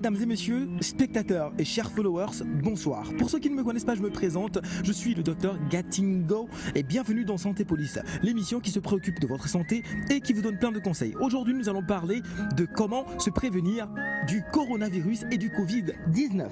Mesdames et messieurs, spectateurs et chers followers, bonsoir. Pour ceux qui ne me connaissent pas, je me présente, je suis le docteur Gatingo et bienvenue dans Santé Police, l'émission qui se préoccupe de votre santé et qui vous donne plein de conseils. Aujourd'hui, nous allons parler de comment se prévenir du coronavirus et du Covid-19.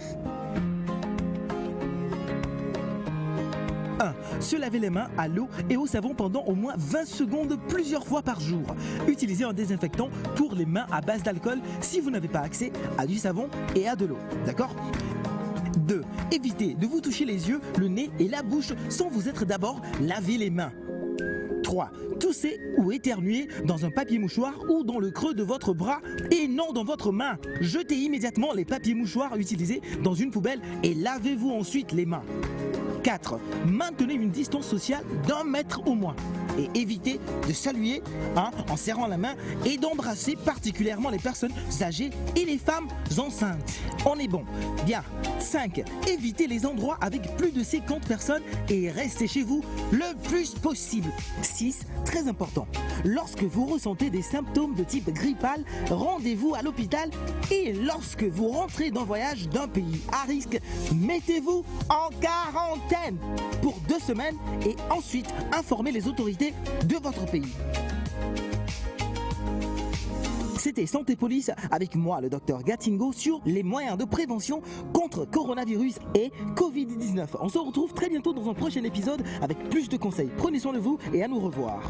1. Se laver les mains à l'eau et au savon pendant au moins 20 secondes plusieurs fois par jour. Utilisez un désinfectant pour les mains à base d'alcool si vous n'avez pas accès à du savon et à de l'eau. D'accord ? 2. Évitez de vous toucher les yeux, le nez et la bouche sans vous être d'abord lavé les mains. 3. Toussez ou éternuez dans un papier mouchoir ou dans le creux de votre bras et non dans votre main. Jetez immédiatement les papiers mouchoirs utilisés dans une poubelle et lavez-vous ensuite les mains. 4. Maintenez une distance sociale d'1 mètre au moins et évitez de saluer en serrant la main et d'embrasser particulièrement les personnes âgées et les femmes enceintes. On est bon. Bien. 5. Évitez les endroits avec plus de 50 personnes et restez chez vous le plus possible. 6. Très important. Lorsque vous ressentez des symptômes de type grippal, rendez-vous à l'hôpital et lorsque vous rentrez d'un voyage d'un pays à risque, mettez-vous en quarantaine pour 2 semaines et ensuite informez les autorités de votre pays. C'était Santé Police avec moi, le docteur Gatingo, sur les moyens de prévention contre coronavirus et Covid-19. On se retrouve très bientôt dans un prochain épisode avec plus de conseils. Prenez soin de vous et à nous revoir.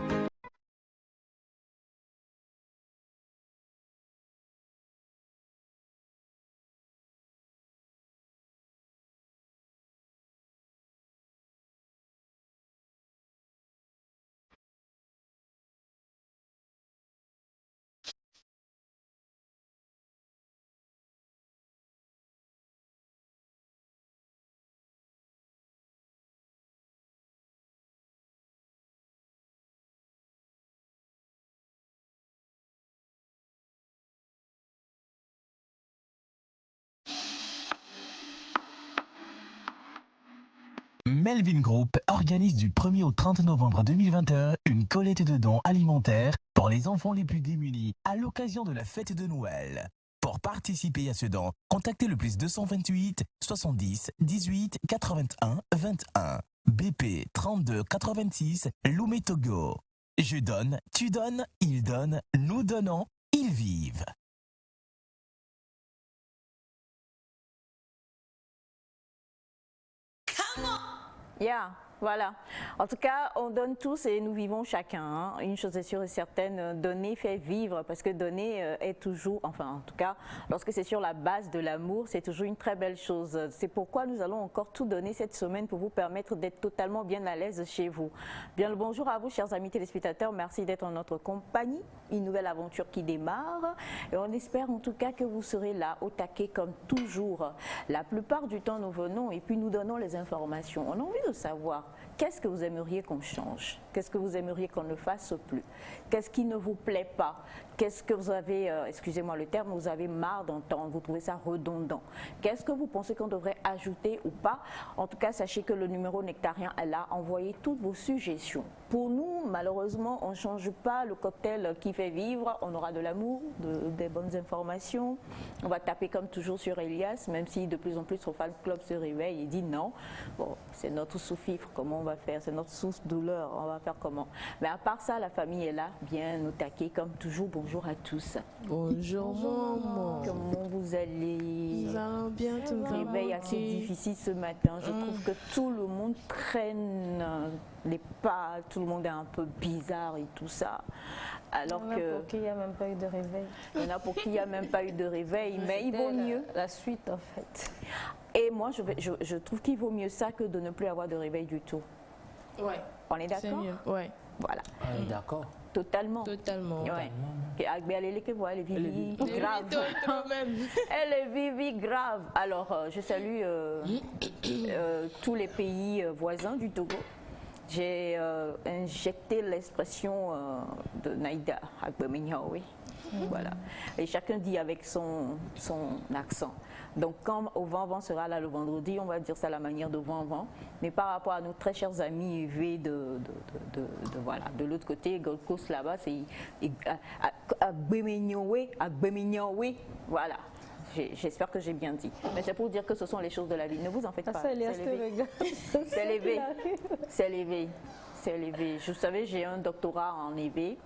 Melvin Group organise du 1er au 30 novembre 2021 une collecte de dons alimentaires pour les enfants les plus démunis à l'occasion de la fête de Noël. Pour participer à ce don, contactez le plus 228 70 18 81 21 BP 32 86 Lomé Togo. Je donne, tu donnes, ils donnent, nous donnons, ils vivent. Yeah, voilà. En tout cas, on donne tous et nous vivons chacun. Hein. Une chose est sûre et certaine, donner fait vivre parce que donner est toujours, enfin en tout cas, lorsque c'est sur la base de l'amour, c'est toujours une très belle chose. C'est pourquoi nous allons encore tout donner cette semaine pour vous permettre d'être totalement bien à l'aise chez vous. Bien le bonjour à vous, chers amis téléspectateurs. Merci d'être en notre compagnie. Une nouvelle aventure qui démarre. Et on espère en tout cas que vous serez là au taquet comme toujours. La plupart du temps, nous venons et puis nous donnons les informations. On a envie de savoir qu'est-ce que vous aimeriez qu'on change, qu'est-ce que vous aimeriez qu'on ne fasse plus, qu'est-ce qui ne vous plaît pas, qu'est-ce que vous avez, excusez-moi le terme, vous avez marre d'entendre, vous trouvez ça redondant, qu'est-ce que vous pensez qu'on devrait ajouter ou pas. En tout cas, sachez que le numéro Nectarien est là, envoyez toutes vos suggestions. Pour nous, malheureusement, on ne change pas le cocktail qui fait vivre, on aura de l'amour, des bonnes informations, on va taper comme toujours sur Elias, même si de plus en plus son fan club se réveille et dit non, bon, c'est notre sous-fifre, comment on va faire, c'est notre source-douleur, on va faire comment. Mais à part ça, la famille est là, bien au taquet comme toujours. Bonjour à tous. Bonjour maman. Comment vous allez? Nous allons bien, tout le monde. Réveil assez difficile ce matin. Je trouve que tout le monde traîne les pas, tout le monde est un peu bizarre et tout ça. Alors il y en a pour qui il n'y a même pas eu de réveil. Il y en a pour qui il n'y a même pas eu de réveil, mais il vaut mieux. La suite en fait. Et moi, je trouve qu'il vaut mieux ça que de ne plus avoir de réveil du tout. Ouais. On est d'accord? C'est mieux, ouais. Voilà. On est d'accord. Totalement. Totalement. Ouais. Elle est vivi grave. Elle est vivi grave. Alors, je salue tous les pays voisins du Togo. J'ai injecté l'expression de Naïda Agbemignaoui. Voilà. Et chacun dit avec son accent. Donc quand au vent sera là le vendredi, on va dire ça à la manière de vent. Mais par rapport à nos très chers amis UV de l'autre côté, Gold Coast là-bas, c'est Agbemignaoui. Voilà. j'espère que j'ai bien dit. Mais c'est pour dire que ce sont les choses de la vie. Ne vous en faites pas. Ça, Elias te regarde. C'est l'éveil. C'est l'éveil. C'est l'éveil. Je savais, j'ai un doctorat en éveil.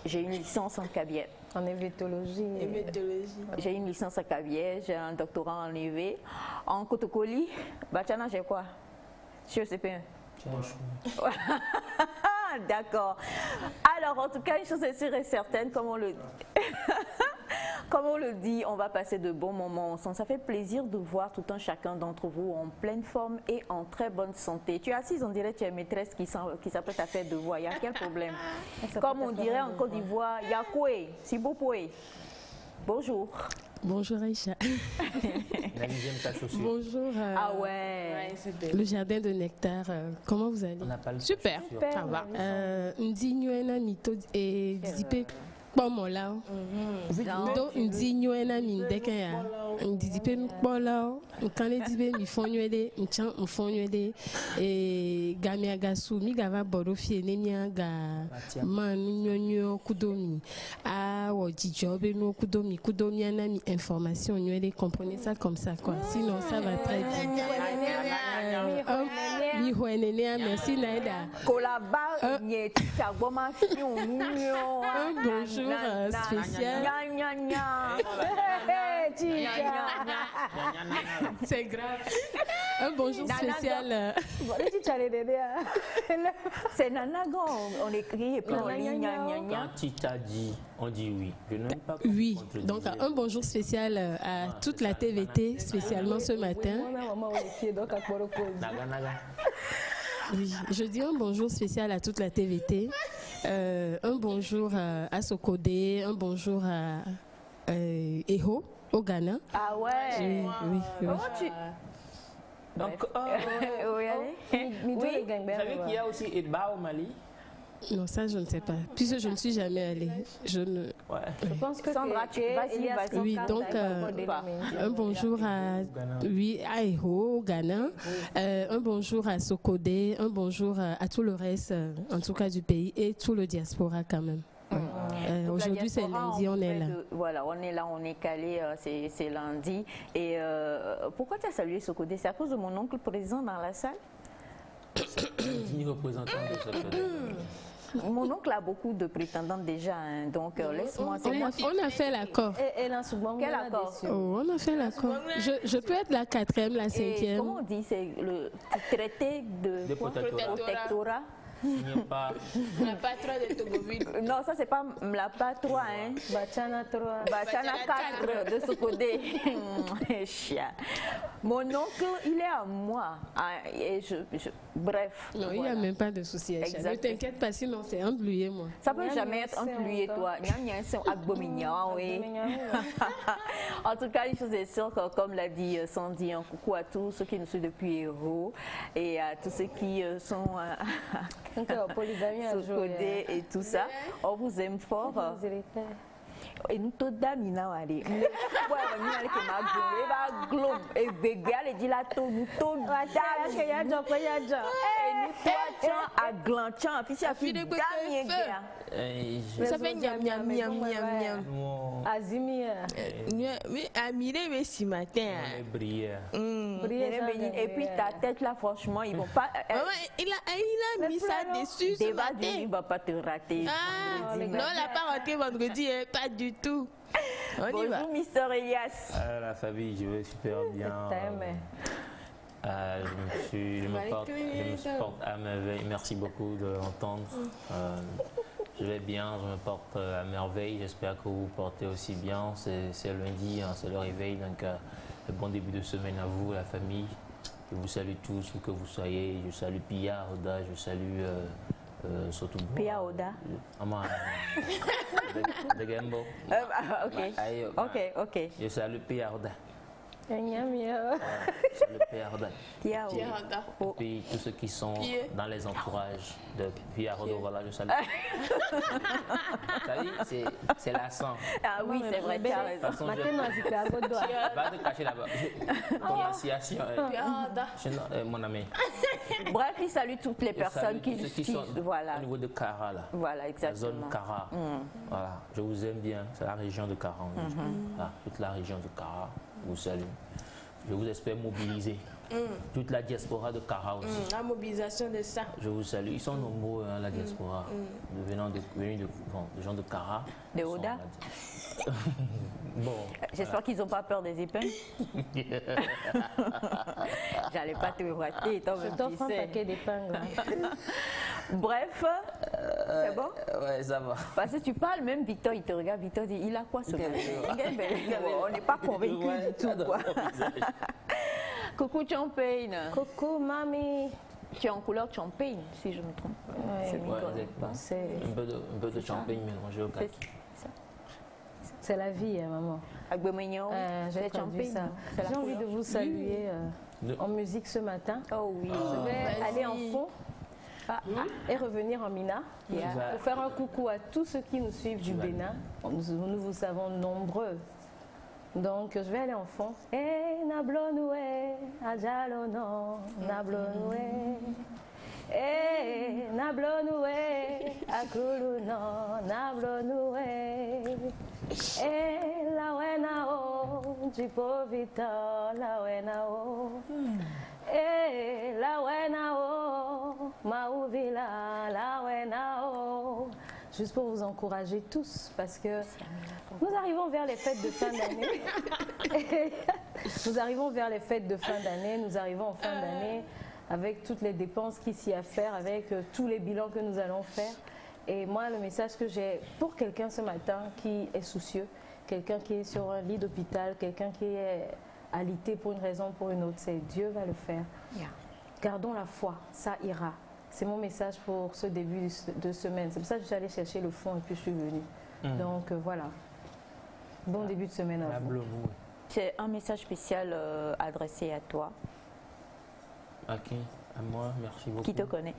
J'ai une licence en cabinet. En évétologie. J'ai une licence en cabinet, j'ai un doctorat en éveil. En Kotokoli, Bachana, j'ai quoi? Je sais pas. D'accord. Alors, en tout cas, une chose est sûre et certaine, comme on le comme on le dit, on va passer de bons moments ensemble. Ça fait plaisir de voir tout un chacun d'entre vous en pleine forme et en très bonne santé. Tu es assise, on dirait que tu es maîtresse qui s'apprête à faire devoir. Il y a quel problème? Comme on dirait en Côte d'Ivoire, Yakoué, Sibopoué. Bonjour. Bonjour Aïcha. La deuxième tâche aussi. Bonjour. Ah ouais. Le jardin de nectar. Comment vous allez? On n'a pas le Super. Ça va. Ndinyuena mito et dipe pomola. Do ndinyuena mindeke ya. Ndipe mpola. Nkane dibe mi fonywede, nchan mfonywede et gamia gasu mi gava borofie nemia ga manu nyonyo kudomi. Ah wajijobe no kudomi anami information nywede, comprenez ça comme ça quoi. Sinon ça va très bien. Mi hoenenea merci Naïda. Un bonjour spécial. C'est grave. Un bonjour spécial. C'est Nanago, on écrit et puis on lit Quand tu t'as dit, on dit oui. Je n'aime pas oui, donc un bonjour spécial à toute la TVT, spécialement ce matin. Oui, je dis un bonjour spécial à toute la TVT, un bonjour à Sokodé, un bonjour à Eho au Ghana. Ah ouais. Oui. Comment tu... Donc, oui, allez. vous savez qu'il y a aussi Edba au Mali? Non, ça je ne sais pas. Puisque je ne suis jamais allée. Je ne... Ouais. Je pense que Sandra, vas-y. Oui, donc un bonjour à Eho au Ghana, un bonjour à Sokodé, un bonjour à tout le reste, en tout cas du pays, et tout le diaspora quand même. Aujourd'hui c'est lundi, on est là. Voilà, on est là, on est calé, c'est lundi. Et pourquoi tu as salué Sokodé? C'est à cause de mon oncle présent dans la salle? Digne représentant de Sokodé. Mon oncle a beaucoup de prétendantes déjà, hein, donc laisse-moi... On a fait l'accord. Quel accord? On a fait l'accord. Je peux être la 4e, la 5e. Comment on dit? C'est le traité de protectorat. Pas... La patrouille de Togoville. Non, ça c'est pas la patrouille, hein. Bachana 3. Bachana 4 de Sokodé. Chien. Mon oncle, il est à moi. Et bref. Non, il n'y a même pas de souci. Ne t'inquiète pas, sinon c'est entre lui et moi. Ça peut jamais être entre lui et toi. C'est abominable, oui. En tout cas, une chose est sûre, comme l'a dit Sandy, un coucou à tous ceux qui nous suivent depuis Héros et à tous ceux qui sont Sokodé et tout ça. On vous aime fort. Et nous tous damina allez. Et vegal et dit la tout nous tous à glanchan puis ça fait ça fait miam. Azimia. Mais Amire mais ce matin. Et puis ta tête là franchement ils vont pas. Il a mis ça dessus ce matin. Il va pas te rater. Non, il n'a pas raté vendredi, pas du tout. Bonjour Mister Elias. La famille, je vais super bien. Je me porte à merveille. Merci beaucoup de l'entendre. Je vais bien, je me porte à merveille. J'espère que vous vous portez aussi bien. C'est lundi, hein, c'est le réveil. Donc, bon début de semaine à vous, la famille. Je vous salue tous, où que vous soyez. Je salue Pia, Oda, je salue surtout Pia Oda. De Gambo. Ok. Je salue Pia Oda. C'est le père de... Et puis tous ceux qui sont dans les entourages de Pierre-Rodo, voilà, je salue. C'est l'accent. Ah oui, c'est vrai, tu as raison. Va te cacher là-bas. Prononciation. Mon ami. Bref, il salue toutes les personnes qui sont voilà. Au niveau de Kara, là. Voilà, exactement. La zone Kara. Voilà, je vous aime bien. C'est la région de Kara. Voilà, toute la région de Kara, je vous salue. Je vous espère mobiliser. Toute la diaspora de Kara aussi. La mobilisation de ça. Je vous salue. Ils sont nombreux, hein, la diaspora. Venus de gens de Kara. De Oda. Bon. J'espère qu'ils n'ont pas peur des épingles. J'allais pas te rater. Je t'offre un paquet d'épingles. Bref, c'est bon? Ouais, ça va. Parce que tu parles, même Victor, il te regarde, Victor dit, il a quoi ce gars? On n'est pas convaincu du tout, quoi. Coucou Champagne. Coucou mamie. Tu es en couleur champagne, si je me trompe. Un peu de champagne mélangé au kaki. C'est la vie, hein, maman. J'ai envie de vous saluer en musique ce matin. Oh oui. Je vais aller en fond et revenir en Mina pour faire un coucou à tous ceux qui nous suivent du Bénin. Nous vous savons nombreux. Donc je vais aller en fond. Eh nablonoué, ajalono, nablonoué. Eh nablonoué, akuluno, nablonoué. Eh la wenao, jipovita, la wenao. Eh la wenao, maouvila, la wenao. Juste pour vous encourager tous, parce que nous arrivons vers les fêtes de fin d'année. Nous arrivons vers les fêtes de fin d'année, nous arrivons en fin d'année avec toutes les dépenses qu'il y a à faire, avec tous les bilans que nous allons faire. Et moi, le message que j'ai pour quelqu'un ce matin qui est soucieux, quelqu'un qui est sur un lit d'hôpital, quelqu'un qui est alité pour une raison ou pour une autre, c'est Dieu va le faire. Gardons la foi, ça ira. C'est mon message pour ce début de semaine. C'est pour ça que je suis allée chercher le fond et puis je suis venue. Donc voilà. Bon début de semaine à vous. C'est un message spécial adressé à toi. À qui? À moi, merci beaucoup. Qui te connaît?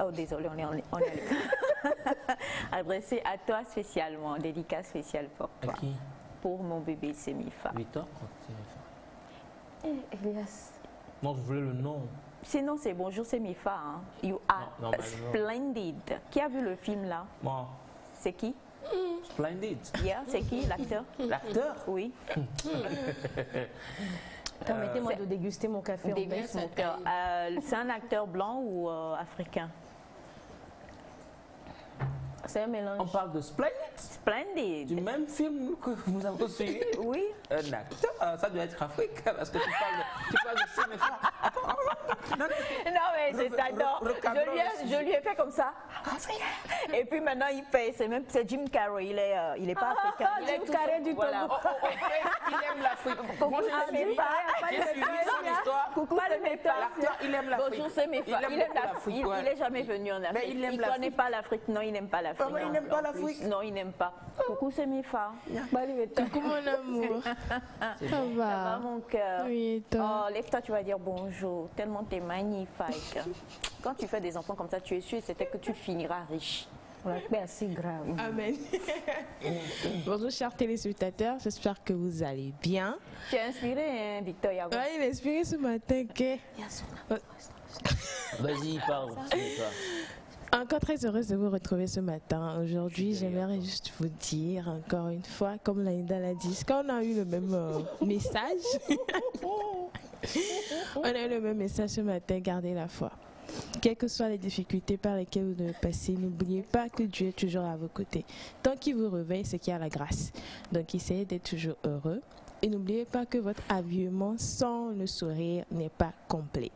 Oh désolé, on est adressé à toi spécialement, dédicace spéciale pour toi. À qui? Pour mon bébé Semifa. Victor? Elias. Moi, je voulais le nom. Sinon, c'est bonjour Semifa. Hein. You are splendid. Qui a vu le film là? Moi. C'est qui? Splendid. Yeah, c'est qui l'acteur? L'acteur? Oui. Permettez-moi de déguster mon café. C'est un acteur blanc ou africain? C'est un mélange. On parle de Splendid. Splendid. Du même film que vous avez suivi. Oui. Un acteur, ça doit être africain parce que tu parles de cinéma. Non mais c'est ça. Je lui ai fait comme ça. Et puis maintenant il fait. C'est Jim Carrey. Il est pas africain. Il est Carrey du Togo. Il aime l'Afrique. Moi je n'aime pas. J'ai suivi son histoire. Coucou Semifa. L'acteur, il aime l'Afrique. Bonjour Semifa. Il aime l'Afrique. Il est jamais venu en Afrique. Il ne connaît pas l'Afrique. Non, il n'aime pas l'Afrique. Il n'aime pas l'Afrique? Non, il n'aime pas. Coucou Semifa. Coucou mon amour. Ça va mon cœur. Oui, et toi? Oh, lève-toi, tu vas dire bonjour. Tellement t'es magnifique. Quand tu fais des enfants comme ça, tu es sûr, c'était que tu finiras riche. Merci, grave. Amen. Bonjour chers téléspectateurs, j'espère que vous allez bien. Tu es inspiré, hein, Victor Yago? Oui, il est inspiré ce matin. Vas-y, parle. Encore très heureuse de vous retrouver ce matin. Aujourd'hui, j'aimerais juste vous dire encore une fois, comme Laïda l'a dit, quand on a eu le même message, on a eu le même message ce matin, gardez la foi. Quelles que soient les difficultés par lesquelles vous devez passer, n'oubliez pas que Dieu est toujours à vos côtés. Tant qu'il vous réveille, c'est qu'il y a la grâce. Donc, essayez d'être toujours heureux. Et n'oubliez pas que votre habillement sans le sourire n'est pas complet.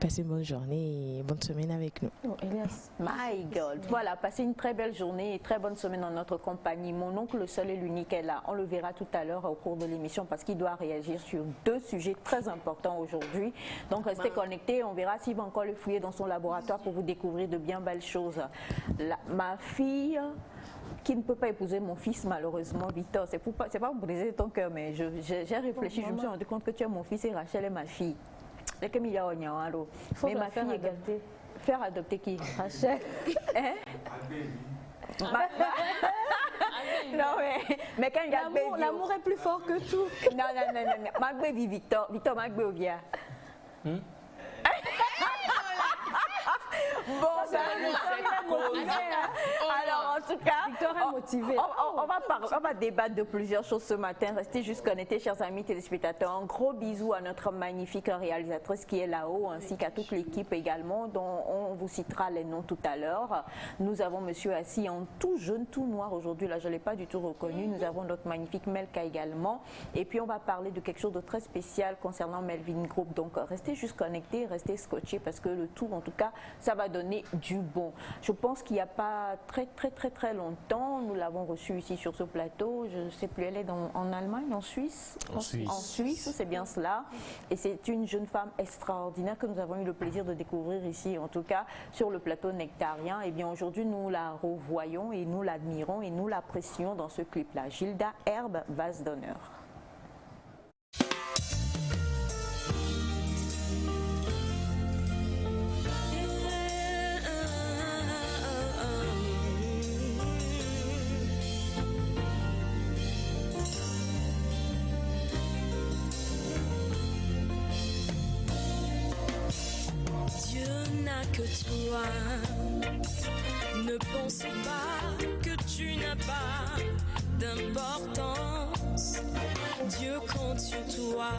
Passez une bonne journée et bonne semaine avec nous. Oh, Elias. My God. Voilà, passez une très belle journée et très bonne semaine en notre compagnie. Mon oncle, le seul et l'unique, est là. On le verra tout à l'heure au cours de l'émission parce qu'il doit réagir sur 2 sujets très importants aujourd'hui. Donc, restez connectés. On verra s'il va encore le fouiller dans son laboratoire pour vous découvrir de bien belles choses. Ma fille qui ne peut pas épouser mon fils, malheureusement, Victor. C'est pas pour briser ton cœur, mais j'ai réfléchi, je me suis rendu compte que tu es mon fils et Rachel est ma fille. Mais ma fille égalité. Faire adopter qui? Rachel. Hein? Non, mais quand il y a l'amour est plus fort que tout. Non. Magbe dit Victor Magbe Ovia. Bon, alors en tout cas, Victor est motivé. On va débattre de plusieurs choses ce matin. Restez juste connectés, chers amis téléspectateurs. Un gros bisou à notre magnifique réalisatrice qui est là-haut, ainsi qu'à toute l'équipe également, dont on vous citera les noms tout à l'heure. Nous avons monsieur assis en tout jeune, tout noir aujourd'hui. Là, je ne l'ai pas du tout reconnu. Nous avons notre magnifique Melka également. Et puis, on va parler de quelque chose de très spécial concernant Melvin Group. Donc, restez juste connectés, restez scotchés parce que le tout, en tout cas, ça va donner du bon. Je pense qu'il n'y a pas très longtemps, nous l'avons reçue ici sur ce plateau. Je ne sais plus, elle est en Allemagne, en Suisse. En Suisse, c'est bien cela. Et c'est une jeune femme extraordinaire que nous avons eu le plaisir de découvrir ici, en tout cas sur le plateau Nectarien. Et bien aujourd'hui, nous la revoyons et nous l'admirons et nous l'apprécions dans ce clip-là. Gilda Herbe, vase d'honneur. Que toi, ne pense pas que tu n'as pas d'importance. Dieu compte sur toi.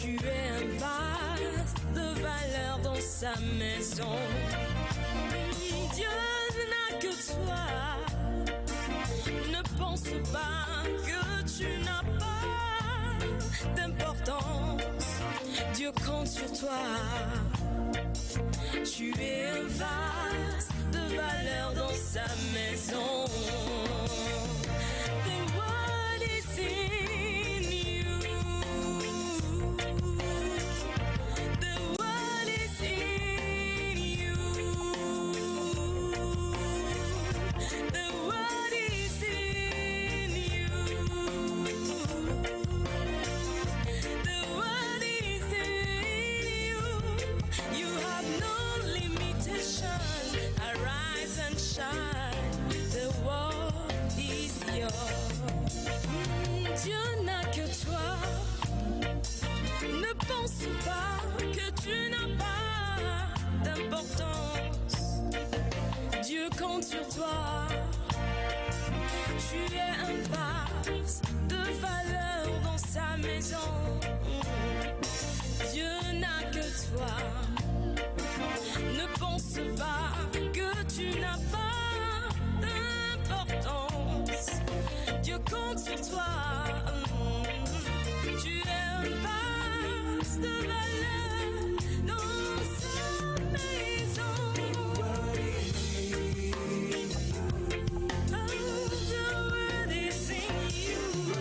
Tu es un vase de valeur dans sa maison. Dieu n'a que toi. Ne pense pas que tu n'as pas d'importance. Dieu compte sur toi. Tu es un vase de valeur dans sa maison. The world is in you. The world is in you. The world is in you. The world is in you. You have no limitation. Arise and shine. The world is yours. Dieu n'a que toi. Ne pense pas que tu n'as pas d'importance. Dieu compte sur toi. Tu es un vase de valeur dans sa maison. Dieu n'a que toi. Ne pense pas que tu n'as pas d'importance. Dieu compte sur toi. Tu es un vase de valeur dans sa maison. Oh, the world is in you.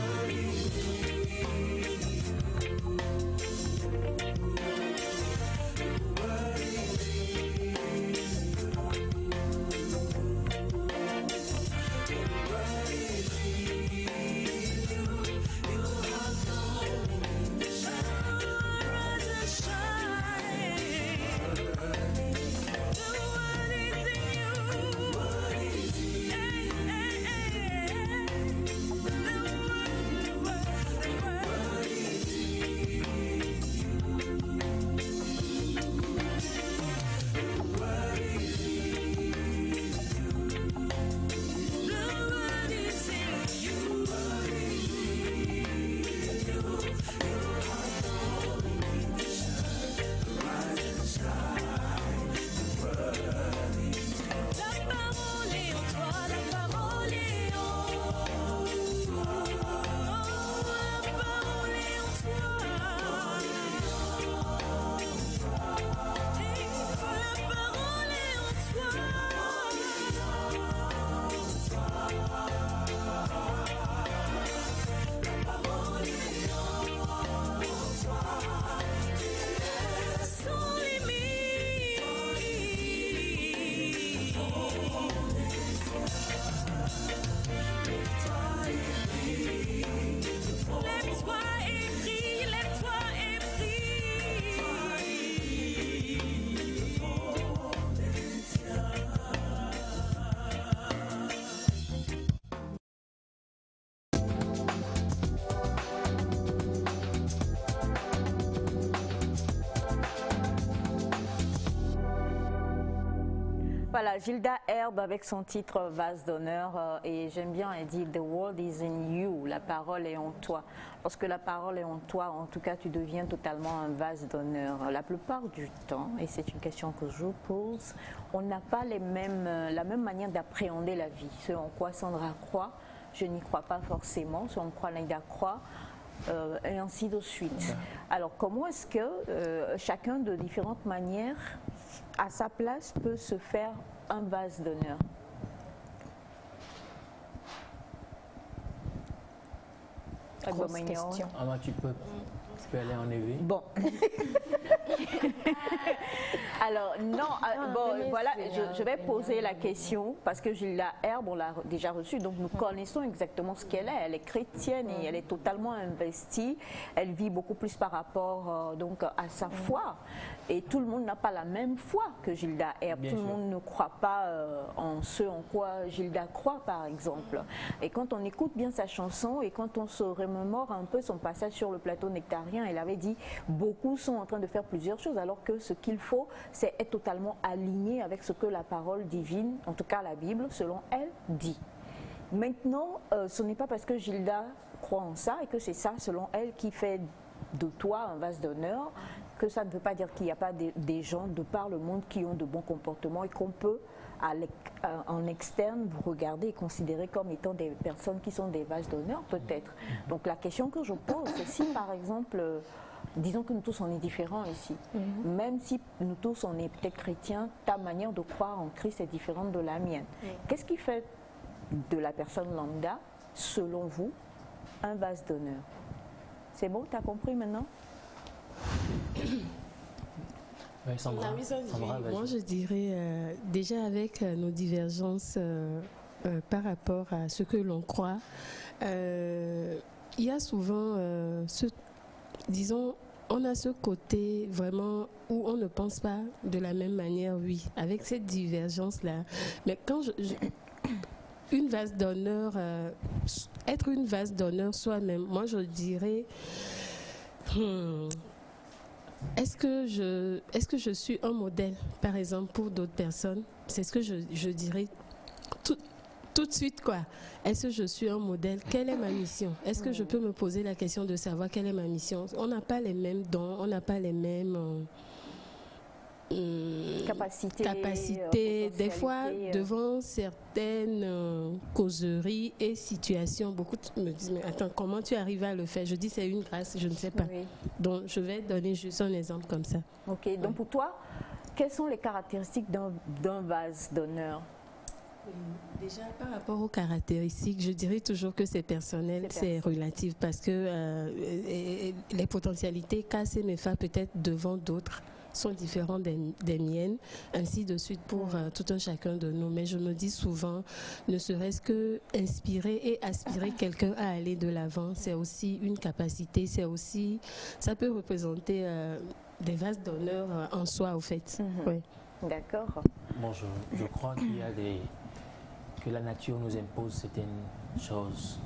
Voilà, Gilda Herbe avec son titre Vase d'honneur et j'aime bien, elle dit « The world is in you », la parole est en toi. Lorsque la parole est en toi, en tout cas, tu deviens totalement un vase d'honneur. La plupart du temps, et c'est une question que je pose, on n'a pas la même manière d'appréhender la vie. Ce en quoi Sandra croit, je n'y crois pas forcément, ce en quoi Linda croit, et ainsi de suite. Alors, comment est-ce que chacun de différentes manières, à sa place, peut se faire un vase d'honneur? Grosse question. Ah, bah, tu peux aller en éveil. Bon. Alors, non, bon, voilà, je vais poser la question parce que Gilda Herbe, on l'a déjà reçue, donc nous connaissons exactement ce qu'elle est. Elle est chrétienne et elle est totalement investie. Elle vit beaucoup plus par rapport donc à sa foi. Et tout le monde n'a pas la même foi que Gilda Herbe. Tout le monde ne croit pas en ce en quoi Gilda croit, par exemple. Et quand on écoute bien sa chanson et quand on se remémore un peu son passage sur le plateau nectarien, elle avait dit beaucoup sont en train de faire plusieurs choses, alors que ce qu'il faut, c'est être totalement aligné avec ce que la parole divine, en tout cas la Bible, selon elle, dit. Maintenant, ce n'est pas parce que Gilda croit en ça et que c'est ça, selon elle, qui fait de toi un vase d'honneur, que ça ne veut pas dire qu'il n'y a pas des gens de par le monde qui ont de bons comportements et qu'on peut, en externe, vous regarder et considérer comme étant des personnes qui sont des vases d'honneur, peut-être. Donc la question que je pose, c'est si, par exemple, disons que nous tous on est différents ici, même si nous tous on est peut-être chrétiens, ta manière de croire en Christ est différente de la mienne. Qu'est-ce qui fait de la personne lambda, selon vous, un vase d'honneur? C'est bon, tu as compris maintenant? Oui, Sandra, moi je dirais déjà avec nos divergences par rapport à ce que l'on croit, il y a souvent disons, on a ce côté vraiment où on ne pense pas de la même manière, oui, avec cette divergence-là. Mais quand une vase d'honneur, être une vase d'honneur soi-même, moi je dirais, est-ce que je suis un modèle, par exemple, pour d'autres personnes? C'est ce que je dirais tout de suite, quoi. Est-ce que je suis un modèle? Quelle est ma mission? Est-ce que je peux me poser la question de savoir quelle est ma mission? On n'a pas les mêmes dons, on n'a pas les mêmes capacités. Des fois, devant certaines causeries et situations, beaucoup me disent, mais attends, comment tu arrives à le faire? Je dis, c'est une grâce, je ne sais pas. Oui. Donc, je vais donner juste un exemple comme ça. Ok, donc pour toi, quelles sont les caractéristiques d'un vase d'honneur? Déjà, par rapport aux caractéristiques, je dirais toujours que c'est personnel, c'est relatif, parce que les potentialités qu'a CMFA peut-être devant d'autres sont différentes des miennes, ainsi de suite pour tout un chacun de nous. Mais je me dis souvent, ne serait-ce que inspirer et aspirer quelqu'un à aller de l'avant, c'est aussi une capacité, c'est aussi, ça peut représenter des vases d'honneur en soi, au fait. Ouais. D'accord. Bon, je crois qu'il y a que la nature nous impose certaines choses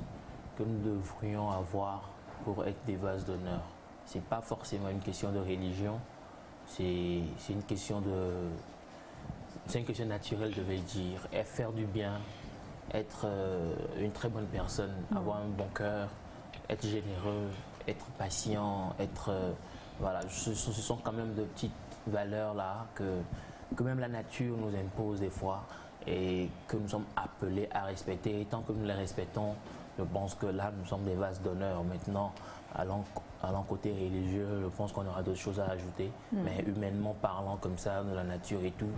que nous devrions avoir pour être des vases d'honneur. Ce n'est pas forcément une question de religion, c'est une question naturelle, je vais dire. Et faire du bien, être une très bonne personne, avoir un bon cœur, être généreux, être patient, être... voilà, ce sont quand même de petites valeurs là que même la nature nous impose des fois et que nous sommes appelés à respecter. Et tant que nous les respectons, je pense que là, nous sommes des vases d'honneur. Maintenant, allant côté religieux, je pense qu'on aura d'autres choses à ajouter. Mais humainement parlant, comme ça, de la nature et tout,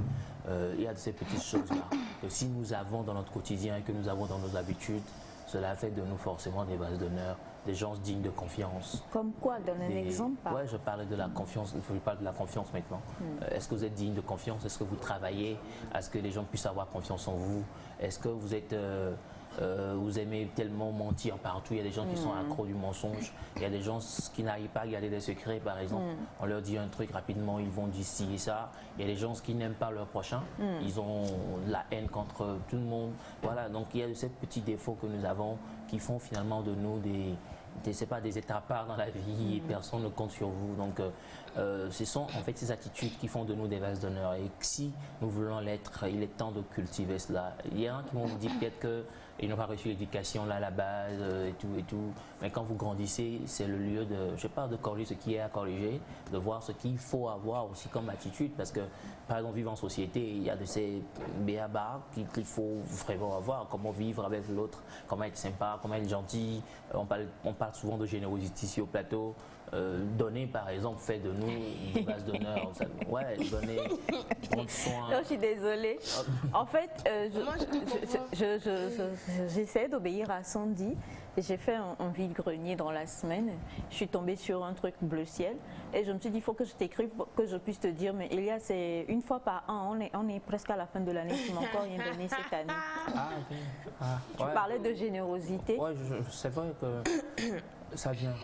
il y a de ces petites choses-là que si nous avons dans notre quotidien et que nous avons dans nos habitudes, cela fait de nous forcément des vases d'honneur, des gens dignes de confiance. Comme quoi? Donne un exemple. Oui, je parlais de la confiance, je parle de la confiance maintenant. Est-ce que vous êtes digne de confiance? Est-ce que vous travaillez à ce que les gens puissent avoir confiance en vous? Est-ce que vous êtes... vous aimez tellement mentir partout? Il y a des gens qui sont accros du mensonge. Il y a des gens qui n'arrivent pas à garder des secrets, par exemple. On leur dit un truc rapidement, ils vont dire ci et ça. Il y a des gens qui n'aiment pas leur prochain. Ils ont la haine contre tout le monde. Voilà, donc il y a ces petits défauts que nous avons qui font finalement de nous c'est pas des étapes dans la vie et personne ne compte sur vous. Donc, ce sont en fait ces attitudes qui font de nous des vases d'honneur. Et si nous voulons l'être, il est temps de cultiver cela. Il y en a qui vont vous dire peut-être qu'ils n'ont pas reçu l'éducation là à la base et tout. Mais quand vous grandissez, c'est le lieu de, je sais pas, de corriger ce qui est à corriger, de voir ce qu'il faut avoir aussi comme attitude. Parce que, par exemple, vivre en société, il y a de ces béabas qu'il faut vraiment avoir. Comment vivre avec l'autre, comment être sympa, comment être gentil. On parle souvent de générosité ici au plateau. Donner, par exemple, fait de nous une base d'honneur. Ouais, donner, prendre soin. Non, je suis désolée. En fait, j'essaie d'obéir à Sandy. J'ai fait un vide-grenier dans la semaine. Je suis tombée sur un truc bleu ciel. Et je me suis dit, il faut que je t'écrive pour que je puisse te dire, mais Elia, c'est une fois par an, on est presque à la fin de l'année, tu m'as encore rien donné cette année. Ah, ok. Ah, tu parlais de générosité. Ouais, c'est vrai que ça vient.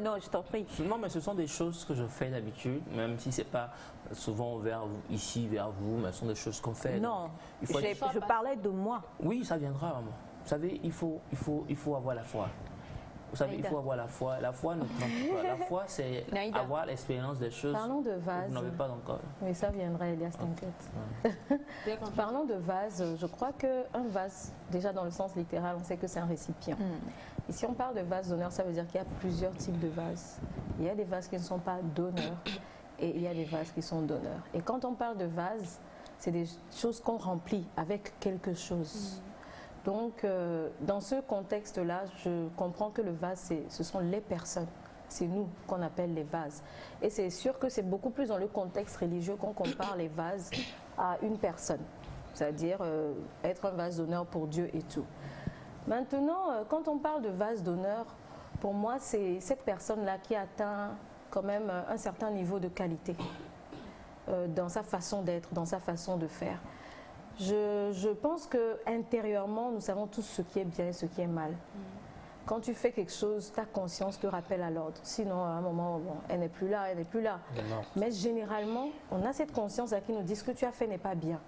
Non, je t'en prie. Non, mais ce sont des choses que je fais d'habitude, même si ce n'est pas souvent vers vous, ici, vers vous, mais ce sont des choses qu'on fait. Non, je parlais de moi. Oui, ça viendra, maman. Vous savez, il faut avoir la foi. Vous savez, il faut avoir la foi. La foi ne trompe pas. La foi, c'est avoir l'expérience des choses. Parlons de vase. Que vous n'avez pas encore. Oui, ça viendrait, Elias, t'inquiète. Parlons de vase. Je crois qu'un vase, déjà dans le sens littéral, on sait que c'est un récipient. Et si on parle de vase d'honneur, ça veut dire qu'il y a plusieurs types de vases. Il y a des vases qui ne sont pas d'honneur et il y a des vases qui sont d'honneur. Et quand on parle de vase, c'est des choses qu'on remplit avec quelque chose. Donc, dans ce contexte-là, je comprends que le vase, ce sont les personnes. C'est nous qu'on appelle les vases. Et c'est sûr que c'est beaucoup plus dans le contexte religieux qu'on compare les vases à une personne. C'est-à-dire être un vase d'honneur pour Dieu et tout. Maintenant, quand on parle de vase d'honneur, pour moi, c'est cette personne-là qui atteint quand même un certain niveau de qualité dans sa façon d'être, dans sa façon de faire. Je pense qu'intérieurement, nous savons tous ce qui est bien et ce qui est mal. Quand tu fais quelque chose, ta conscience te rappelle à l'ordre. Sinon, à un moment, bon, elle n'est plus là, elle n'est plus là. Mais généralement, on a cette conscience-là qui nous dit ce que tu as fait n'est pas bien.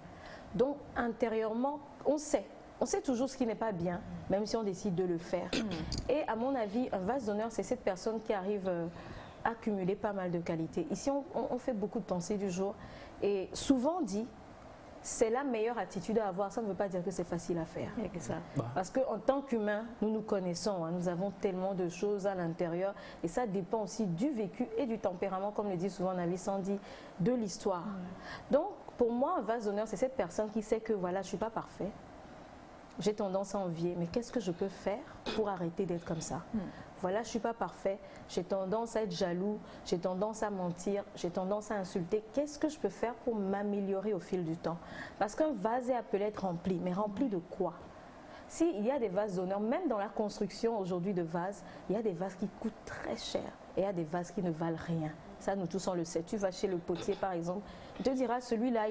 Donc, intérieurement, on sait. On sait toujours ce qui n'est pas bien, même si on décide de le faire. Et à mon avis, un vase d'honneur, c'est cette personne qui arrive à cumuler pas mal de qualités. Ici, on fait beaucoup de pensées du jour. Et souvent dit, c'est la meilleure attitude à avoir. Ça ne veut pas dire que c'est facile à faire. Parce qu'en tant qu'humains, nous nous connaissons. Nous avons tellement de choses à l'intérieur. Et ça dépend aussi du vécu et du tempérament, comme le dit souvent Navi Sandy, de l'histoire. Donc, pour moi, un vase d'honneur, c'est cette personne qui sait que voilà, je ne suis pas parfait. J'ai tendance à envier, mais qu'est-ce que je peux faire pour arrêter d'être comme ça? Voilà, je ne suis pas parfait, j'ai tendance à être jaloux, j'ai tendance à mentir, j'ai tendance à insulter. Qu'est-ce que je peux faire pour m'améliorer au fil du temps? Parce qu'un vase est appelé à être rempli, mais rempli de quoi? S'il y a des vases d'honneur, même dans la construction aujourd'hui de vases, il y a des vases qui coûtent très cher et il y a des vases qui ne valent rien. Ça, nous tous on le sait. Tu vas chez le potier, par exemple, il te dira, celui-là,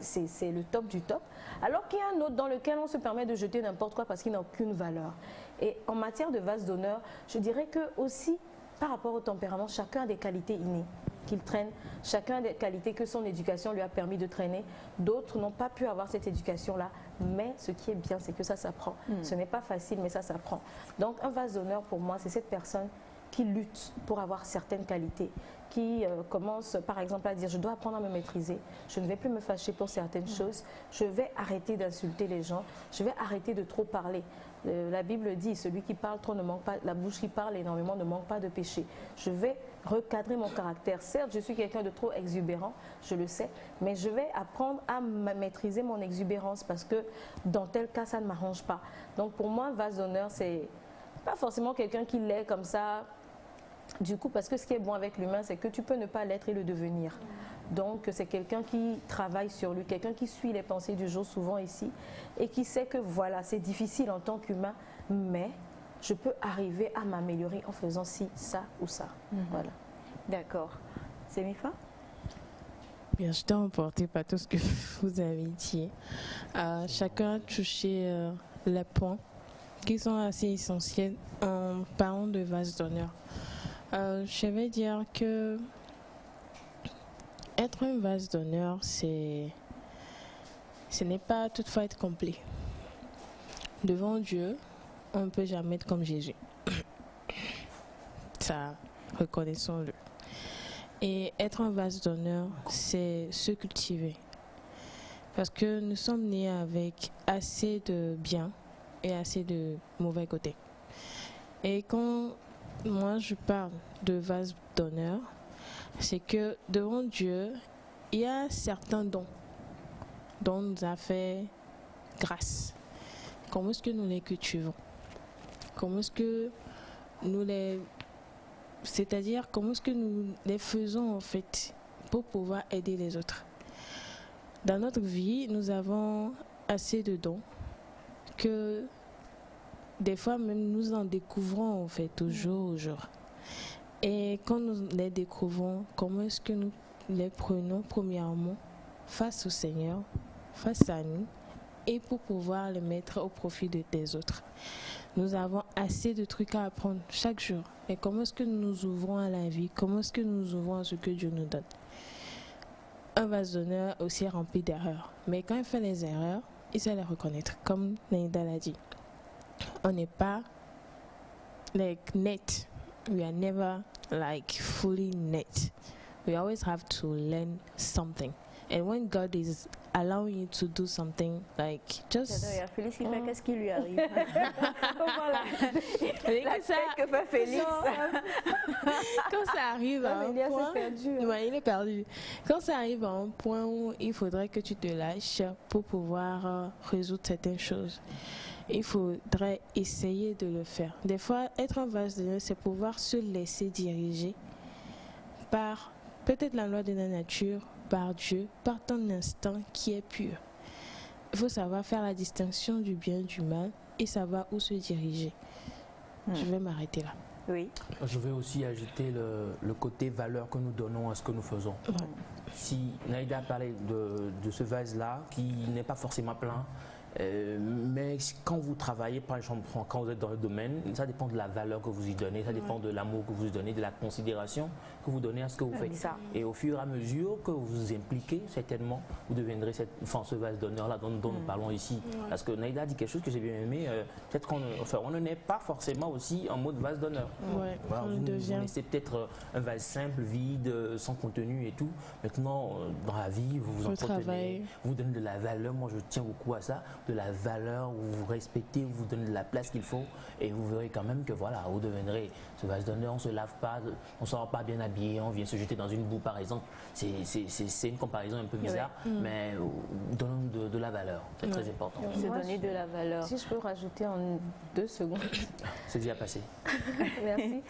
c'est le top du top. Alors qu'il y a un autre dans lequel on se permet de jeter n'importe quoi parce qu'il n'a aucune valeur. Et en matière de vase d'honneur, je dirais que aussi, par rapport au tempérament, chacun a des qualités innées qu'il traîne. Chacun a des qualités que son éducation lui a permis de traîner. D'autres n'ont pas pu avoir cette éducation-là. Mais ce qui est bien, c'est que ça s'apprend. Ce n'est pas facile, mais ça s'apprend. Donc, un vase d'honneur, pour moi, c'est cette personne qui lutte pour avoir certaines qualités, qui commence par exemple à dire je dois apprendre à me maîtriser, je ne vais plus me fâcher pour certaines choses, je vais arrêter d'insulter les gens, je vais arrêter de trop parler. La Bible dit celui qui parle trop ne manque pas, la bouche qui parle énormément ne manque pas de péché. Je vais recadrer mon caractère. Certes, je suis quelqu'un de trop exubérant, je le sais, mais je vais apprendre à maîtriser mon exubérance parce que dans tel cas, ça ne m'arrange pas. Donc pour moi, un vase d'honneur, c'est pas forcément quelqu'un qui l'est comme ça. Du coup, parce que ce qui est bon avec l'humain, c'est que tu peux ne pas l'être et le devenir. Donc, c'est quelqu'un qui travaille sur lui, quelqu'un qui suit les pensées du jour, souvent ici, et qui sait que voilà, c'est difficile en tant qu'humain, mais je peux arriver à m'améliorer en faisant ci, ça ou ça. Voilà. D'accord. Semifa? Bien, je t'ai emporté par tout ce que vous avez dit. Chacun a touché les points qui sont assez essentiels en parlant de vase d'honneur. Je vais dire que être un vase d'honneur, ce n'est pas toutefois être complet. Devant Dieu, on ne peut jamais être comme Jésus. Ça, reconnaissons-le. Et être un vase d'honneur, c'est se cultiver. Parce que nous sommes nés avec assez de bien et assez de mauvais côtés. Et quand moi je parle de vase d'honneur, c'est que devant Dieu, il y a certains dons dont nous a fait grâce. Comment est-ce que nous les cultivons? Comment est-ce que nous les... C'est-à-dire, comment est-ce que nous les faisons en fait pour pouvoir aider les autres? Dans notre vie, nous avons assez de dons que des fois même nous en découvrons en fait au jour au jour. Et quand nous les découvrons, comment est-ce que nous les prenons premièrement face au Seigneur, face à nous, et pour pouvoir les mettre au profit des autres. Nous avons assez de trucs à apprendre chaque jour. Et comment est-ce que nous nous ouvrons à la vie? Comment est-ce que nous nous ouvrons à ce que Dieu nous donne? Un vase d'honneur aussi rempli d'erreurs. Mais quand il fait les erreurs, il sait les reconnaître. Comme Naïda l'a dit, on n'est pas like net. We are never like fully net. We always have to learn something. And when God is allowing you to do something, like just... Il y a Félix qui fait qu'est-ce qui lui arrive. Voilà. La tête que fait Félix. Quand ça arrive à un point... perdu. Ouais, il est perdu. Quand ça arrive à un point où il faudrait que tu te lâches pour pouvoir résoudre certaines choses, il faudrait essayer de le faire. Des fois, être un vase d'honneur, c'est pouvoir se laisser diriger par peut-être la loi de la nature, par Dieu, par ton instinct qui est pur. Il faut savoir faire la distinction du bien et du mal et savoir où se diriger. Je vais m'arrêter là. Oui. Je vais aussi ajouter le côté valeur que nous donnons à ce que nous faisons. Si Naïda parlait de ce vase-là, qui n'est pas forcément plein, mais quand vous travaillez, par exemple, quand vous êtes dans le domaine, ça dépend de la valeur que vous y donnez, ça dépend de l'amour que vous y donnez, de la considération que vous donnez à ce que vous faites. Et au fur et à mesure que vous vous impliquez, certainement, vous deviendrez ce vase d'honneur-là dont nous parlons ici. Parce que Naïda a dit quelque chose que j'ai bien aimé, peut-être qu'on ne naît pas forcément aussi en mode vase d'honneur. Vous laissez peut-être un vase simple, vide, sans contenu et tout. Maintenant, dans la vie, vous vous entretenez, vous donnez de la valeur. Moi, je tiens beaucoup à ça. De la valeur, vous vous respectez, vous vous donnez de la place qu'il faut et vous verrez quand même que voilà, vous deviendrez ce vase d'honneur. On ne se lave pas, on ne sort pas bien habillé, on vient se jeter dans une boue par exemple. C'est une comparaison un peu bizarre, mais donnons de la valeur, c'est très important. Se donner de la valeur. Si je peux rajouter en 2 secondes. C'est déjà passé. Merci.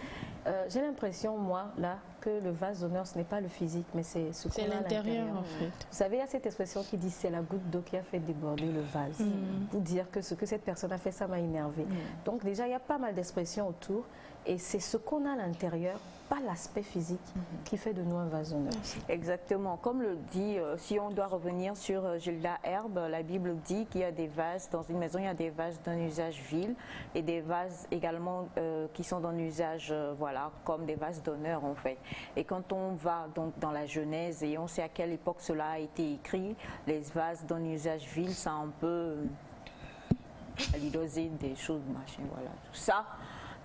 J'ai l'impression, moi, là, que le vase d'honneur, ce n'est pas le physique, mais c'est ce qu'on a à l'intérieur. En fait. Vous savez, il y a cette expression qui dit c'est la goutte d'eau qui a fait déborder le vase. Pour dire que ce que cette personne a fait, ça m'a énervé. Donc déjà, il y a pas mal d'expressions autour. Et c'est ce qu'on a à l'intérieur, pas l'aspect physique, qui fait de nous un vase d'honneur. Exactement. Comme le dit, si on doit revenir sur Gilda Herbe, la Bible dit qu'il y a des vases, dans une maison, il y a des vases d'un usage vil et des vases également qui sont d'un usage, voilà, comme des vases d'honneur en fait. Et quand on va donc dans la Genèse et on sait à quelle époque cela a été écrit, les vases d'un usage vil, ça un peu alidosé des choses, machin, voilà, tout ça.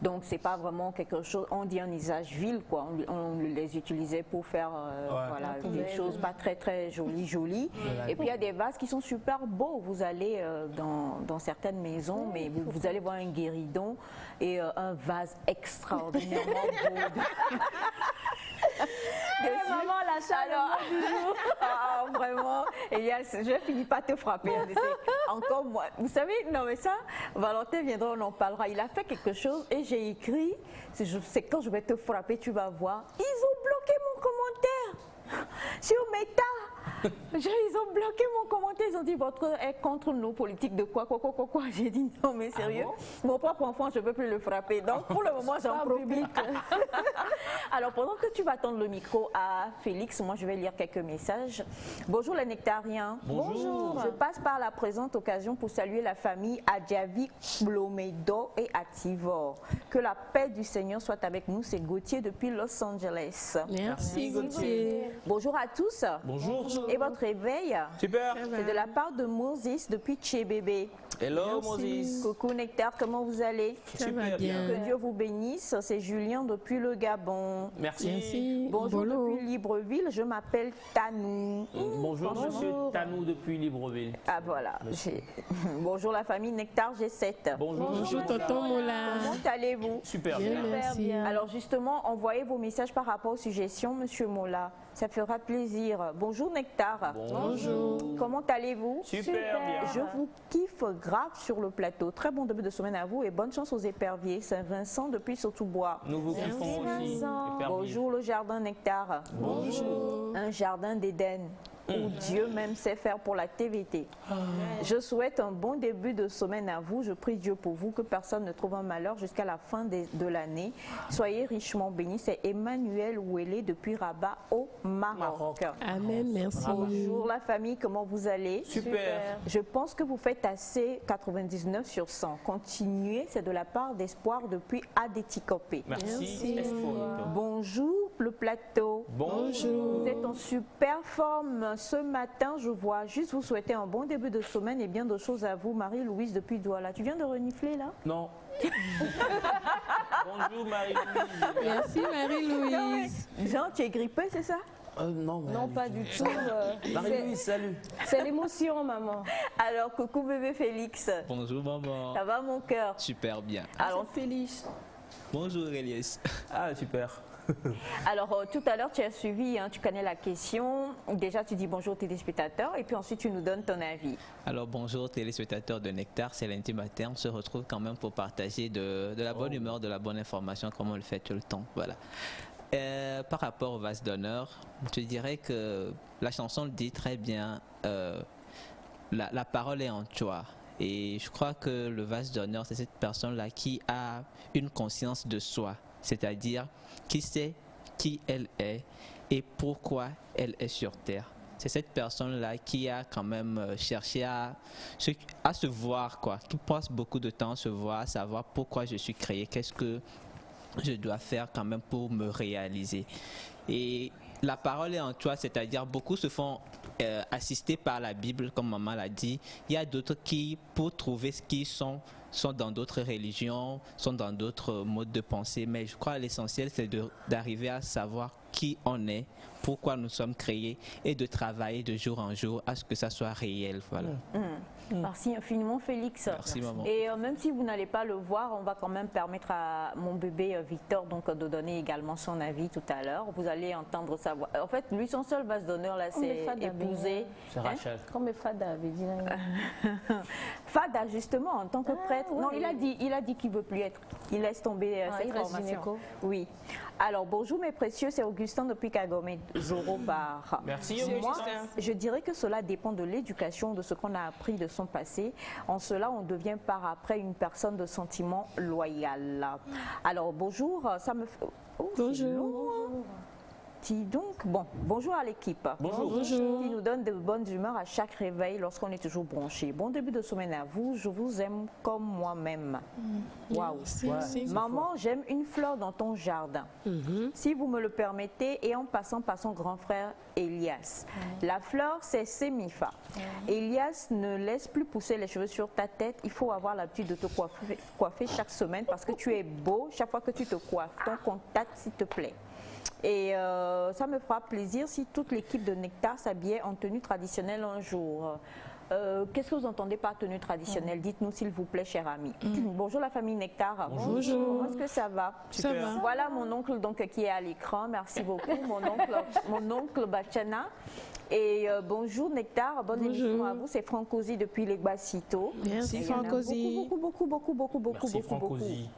Donc c'est pas vraiment quelque chose, on dit un usage vil quoi, on les utilisait pour faire voilà, des choses pas très jolies. Et puis il y a des vases qui sont super beaux, vous allez dans certaines maisons, mais vous allez voir un guéridon et un vase extraordinairement beau. Maman, la chaleur du jour. Vraiment, et je finis pas te frapper. Encore moi. Vous savez, non mais ça, Valentin viendra, on en parlera. Il a fait quelque chose et j'ai écrit, c'est quand je vais te frapper, tu vas voir. Ils ont bloqué mon commentaire sur Meta. Ils ont bloqué mon commentaire, ils ont dit votre est contre nos politiques de quoi. J'ai dit non mais sérieux, mon propre enfant je ne peux plus le frapper, donc pour le moment j'en profite. Alors pendant que tu vas tendre le micro à Félix, moi je vais lire quelques messages. Bonjour les nectariens. Bonjour. Je passe par la présente occasion pour saluer la famille Adjavi, Blomedo et Ativor. Que la paix du Seigneur soit avec nous, c'est Gauthier depuis Los Angeles. Merci Gauthier. Bonjour à tous. Bonjour. Et votre réveil, Super. c'est de la part de Moses depuis Tchébébé. Hello Moses. Coucou Nectar, comment vous allez? Ça va bien. Que Dieu vous bénisse. C'est Julien depuis le Gabon. Merci. Bonjour depuis Libreville, je m'appelle Tanou. Bonjour, monsieur Tanou depuis Libreville. Ah voilà. Bonjour la famille Nectar G7. Bonjour tonton Mola. Comment allez-vous? Super Bien, bien. merci. Alors justement, envoyez vos messages par rapport aux suggestions, monsieur Mola. Ça fera plaisir. Bonjour Nectar. Bonjour. Comment allez-vous? Super bien. Je vous kiffe grave sur le plateau. Très bon début de semaine à vous et bonne chance aux éperviers. Saint-Vincent depuis Sautobois. Nous vous kiffons aussi. Épervier. Bonjour le jardin Nectar. Bonjour. Un jardin d'Éden où Dieu même sait faire pour la TVT. Je souhaite un bon début de semaine à vous. Je prie Dieu pour vous, que personne ne trouve un malheur jusqu'à la fin de l'année. Soyez richement bénis. C'est Emmanuel Ouélé depuis Rabat au Maroc. Amen, merci. Bonjour la famille, comment vous allez? Super. Je pense que vous faites assez 99 sur 100. Continuez, c'est de la part d'Espoir depuis Adéticopé. Merci. Espoir. Bonjour le plateau. Bonjour. Vous êtes en super forme ce matin, je vois. Juste vous souhaiter un bon début de semaine et bien de choses à vous. Marie-Louise depuis Douala. Tu viens de renifler là? Non. Bonjour Marie-Louise. Merci Marie-Louise. Jean, tu es grippé, c'est ça? Non, Non, pas du tout. Marie-Louise, salut. C'est l'émotion, maman. Alors, coucou bébé Félix. Bonjour maman. Ça va mon cœur? Super bien. Alors, Félix. Bonjour Elias. Ah, super. Alors, tout à l'heure, tu as suivi, hein, tu connais la question. Déjà, tu dis bonjour aux téléspectateurs et puis ensuite, tu nous donnes ton avis. Alors bonjour téléspectateurs de Nectar, c'est lundi matin. On se retrouve quand même pour partager de la bonne humeur, de la bonne information comme on le fait tout le temps. Voilà. Par rapport au vase d'honneur, je dirais que la chanson le dit très bien. La parole est en toi. Et je crois que le vase d'honneur, c'est cette personne-là qui a une conscience de soi. C'est-à-dire qui sait qui elle est et pourquoi elle est sur terre. C'est cette personne-là qui a quand même cherché à se voir, quoi, qui passe beaucoup de temps à se voir, à savoir pourquoi je suis créé, qu'est-ce que je dois faire quand même pour me réaliser. Et la parole est en toi, c'est-à-dire beaucoup se font assister par la Bible, comme maman l'a dit. Il y a d'autres qui, pour trouver ce qu'ils sont dans d'autres religions, sont dans d'autres modes de pensée. Mais je crois que l'essentiel, c'est d'arriver à savoir qui on est, pourquoi nous sommes créés et de travailler de jour en jour à ce que ça soit réel. Voilà. Merci infiniment Félix. Merci maman. Et même si vous n'allez pas le voir, on va quand même permettre à mon bébé Victor donc, de donner également son avis tout à l'heure. Vous allez entendre sa voix. En fait, lui, son seul vase d'honneur, là, c'est épouser. C'est Rachel. Comme Fada avait dit. Fada, justement, en tant que prêtre. Non, il a dit qu'il ne veut plus être. Il laisse tomber cette formation. Oui. Alors, bonjour mes précieux, c'est Augustin depuis Kagome, Zorobar. Merci Augustin. Moi, je dirais que cela dépend de l'éducation, de ce qu'on a appris de son passé. En cela, on devient par après une personne de sentiment loyal. Alors, bonjour, ça me fait... Oh, bonjour. Dis donc, bon, bonjour à l'équipe. Bonjour. Qui nous donne de bonnes humeurs à chaque réveil lorsqu'on est toujours branché. Bon début de semaine à vous, je vous aime comme moi-même. Waouh. Maman, j'aime une fleur dans ton jardin. Si vous me le permettez, et en passant par son grand frère Elias. La fleur, c'est Sémifa. Elias, ne laisse plus pousser les cheveux sur ta tête. Il faut avoir l'habitude de te coiffer chaque semaine parce que tu es beau chaque fois que tu te coiffes. Ton contact, s'il te plaît. Et ça me fera plaisir si toute l'équipe de Nectar s'habillait en tenue traditionnelle un jour. Qu'est-ce que vous entendez par tenue traditionnelle? Dites-nous s'il vous plaît, cher ami. Bonjour la famille Nectar. Bonjour. Comment est-ce que ça va? Ça va. Voilà mon oncle donc, qui est à l'écran. Merci beaucoup, mon oncle Bachana. Et bonjour Nectar, bonne émission à vous. C'est Francosi depuis les Bassito. Merci Francosi. Beaucoup. Merci Francosi.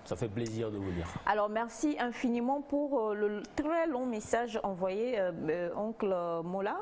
Ça fait plaisir de vous lire. Alors, merci infiniment pour le très long message envoyé, oncle Mola.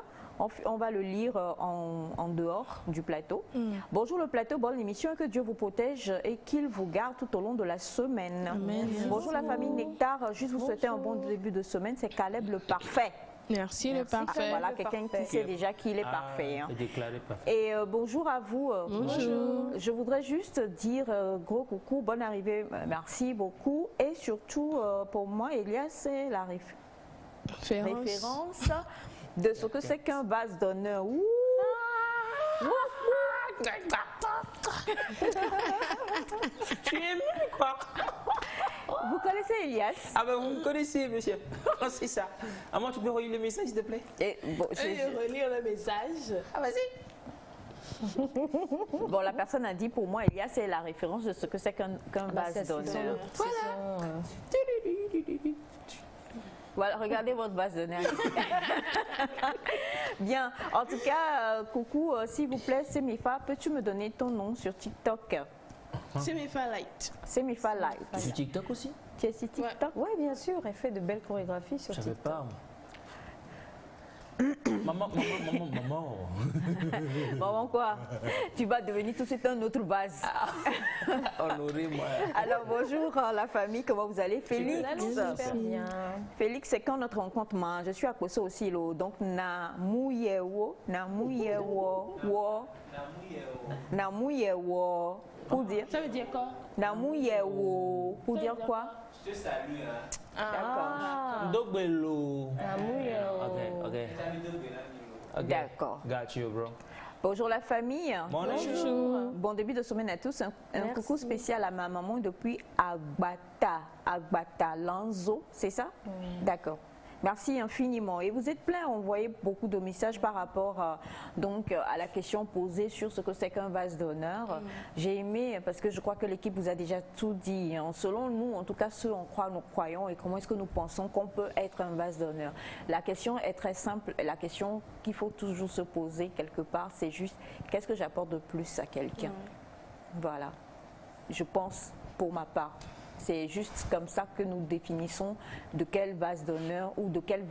On va le lire en dehors du plateau. Bonjour le plateau, bonne émission, que Dieu vous protège et qu'il vous garde tout au long de la semaine. Amen. Bonjour la famille Nectar, juste vous souhaiter un bon début de semaine, c'est Caleb le parfait. Merci, le parfait. Voilà, quelqu'un qui sait déjà qu'il est parfait. Hein. Déclaré parfait. Et bonjour à vous. Bonjour. Je voudrais juste dire gros coucou, bonne arrivée, merci beaucoup. Et surtout, pour moi, Elias, c'est la référence de ce que c'est qu'un vase d'honneur. Tu es ému, quoi. Vous connaissez Elias? Ah ben vous me connaissez, monsieur. C'est ça. Ah, moi, tu peux relire le message, s'il te plaît? Et, bon, Je vais relire le message. Ah, vas-y. Bon, la personne a dit pour moi, Elias, c'est la référence de ce que c'est qu'un vase d'honneur. Voilà, regardez votre vase d'honneur. Bien, en tout cas, coucou, s'il vous plaît, Semifa, peux-tu me donner ton nom sur TikTok? Semifa Light. Semifa Light. Tu es sur TikTok aussi? Tu es sur TikTok? Oui, bien sûr, elle fait de belles chorégraphies sur Je savais TikTok. pas. Maman. Maman quoi? Tu vas devenir tout de suite un autre vase. Honoré, moi. Alors bonjour la famille, comment vous allez? Félix. Super bien. Félix, c'est quand notre rencontre? Je suis à Koso aussi, donc Namouyewo, pour dire. Ça veut dire quoi? Namouyewo, pour dire quoi? Je te salue. D'accord. Dogbelo. Ok. D'accord. Got you, bro. Bonjour la famille. Bonjour. Bon début de semaine à tous. Un coucou spécial à ma maman depuis Agbata Lanzo, c'est ça? D'accord. Merci infiniment. Et vous êtes plein à envoyer beaucoup de messages par rapport donc, à la question posée sur ce que c'est qu'un vase d'honneur. J'ai aimé, parce que je crois que l'équipe vous a déjà tout dit. Selon nous, en tout cas, ceux en croient, nous croyons et comment est-ce que nous pensons qu'on peut être un vase d'honneur. La question est très simple. La question qu'il faut toujours se poser quelque part, c'est juste qu'est-ce que j'apporte de plus à quelqu'un? Voilà. Je pense pour ma part. C'est juste comme ça que nous définissons de quel vase d'honneur ou de quel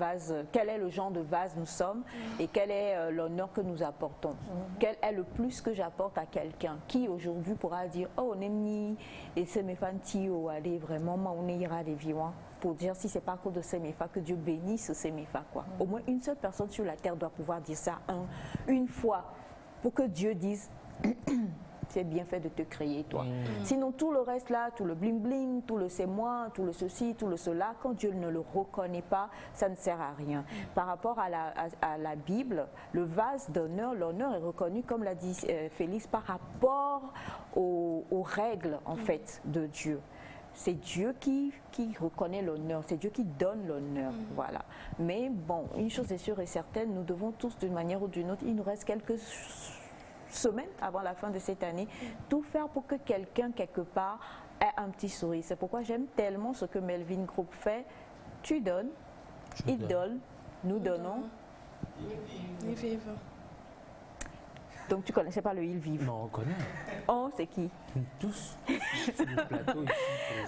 est le genre de vase nous sommes et quel est l'honneur que nous apportons. Quel est le plus que j'apporte à quelqu'un qui aujourd'hui pourra dire « Oh, on aime et c'est mes fans, allez, vraiment, on ira les vivants » pour dire si c'est pas à cause de Semefa que Dieu bénisse Semefa, quoi. Au moins une seule personne sur la terre doit pouvoir dire ça une fois pour que Dieu dise c'est bien fait de te créer, toi. Sinon, tout le reste là, tout le bling-bling, tout le c'est moi, tout le ceci, tout le cela, quand Dieu ne le reconnaît pas, ça ne sert à rien. Par rapport à la Bible, le vase d'honneur, l'honneur est reconnu, comme l'a dit Félix, par rapport aux règles, en fait, de Dieu. C'est Dieu qui reconnaît l'honneur, c'est Dieu qui donne l'honneur, voilà. Mais bon, une chose est sûre et certaine, nous devons tous, d'une manière ou d'une autre, il nous reste quelques semaines avant la fin de cette année, tout faire pour que quelqu'un, quelque part, ait un petit sourire. C'est pourquoi j'aime tellement ce que Melvin Group fait. Tu donnes, il donne, nous donnons. Ils vivent. Donc tu connaissais pas le il vive? Non, on connaît. Oh, c'est qui? Tous. Sur le plateau ici.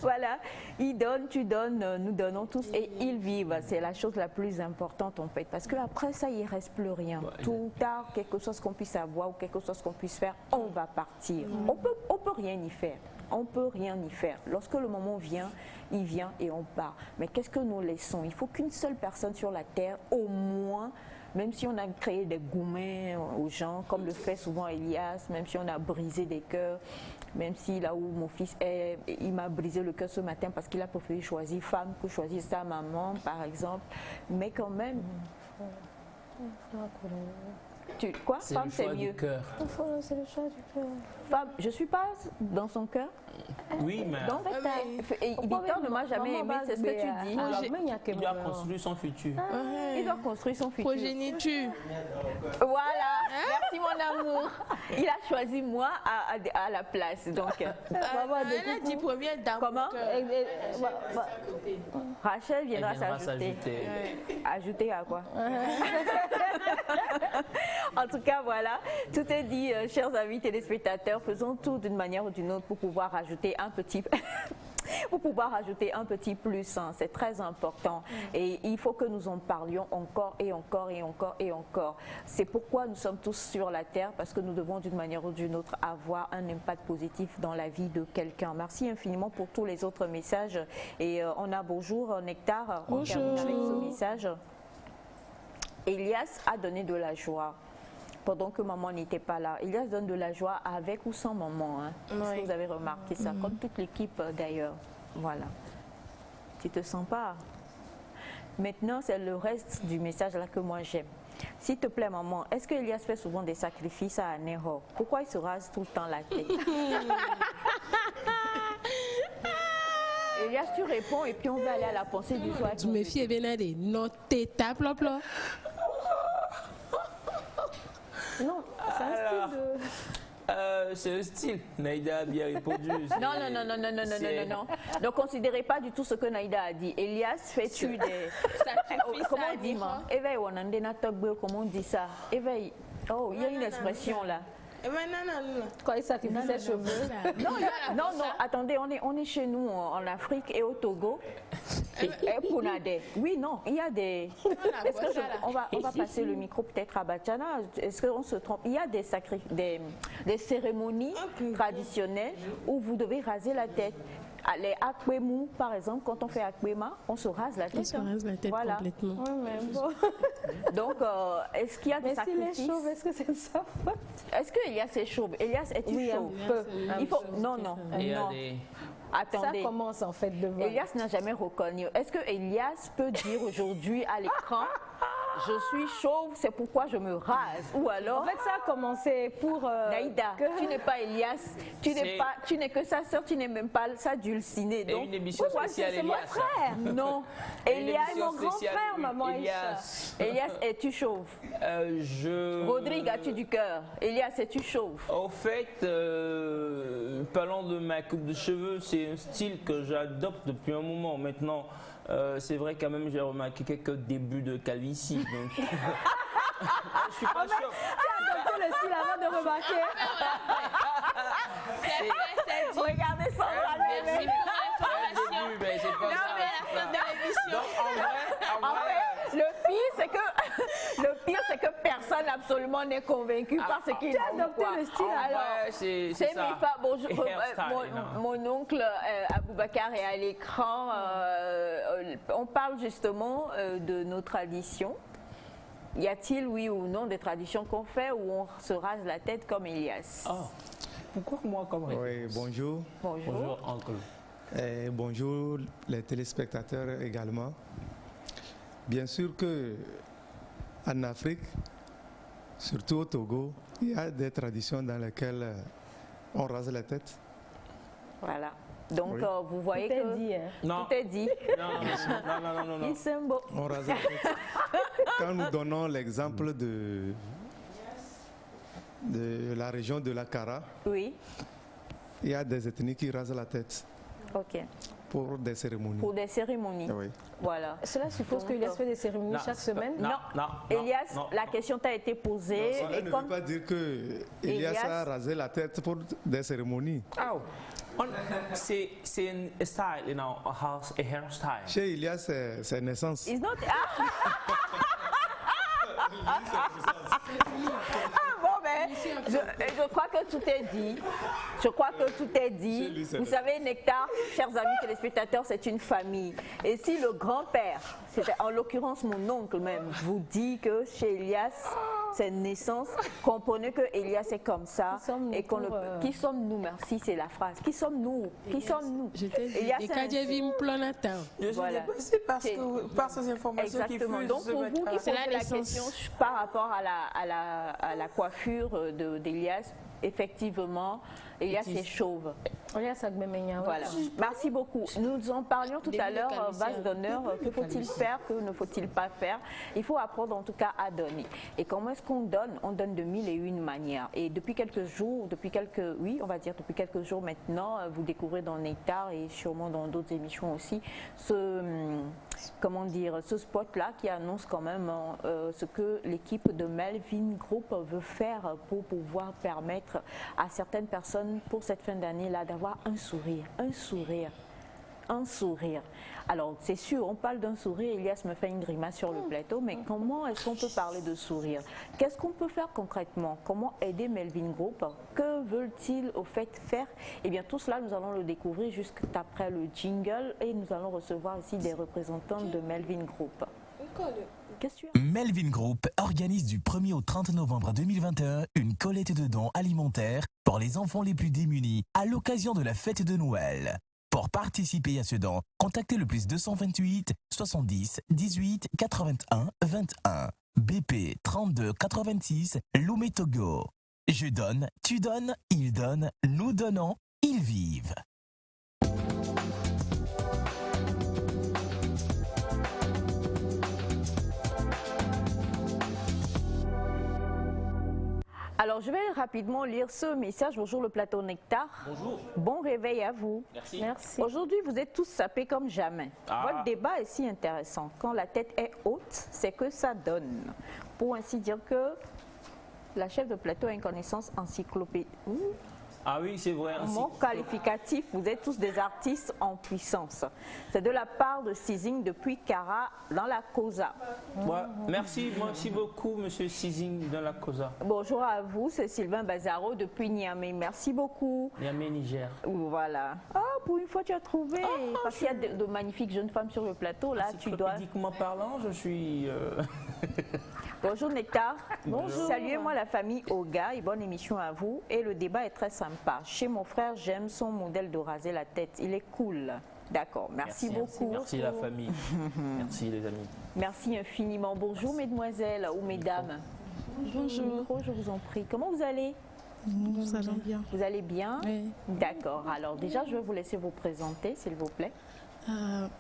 Voilà, il donne, tu donnes, nous donnons tous et ils vivent. C'est la chose la plus importante en fait, parce qu'après ça, il ne reste plus rien. Tôt ou tard, quelque chose qu'on puisse avoir ou quelque chose qu'on puisse faire, on va partir. On peut rien y faire. On peut rien y faire. Lorsque le moment vient, il vient et on part. Mais qu'est-ce que nous laissons? Il faut qu'une seule personne sur la terre, au moins, même si on a créé des gourmets aux gens, comme le fait souvent Elias, même si on a brisé des cœurs, même si là où mon fils est, il m'a brisé le cœur ce matin parce qu'il a préféré choisir femme que choisir sa maman, par exemple. Mais quand même... Quoi? Femme, c'est mieux. C'est le choix du cœur. Femme, je suis pas dans son cœur. Oui, mais... Donc, Victor ne m'a jamais aimé, c'est ce que tu dis. Il doit construire son futur. Il doit construire son futur. Progéniture. Voilà, merci mon amour. Il a choisi moi à la place. Donc, Elle a dit première dame. comment? Rachel viendra s'ajouter. Ajouter à quoi? En tout cas, voilà, tout est dit, chers amis téléspectateurs, faisons tout d'une manière ou d'une autre pour pouvoir rajouter un petit... pour pouvoir rajouter un petit plus, hein. C'est très important et il faut que nous en parlions encore et encore et encore et encore. C'est pourquoi nous sommes tous sur la terre, parce que nous devons d'une manière ou d'une autre avoir un impact positif dans la vie de quelqu'un. Merci infiniment pour tous les autres messages et on a bonjour Nectar, on termine avec ce message. Elias a donné de la joie pendant que maman n'était pas là. Elias donne de la joie avec ou sans maman. Hein. Est-ce que vous avez remarqué ça? Comme toute l'équipe d'ailleurs. Voilà. Tu te sens pas? Maintenant, c'est le reste du message là que moi j'aime. S'il te plaît, maman, est-ce que Elias fait souvent des sacrifices à Anéro? Pourquoi il se rase tout le temps la tête? Elias, tu réponds et puis on va aller à la pensée du jour. Tu me fies bien à des notes, ta plop. Non, c'est un style de... C'est le style. Naïda a bien répondu. Non. Ne considérez pas du tout ce que Naïda a dit. Elias, fais-tu des... Comment on dit, ma? Éveille, comment on dit ça? Éveille. Oh, il y a une expression là. Quand il sacrifie ses cheveux. Non, attendez, on est chez nous en Afrique et au Togo. Et pour Nadé. Oui, non, il y a des... on va passer le micro peut-être à Bachana. Est-ce qu'on se trompe? Il y a des cérémonies traditionnelles où vous devez raser la tête. Les Akwemou, par exemple, quand on fait Akwema, on se rase la tête. On se rase la tête complètement. Oui, mais bon. Donc, est-ce qu'il y a des sacrifices? Mais s'il est chauve, est-ce que c'est de sa faute? Est-ce que Elias est chauve? Elias, es-tu chauve? Il faut... Non. Attendez. Ça commence en fait de voir. Elias n'a jamais reconnu. Est-ce que Elias peut dire aujourd'hui à l'écran, je suis chauve, c'est pourquoi je me rase? Ou alors... En fait, ça a commencé pour... Naïda, tu n'es pas Elias, tu n'es que sa sœur, tu n'es même pas sa dulcinée. Donc, une émission spéciale c'est mon frère. Non. Elias est mon grand frère, maman Aïcha. Elias, es-tu chauve? Rodrigue, as-tu du cœur? Elias, es-tu chauve? Au fait, parlant de ma coupe de cheveux, c'est un style que j'adopte depuis un moment maintenant. C'est vrai quand même, j'ai remarqué quelques débuts de calvitie. Donc... je suis pas sûr. Tu as adopté le style avant de remarquer. Regardez ça. C'est pas ça. Donc, en vrai, le pire, c'est que personne absolument n'est convaincu par ce qu'il dit. Tu as adopté le style. Alors, c'est ça. Bonjour, mon oncle Aboubacar est à l'écran. On parle justement de nos traditions. Y a-t-il, oui ou non, des traditions qu'on fait où on se rase la tête comme Elias? Pourquoi moi comme Elias? Oui, bonjour. Bonjour, oncle. Bonjour les téléspectateurs également. Bien sûr que en Afrique, surtout au Togo, il y a des traditions dans lesquelles on rase la tête. Voilà. Donc vous voyez tout que est dit, hein. Tout est dit. Non. Ils sont beaux. On rase la tête. Quand nous donnons l'exemple de la région de la Kara, oui, il y a des ethnies qui rasent la tête. Ok. Pour des cérémonies. Pour des cérémonies. Oui. Voilà. Cela suppose que Elias fait des cérémonies chaque semaine? Non. Elias, la question t'a été posée. Cela ne veut pas dire que Elias a rasé la tête pour des cérémonies. C'est un style, you know, a hairstyle. Chez Elias, c'est naissance. It's not... Bon, ben, je crois que tout est dit. Vous savez, Nectar, chers amis téléspectateurs, c'est une famille. Et si le grand-père, c'était en l'occurrence mon oncle même, vous dit que chez Elias, c'est une naissance, comprenez que Elias est comme ça. Qui sommes-nous? Merci, c'est la phrase. Qui sommes-nous? Je t'ai dit, et quand j'ai vu me planatin. Je suis dépassée par ces informations qui fusent. Donc pour vous qui posez la question par rapport à la coiffure d'Elias, effectivement, Elias est chauve. Elias Agbemeña. Voilà. Merci beaucoup. Nous en parlions tout à l'heure, vase d'honneur. Que faut-il faire, que ne faut-il pas faire? Il faut apprendre en tout cas à donner. Et comment est-ce qu'on donne? On donne de 1001 manières. Et depuis quelques jours, depuis quelques jours maintenant, vous découvrez dans Nectar et sûrement dans d'autres émissions aussi, ce spot-là qui annonce quand même ce que l'équipe de Melvin Group veut faire pour pouvoir permettre à certaines personnes pour cette fin d'année-là d'avoir un sourire. Alors, c'est sûr, on parle d'un sourire, Elias me fait une grimace sur le plateau, mais comment est-ce qu'on peut parler de sourire? Qu'est-ce qu'on peut faire concrètement? Comment aider Melvin Group? Que veulent-ils au fait faire? Eh bien, tout cela, nous allons le découvrir juste après le jingle et nous allons recevoir ici des représentants de Melvin Group. Melvin Group organise du 1er au 30 novembre 2021 une collecte de dons alimentaires pour les enfants les plus démunis à l'occasion de la fête de Noël. Pour participer à ce don, contactez le plus 228 70 18 81 21. BP 32 86 Lomé Togo. Je donne, tu donnes, ils donnent, nous donnons, ils vivent. Alors, je vais rapidement lire ce message. Bonjour le plateau Nectar. Bonjour. Bon réveil à vous. Merci. Merci. Aujourd'hui, vous êtes tous sapés comme jamais. Votre débat est si intéressant. Quand la tête est haute, c'est que ça donne. Pour ainsi dire que la chef de plateau a une connaissance encyclopédique. Ah oui, c'est vrai. Mon qualificatif, vous êtes tous des artistes en puissance. C'est de la part de Sizing depuis Cara dans la Cosa. Ouais, merci beaucoup, monsieur Sizing dans la Cosa. Bonjour à vous, c'est Sylvain Bazaro depuis Niamey. Merci beaucoup. Niamey, Niger. Voilà. Oh, pour une fois, tu as trouvé. Parce qu'il y a de magnifiques jeunes femmes sur le plateau. Là, tu dois. Encyclopédiquement parlant, je suis. Bonjour Nectar. Bonjour. Saluez-moi la famille Oga et bonne émission à vous. Et le débat est très sympa. Chez mon frère, j'aime son modèle de raser la tête. Il est cool. D'accord, merci beaucoup. Merci la famille. Merci les amis. Merci infiniment. Bonjour mesdemoiselles ou mesdames. Bonjour. Je vous en prie. Comment vous allez? Nous allons bien. Vous allez bien? Oui. D'accord. Alors déjà, je vais vous laisser vous présenter, s'il vous plaît.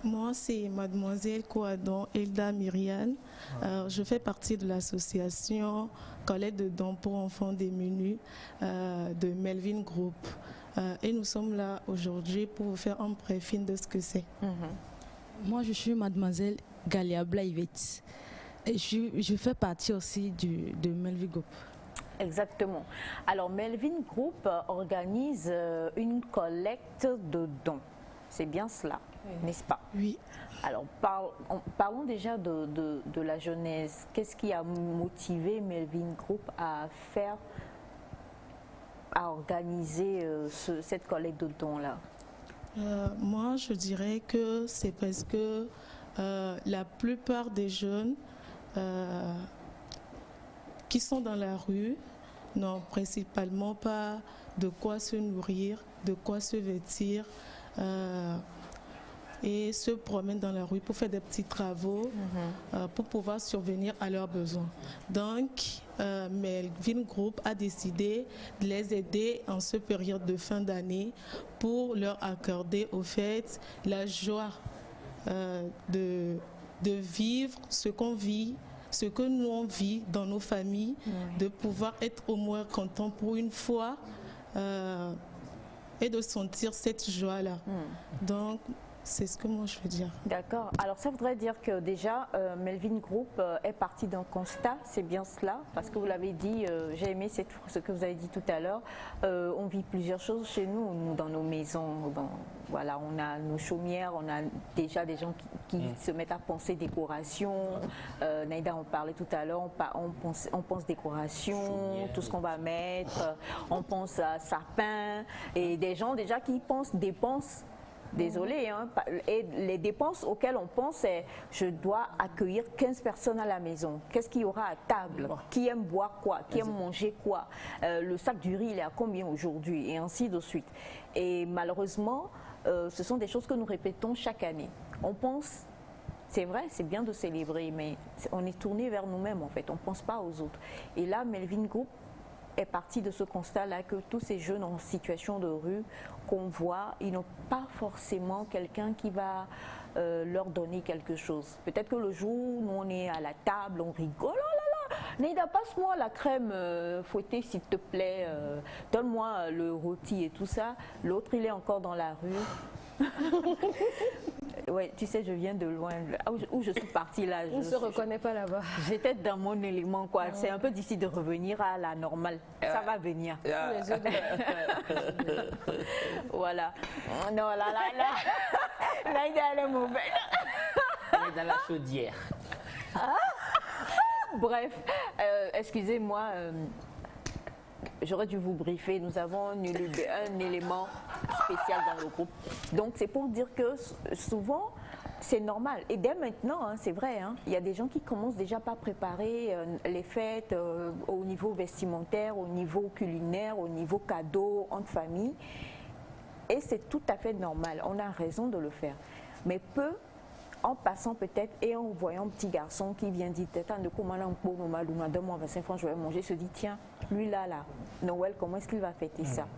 Moi, c'est mademoiselle Kouadon Elda Myriane. Je fais partie de l'association Collecte de dons pour enfants démunis de Melvin Group. Et nous sommes là aujourd'hui pour vous faire un briefing de ce que c'est. Moi, je suis mademoiselle Galia Blaivet. Et je fais partie aussi de Melvin Group. Exactement. Alors, Melvin Group organise une collecte de dons. C'est bien cela, n'est-ce pas? Oui. Alors, parlons déjà de la jeunesse. Qu'est-ce qui a motivé Melvin Group à organiser cette collecte de dons-là? Moi, je dirais que c'est parce que la plupart des jeunes qui sont dans la rue n'ont principalement pas de quoi se nourrir, de quoi se vêtir, et se promènent dans la rue pour faire des petits travaux pour pouvoir survenir à leurs besoins. Donc, Melvin Group a décidé de les aider en ce période de fin d'année pour leur accorder au fait la joie de vivre ce qu'on vit, ce que nous on vit dans nos familles, de pouvoir être au moins content pour une fois et de sentir cette joie-là. Donc, c'est ce que moi je veux dire. D'accord. Alors ça voudrait dire que déjà Melvin Group est parti d'un constat, c'est bien cela, parce que vous l'avez dit, j'ai aimé ce que vous avez dit tout à l'heure, on vit plusieurs choses chez nous dans nos maisons. Voilà, on a nos chaumières, on a déjà des gens qui se mettent à penser décoration. Naïda en parlait tout à l'heure, on pense décoration, tout ce qu'on va mettre, on pense à sapin, et des gens déjà qui pensent dépenses. Désolée, hein, et les dépenses auxquelles on pense, c'est je dois accueillir 15 personnes à la maison. Qu'est-ce qu'il y aura à table? Qui aime boire quoi? Qui aime manger quoi? Le sac du riz, il est à combien aujourd'hui? Et ainsi de suite. Et malheureusement, ce sont des choses que nous répétons chaque année. On pense, c'est vrai, c'est bien de célébrer, mais on est tourné vers nous-mêmes en fait. On ne pense pas aux autres. Et là, Melvin Group est parti de ce constat-là que tous ces jeunes en situation de rue qu'on voit, ils n'ont pas forcément quelqu'un qui va leur donner quelque chose. Peut-être que le jour où nous on est à la table, on rigole, oh là là, Naïda, passe-moi la crème fouettée s'il te plaît, donne-moi le rôti et tout ça. L'autre, il est encore dans la rue. Ouais, tu sais, je viens de loin, où je suis partie là. On ne se reconnaît pas là-bas. J'étais dans mon élément, quoi. C'est un peu difficile de revenir à la normale. Ça va venir. Voilà. Non, là, elle est mauvaise. On est dans la chaudière. Bref, excusez-moi. J'aurais dû vous briefer. Nous avons un élément spécial dans le groupe. Donc, c'est pour dire que souvent, c'est normal. Et dès maintenant, hein, c'est vrai, hein, il y a des gens qui commencent déjà par préparer les fêtes au niveau vestimentaire, au niveau culinaire, au niveau cadeau, entre familles. Et c'est tout à fait normal, on a raison de le faire. Mais peu, en passant peut-être et en voyant un petit garçon qui vient dire de comment donne-moi 25 francs, je vais manger, se dit tiens, lui là, Noël, comment est-ce qu'il va fêter ça?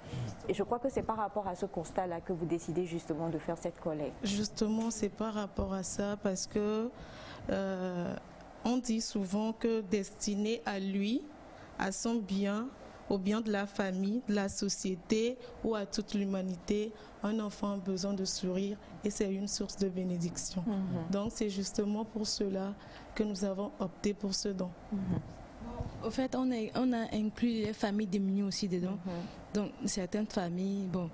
Et je crois que c'est par rapport à ce constat-là que vous décidez justement de faire cette collecte. Justement, c'est par rapport à ça parce que on dit souvent que destiné à lui, à son bien, au bien de la famille, de la société ou à toute l'humanité, un enfant a besoin de sourire et c'est une source de bénédiction. Donc c'est justement pour cela que nous avons opté pour ce don. Au fait, on a inclus les familles démunies aussi dedans. Donc certaines familles, bon...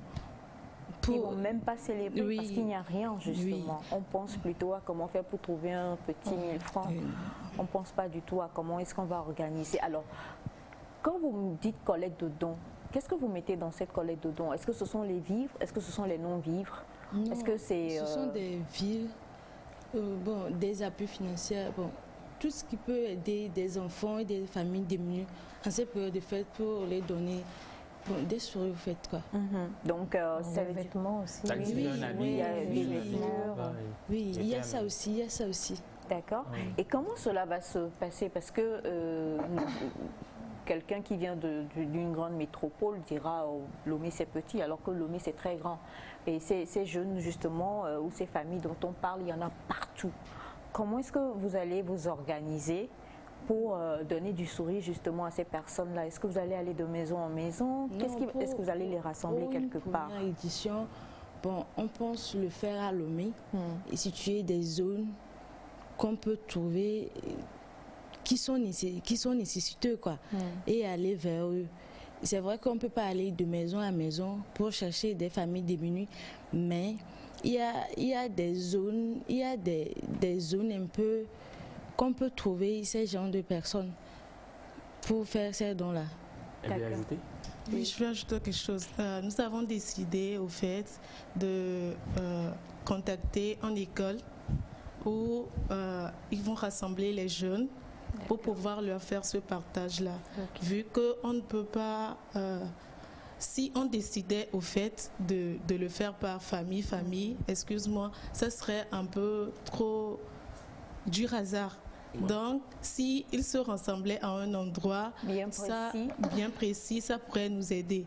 Ils ne vont même pas célébrer parce qu'il n'y a rien justement. On pense plutôt à comment faire pour trouver un petit 1000 francs. On ne pense pas du tout à comment est-ce qu'on va organiser. Alors, quand vous me dites collecte de dons, qu'est-ce que vous mettez dans cette collecte de dons? Est-ce que ce sont les vivres? Est-ce que ce sont les non-vivres? Est-ce que ce sont des vivres, des appuis financiers, tout ce qui peut aider des enfants et des familles démunies en cette période de fête pour les donner. Des souris, vous faites quoi. Donc, c'est les vêtements aussi. Oui, il y a ça aussi, D'accord. Et comment cela va se passer? Parce que quelqu'un qui vient d'une grande métropole dira Lomé c'est petit, alors que Lomé c'est très grand. Et ces jeunes justement, ou ces familles dont on parle, il y en a partout. Comment est-ce que vous allez vous organiser pour donner du sourire justement à ces personnes-là? Est-ce que vous allez aller de maison en maison? Est-ce que vous allez les rassembler quelque part? Pour une édition, on pense le faire à Lomé et situer des zones qu'on peut trouver qui sont nécessiteux quoi, et aller vers eux. C'est vrai qu'on ne peut pas aller de maison à maison pour chercher des familles démunies, mais il y a des zones, des zones un peu qu'on peut trouver ces genres de personnes pour faire ces dons-là. Elle veut ajouter? Oui, je veux ajouter quelque chose. Nous avons décidé au fait de contacter une école où ils vont rassembler les jeunes pour pouvoir leur faire ce partage-là. Vu qu'on ne peut pas... si on décidait au fait de le faire par famille, excuse-moi, ça serait un peu trop du hasard. Donc, s'ils se rassemblaient à un endroit bien précis, ça pourrait nous aider.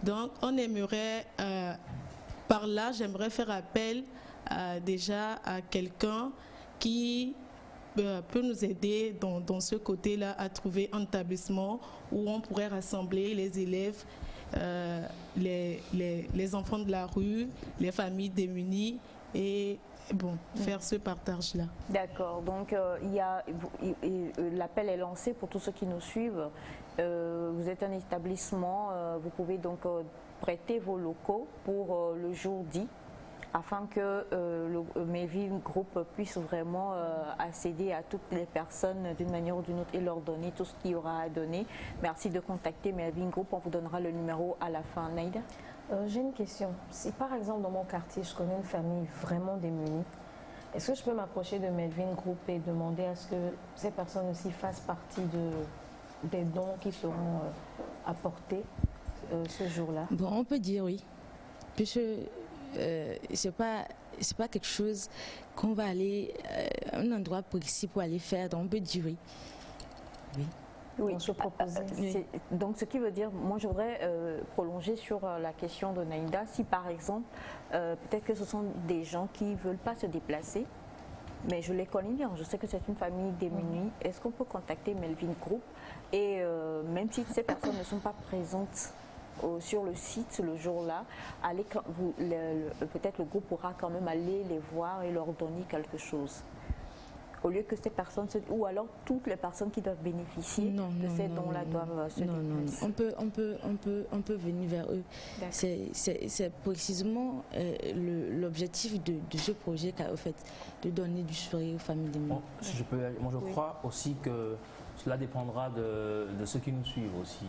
Donc, on aimerait, par là, j'aimerais faire appel déjà à quelqu'un qui peut nous aider dans ce côté-là à trouver un établissement où on pourrait rassembler les élèves, les enfants de la rue, les familles démunies et faire ce partage-là. D'accord, donc l'appel est lancé pour tous ceux qui nous suivent. Vous êtes un établissement, vous pouvez donc prêter vos locaux pour le jour dit, afin que le Melvin Group puisse vraiment accéder à toutes les personnes d'une manière ou d'une autre et leur donner tout ce qu'il y aura à donner. Merci de contacter Melvin Group, on vous donnera le numéro à la fin. Naïda? J'ai une question. Si par exemple dans mon quartier, je connais une famille vraiment démunie, est-ce que je peux m'approcher de Melvin Group et demander à ce que ces personnes aussi fassent partie des dons qui seront apportés ce jour-là? On peut dire oui. Puisque c'est pas quelque chose qu'on va aller à un endroit précis pour aller faire, donc on peut dire oui. Oui, donc ce qui veut dire, moi je voudrais prolonger sur la question de Naïda. Si par exemple, peut-être que ce sont des gens qui ne veulent pas se déplacer, mais je les connais bien, je sais que c'est une famille démunie, est-ce qu'on peut contacter Melvin Group et même si ces personnes ne sont pas présentes sur le site le jour-là, peut-être le groupe pourra quand même aller les voir et leur donner quelque chose, au lieu que ces personnes ou alors toutes les personnes qui doivent bénéficier de ces dons-là doivent se déplacer. On peut venir vers eux. C'est précisément l'objectif de ce projet au fait, de donner du sourire aux familles démunies. Si je peux, moi je crois aussi que cela dépendra de ceux qui nous suivent aussi.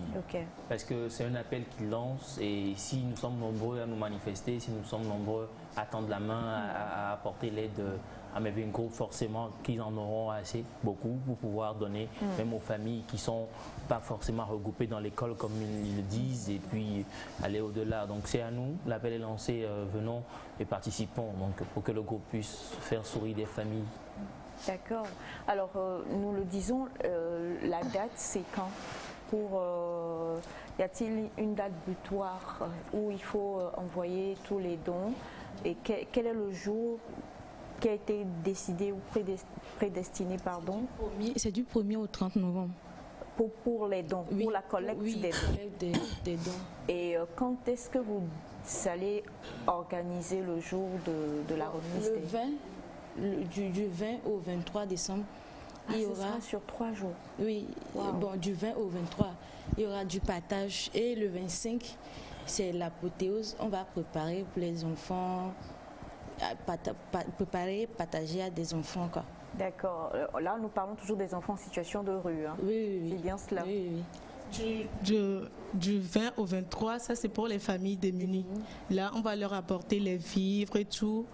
Parce que c'est un appel qu'ils lancent et si nous sommes nombreux à nous manifester, si nous sommes nombreux à tendre la main, à apporter l'aide à Melvin Group, forcément qu'ils en auront assez, beaucoup, pour pouvoir donner même aux familles qui ne sont pas forcément regroupées dans l'école comme ils le disent, et puis aller au-delà. Donc c'est à nous, l'appel est lancé, venons et participons donc, pour que le groupe puisse faire sourire des familles. D'accord. Alors, nous le disons, la date, c'est quand? Y a-t-il une date butoir où il faut envoyer tous les dons? Et quel est le jour qui a été décidé ou prédestiné, pardon? C'est du 1er au 30 novembre. Pour les dons, pour la collecte des dons. Et quand est-ce que vous allez organiser le jour de la remise? Le 20, du 20 au 23 décembre. Il y aura sur 3 jours. Oui, bon, du 20 au 23, il y aura du partage. Et le 25, c'est l'apothéose. On va préparer pour les enfants, partager à des enfants, quoi. D'accord. Là, nous parlons toujours des enfants en situation de rue. Hein. Oui. C'est bien cela. Oui. Du 20 au 23, ça c'est pour les familles démunies. Là, on va leur apporter les vivres et tout.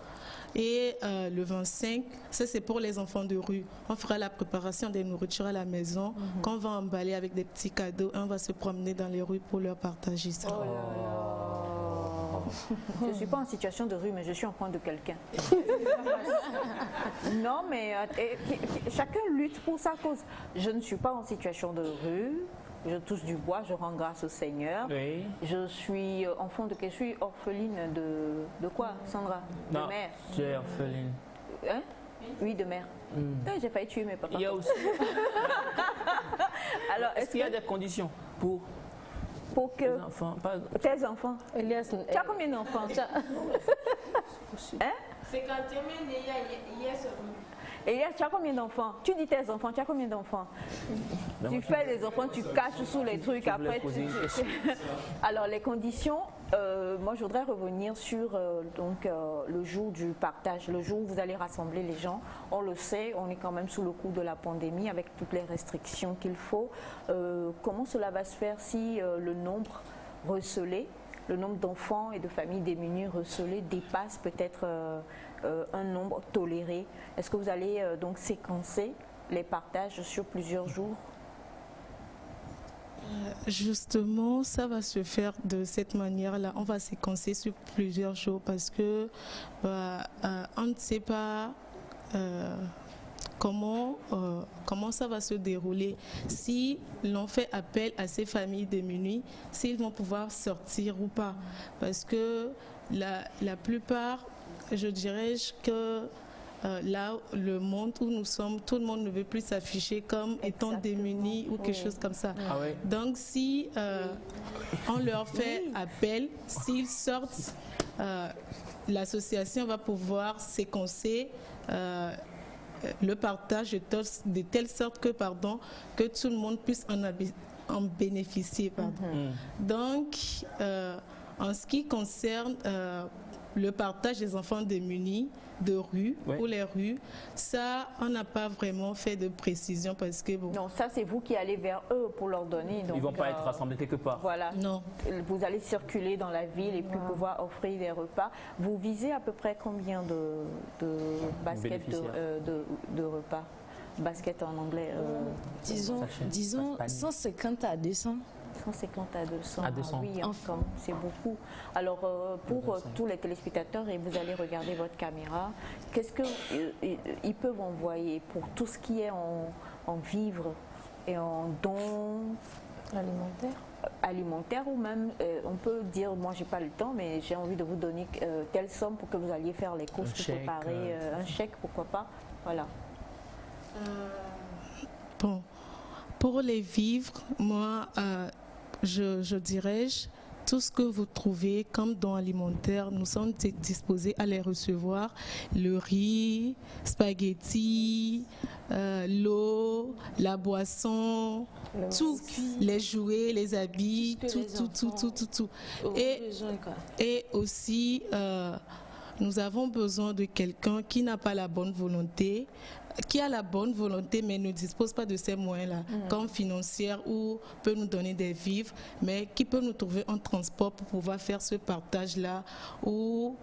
Et le 25, ça c'est pour les enfants de rue. On fera la préparation des nourritures à la maison, qu'on va emballer avec des petits cadeaux. On va se promener dans les rues pour leur partager ça. Oh là là. Je ne suis pas en situation de rue, mais je suis enfant de quelqu'un. Non, mais chacun lutte pour sa cause. Je ne suis pas en situation de rue. Je touche du bois, je rends grâce au Seigneur. Oui. Je suis enfant de... Je suis orpheline de quoi, Sandra? De mère. Tu es orpheline. Hein? Oui, de mère. J'ai failli tuer mes papas. Il y a aussi... Alors, est-ce qu'il y a des conditions pour que... Tes enfants, tes enfants. Elias, tu as combien d'enfants? Hein? 51 hier seulement. Elias, tu as combien d'enfants? Tu dis tes enfants, tu as combien d'enfants? Tu fais les enfants, tu caches sous les trucs, après Alors les conditions, moi je voudrais revenir sur le jour du partage, le jour où vous allez rassembler les gens. On le sait, on est quand même sous le coup de la pandémie avec toutes les restrictions qu'il faut. Comment cela va se faire si le nombre recelé, le nombre d'enfants et de familles démunies recelées dépasse peut-être un nombre toléré? Est-ce que vous allez donc séquencer les partages sur plusieurs jours? Justement, ça va se faire de cette manière-là. On va séquencer sur plusieurs jours parce que on ne sait pas comment ça va se dérouler. Si l'on fait appel à ces familles démunies, s'ils vont pouvoir sortir ou pas. Parce que la plupart, je dirais que là, le monde où nous sommes, tout le monde ne veut plus s'afficher comme étant démunis ou quelque chose comme ça. Ah ouais. Donc, si on leur fait appel, s'ils sortent, l'association va pouvoir séquencer le partage de telle sorte que tout le monde puisse en bénéficier. Donc, en ce qui concerne le partage des enfants démunis de rue, pour les rues, ça, on n'a pas vraiment fait de précision parce que... Bon. Non, ça, c'est vous qui allez vers eux pour leur donner. Donc, ils ne vont pas être rassemblés quelque part. Voilà. Non. Vous allez circuler dans la ville et puis pouvoir offrir des repas. Vous visez à peu près combien de baskets de repas? Basket en anglais disons 150 à 200. 150 à 200. Oui, c'est beaucoup. Alors, pour tous les téléspectateurs, et vous allez regarder votre caméra, qu'est-ce qu'ils peuvent envoyer pour tout ce qui est en vivres et en dons alimentaires ou même, on peut dire, moi j'ai pas le temps, mais j'ai envie de vous donner telle somme pour que vous alliez faire les courses, préparer un chèque, pourquoi pas. Voilà. Bon, pour les vivres, moi, je dirais, tout ce que vous trouvez comme dons alimentaires, nous sommes disposés à les recevoir. Le riz, spaghettis, l'eau, la boisson, tout, les jouets, les habits, tout. Et aussi, nous avons besoin de quelqu'un qui n'a pas la bonne volonté, qui a la bonne volonté mais ne dispose pas de ces moyens-là, comme financière ou peut nous donner des vivres, mais qui peut nous trouver un transport pour pouvoir faire ce partage-là, ou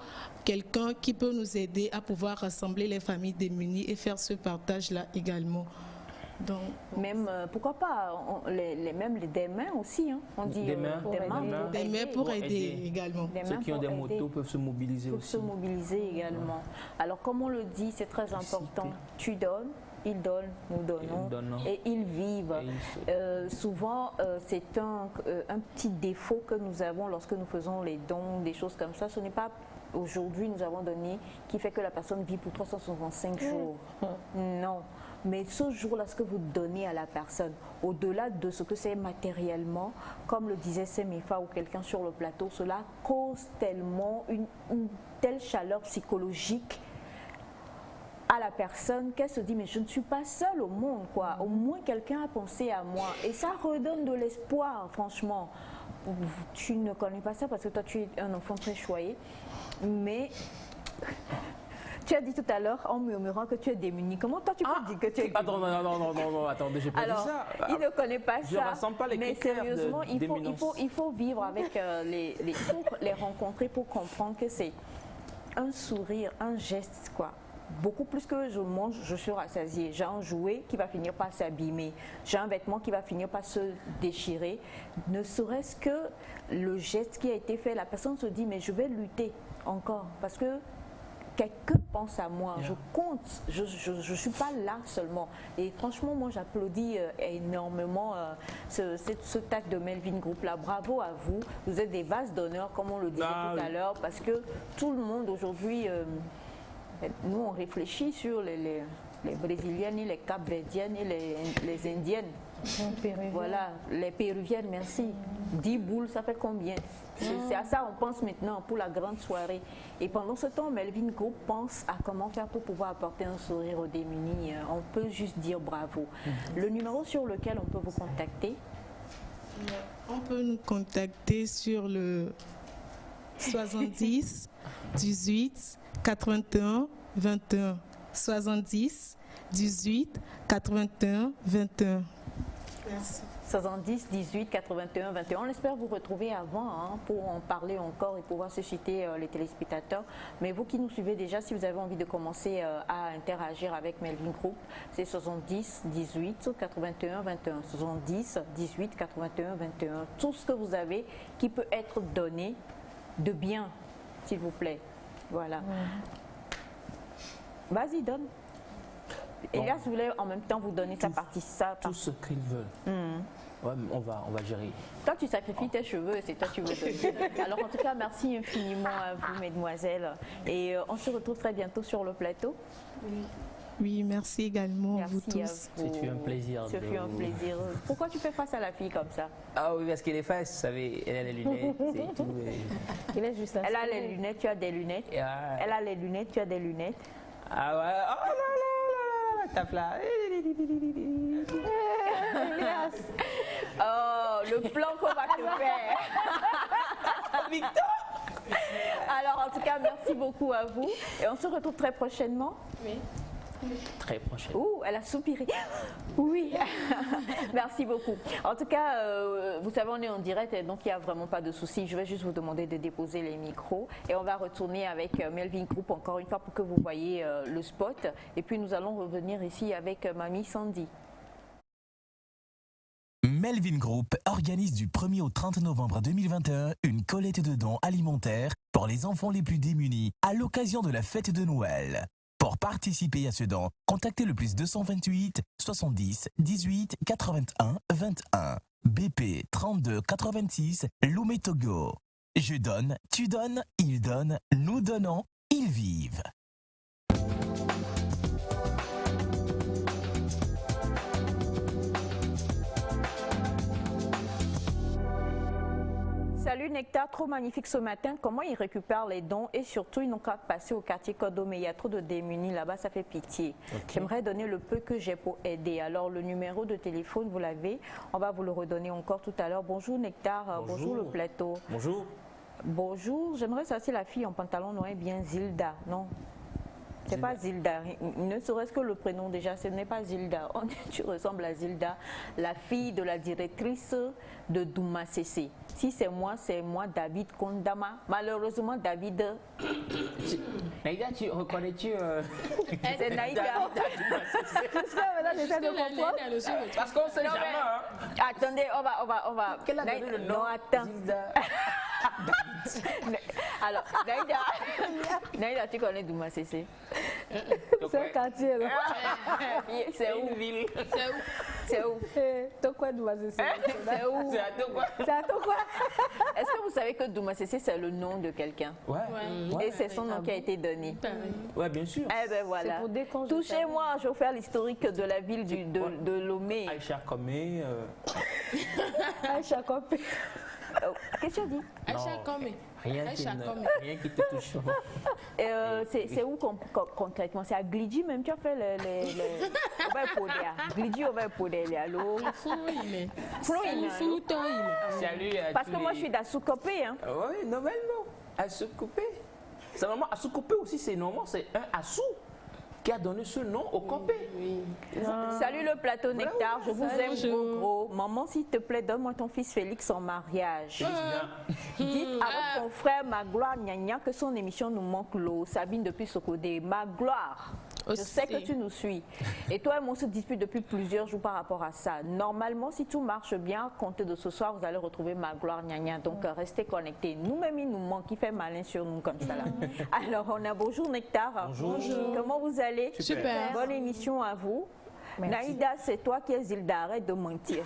quelqu'un qui peut nous aider à pouvoir rassembler les familles démunies et faire ce partage-là également. Donc, même, pourquoi pas, même des mains aussi, hein. On dit des mains pour aider également. Ceux qui ont des motos peuvent se mobiliser aussi. Se mobiliser également. Alors comme on le dit, c'est très important, tu donnes, ils donnent, nous donnons, et ils vivent. Souvent, c'est un petit défaut que nous avons lorsque nous faisons les dons, des choses comme ça. Ce n'est pas aujourd'hui nous avons donné qui fait que la personne vit pour 365 jours. Non. Mais ce jour-là, ce que vous donnez à la personne, au-delà de ce que c'est matériellement, comme le disait Semifa ou quelqu'un sur le plateau, cela cause tellement une telle chaleur psychologique à la personne qu'elle se dit mais je ne suis pas seule au monde, quoi. Au moins quelqu'un a pensé à moi et ça redonne de l'espoir, franchement. Tu ne connais pas ça parce que toi tu es un enfant très choyé, mais tu as dit tout à l'heure en murmurant que tu es démuni. Comment toi tu peux dire que tu es démuni? Non, attendez, j'ai pas dit ça. Il ne connaît pas je ça. rassemble pas les mais sérieusement, il faut vivre avec pour les rencontrer pour comprendre que c'est un sourire, un geste, quoi. Beaucoup plus que je mange, je suis rassasiée. J'ai un jouet qui va finir par s'abîmer. J'ai un vêtement qui va finir par se déchirer. Ne serait-ce que le geste qui a été fait, la personne se dit mais je vais lutter encore parce que quelqu'un pense à moi, je compte, je ne suis pas là seulement. Et franchement, moi j'applaudis énormément ce acte de Melvin Group là. Bravo à vous, vous êtes des vases d'honneur comme on le disait tout à l'heure, parce que tout le monde aujourd'hui, nous on réfléchit sur les Brésiliennes, et les Cap-Verdiennes et les Indiennes. Voilà, les Péruviennes, merci. 10 boules, ça fait combien? C'est à ça on pense maintenant pour la grande soirée. Et pendant ce temps, Melvin Group pense à comment faire pour pouvoir apporter un sourire aux démunis. On peut juste dire bravo. Le numéro sur lequel on peut vous contacter? On peut nous contacter sur le 70 18 81 21. 70 18 81 21. Merci. 70 18 81 21. On espère vous retrouver avant pour en parler encore et pouvoir susciter les téléspectateurs. Mais vous qui nous suivez déjà, si vous avez envie de commencer à interagir avec Melvin Group, c'est 70 18 81 21. 70 18 81 21. Tout ce que vous avez qui peut être donné de bien, s'il vous plaît. Voilà. Vas-y, donne. Elias voulait en même temps vous donner sa partie. Tout ce qu'ils veulent. Ouais, on va gérer. Toi, tu sacrifies tes cheveux et c'est toi qui veux donner. Alors, en tout cas, merci infiniment à vous, mesdemoiselles. Et on se retrouve très bientôt sur le plateau. Oui, merci également à vous tous. C'est un plaisir. Ce fut un plaisir. Pourquoi tu fais face à la fille comme ça? Ah oui, parce qu'elle est face, vous savez, elle a les lunettes. C'est tout. Elle a les lunettes, tu as des lunettes. Elle a les lunettes, tu as des lunettes. Ah ouais, oh là là, tape là. Oh, le plan qu'on va te faire. Victor. Alors, en tout cas, merci beaucoup à vous. Et on se retrouve très prochainement. Oui. Très prochaine. Ouh, elle a soupiré. Oui. Merci beaucoup. En tout cas, vous savez, on est en direct, donc il n'y a vraiment pas de souci. Je vais juste vous demander de déposer les micros et on va retourner avec Melvin Group encore une fois pour que vous voyez le spot. Et puis nous allons revenir ici avec Mamie Sandy. Melvin Group organise du 1er au 30 novembre 2021 une collecte de dons alimentaires pour les enfants les plus démunis à l'occasion de la fête de Noël. Pour participer à ce don, contactez le +228 70 18 81 21. BP 32 86 Lomé Togo. Je donne, tu donnes, ils donnent, nous donnons, ils vivent. Salut Nectar, trop magnifique ce matin. Comment ils récupèrent les dons et surtout ils n'ont qu'à passer au quartier Kodo, mais il y a trop de démunis là-bas, ça fait pitié. Okay. J'aimerais donner le peu que j'ai pour aider. Alors le numéro de téléphone, vous l'avez, on va vous le redonner encore tout à l'heure. Bonjour Nectar, bonjour le plateau. Bonjour. Bonjour, j'aimerais savoir si la fille en pantalon noir est bien Zilda, non? C'est pas Zilda, ne serait-ce que le prénom déjà, ce n'est pas Zilda. Tu ressembles à Zilda, la fille de la directrice de Douma CC. Si c'est moi, David Kondama. Malheureusement, David... Naïda, tu reconnais-tu c'est Naïda. Parce qu'on sait jamais. Attendez, on va. Quel a donné le nom? Non, attends. Alors, Naïda, tu connais Douma CC? C'est un quartier là. C'est où? Une ville. C'est où? Tokwa Douma CC. C'est où? C'est à Tokwa. C'est à Tokwa. Est-ce que vous savez que Douma CC c'est le nom de quelqu'un? Ouais. Et c'est son nom qui a été donné. Ouais, bien sûr. Eh ben voilà. Touchez-moi, je vais faire l'historique de la ville de Lomé. Aïcha Komé. Aïcha Komé. Qu'est-ce que tu as dit? Aïcha Komé. Rien qui te touche. C'est où concrètement? C'est à Glidji même? Tu as fait Glidji au Podé. Parce que moi je suis d'Assoukopé. Hein. Oui, normalement. Assoukopé. C'est normalement Assoukopé aussi, c'est normal, c'est un Assou qui a donné ce nom au Copé. Salut le plateau Nectar, je vous aime gros. Maman, s'il te plaît, donne-moi ton fils Félix en mariage. Dites à votre frère Magloire Nyanya que son émission nous manque l'eau. Sabine depuis Sokodé. Magloire, je sais que tu nous suis. Et toi et moi, on se dispute depuis plusieurs jours par rapport à ça. Normalement, si tout marche bien, comptez de ce soir, vous allez retrouver Magloire Nyanya. Donc, restez connectés. Nous-mêmes, il nous manque, il fait malin sur nous comme ça là. Alors, on a bonjour Nectar. Bonjour. Comment vous allez? Super. Bonne émission à vous. Merci. Naïda, c'est toi qui es Zilda, arrête de mentir.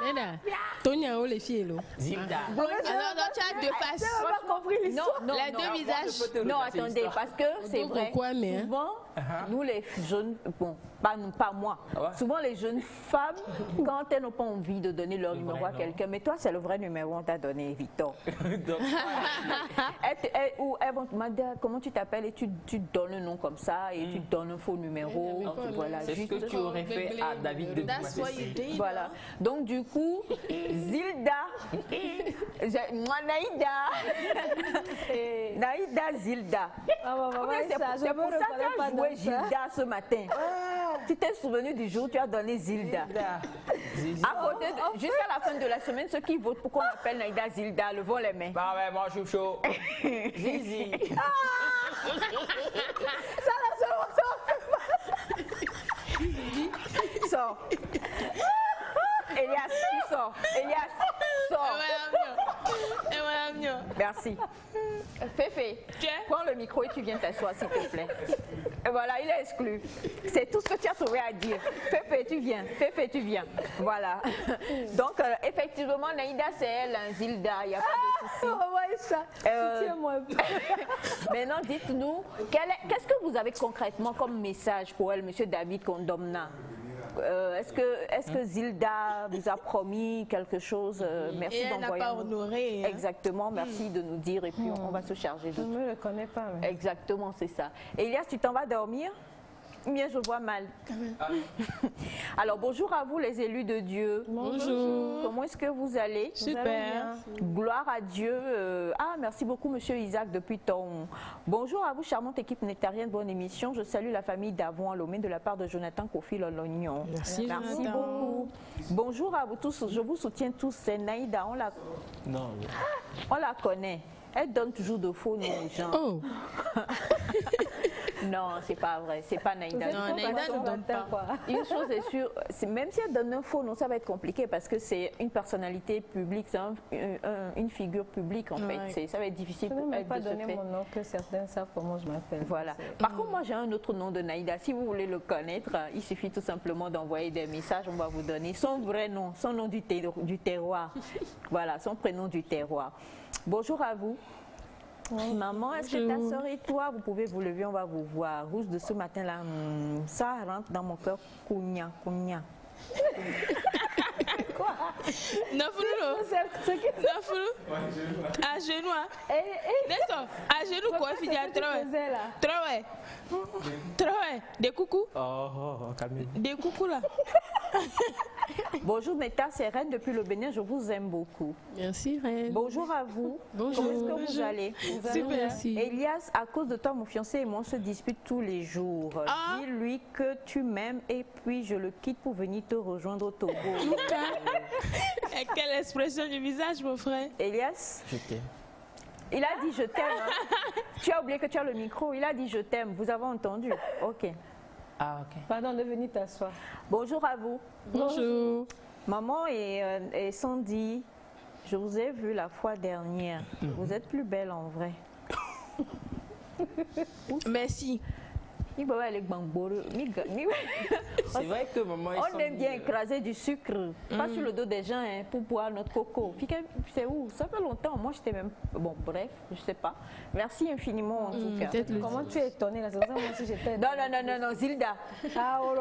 Nena, Tonya, les filles, là. Zilda. Alors, tu as deux faces. Je n'ai pas compris l'histoire. Non, les deux visages. Non, attendez, parce que c'est vrai. Souvent, nous les jeunes, bon, pas moi. Souvent les jeunes femmes, quand elles n'ont pas envie de donner leur numéro à quelqu'un, mais toi c'est le vrai numéro qu'on t'a donné, Victor. Ou elles vont te demander comment tu t'appelles et tu donnes un nom comme ça et tu donnes un faux numéro. Voilà, c'est ce que tu aurais fait à David de Douma. Voilà. Donc du coup, Zilda, moi Naïda Zilda. C'est pour ça que tu as joué Zilda ce matin. Tu t'es souvenu du jour où tu as donné Zilda. Jusqu'à la fin de la semaine, ceux qui votent pour qu'on appelle Naïda Zilda, levons les mains. Bah ouais, moi je suis chaud. Zizi. Ça là, c'est Sors. Elias, tu sors. Elias, sors. Merci. Féfé, prends le micro et tu viens t'asseoir s'il te plaît. Et voilà, il est exclu. C'est tout ce que tu as trouvé à dire. Féfé, tu viens. Féfé, tu viens. Voilà. Donc, effectivement, Naïda, c'est elle, hein, Zilda, il n'y a pas de souci. Soutiens-moi un peu. Maintenant, dites-nous, qu'est-ce que vous avez concrètement comme message pour elle, monsieur David Kondomna? Est-ce que Zilda vous a promis quelque chose? Merci d'envoyer. Elle n'a pas honoré. Hein. Exactement, merci de nous dire et puis on va se charger de tout. Je ne le connais pas. Mais... Exactement, c'est ça. Elias, tu t'en vas dormir? Bien, je vois mal. Alors, bonjour à vous les élus de Dieu. Bonjour. Comment est-ce que vous allez? Super. Gloire à Dieu. Merci beaucoup, monsieur Isaac, depuis ton. Bonjour à vous, charmante équipe nectarienne. Bonne émission. Je salue la famille d'Avon à Lomé de la part de Jonathan Kofi Lolognon. Merci beaucoup. Bonjour à vous tous. Je vous soutiens tous. C'est Naïda. On la connaît. Elle donne toujours de faux noms aux gens. Oh. Non, c'est pas vrai. C'est pas Naïda. Non, Naïda ne donne pas. Une chose est sûre, même si elle donne un faux nom, ça va être compliqué parce que c'est une personnalité publique, c'est une figure publique en fait. Ça va être difficile pour elle de se faire. Je ne vais pas donner mon nom que certains savent comment je m'appelle. Voilà. Par contre, moi j'ai un autre nom de Naïda. Si vous voulez le connaître, il suffit tout simplement d'envoyer des messages. On va vous donner son vrai nom, son nom du terroir. Voilà, son prénom du terroir. Bonjour à vous. Maman, est-ce que ta soeur et toi, vous pouvez vous lever, on va vous voir. Rouge de ce matin-là, ça rentre dans mon cœur. Kounia. Quoi? À genoux. À genoux, quoi, des coucous. Des coucous là. Bonjour Nectar, c'est Reine depuis le Bénin, je vous aime beaucoup. Merci Reine. Bonjour à vous. Bonjour. Comment est-ce que vous allez? Super, merci. Elias, à cause de toi, mon fiancé et moi on se dispute tous les jours. Dis-lui que tu m'aimes et puis je le quitte pour venir te rejoindre au Togo. Et quelle expression du visage, mon frère? Elias? Je t'aime. Il a dit je t'aime. Hein. Tu as oublié que tu as le micro. Il a dit je t'aime. Vous avez entendu? Ok. Ah, ok. Pardon de venir t'asseoir. Bonjour à vous. Bonjour. Maman et Sandy, je vous ai vu la fois dernière. Vous êtes plus belle en vrai. Merci. C'est vrai que maman on aime bien écraser du sucre, pas sur le dos des gens hein, pour boire notre coco. C'est où? Ça fait longtemps. Moi, j'étais même. Bon, bref, je sais pas. Merci infiniment en tout cas. Comment tu es étonnée là? C'est ça, moi aussi j'étais. Non, Zilda. Ah, oh,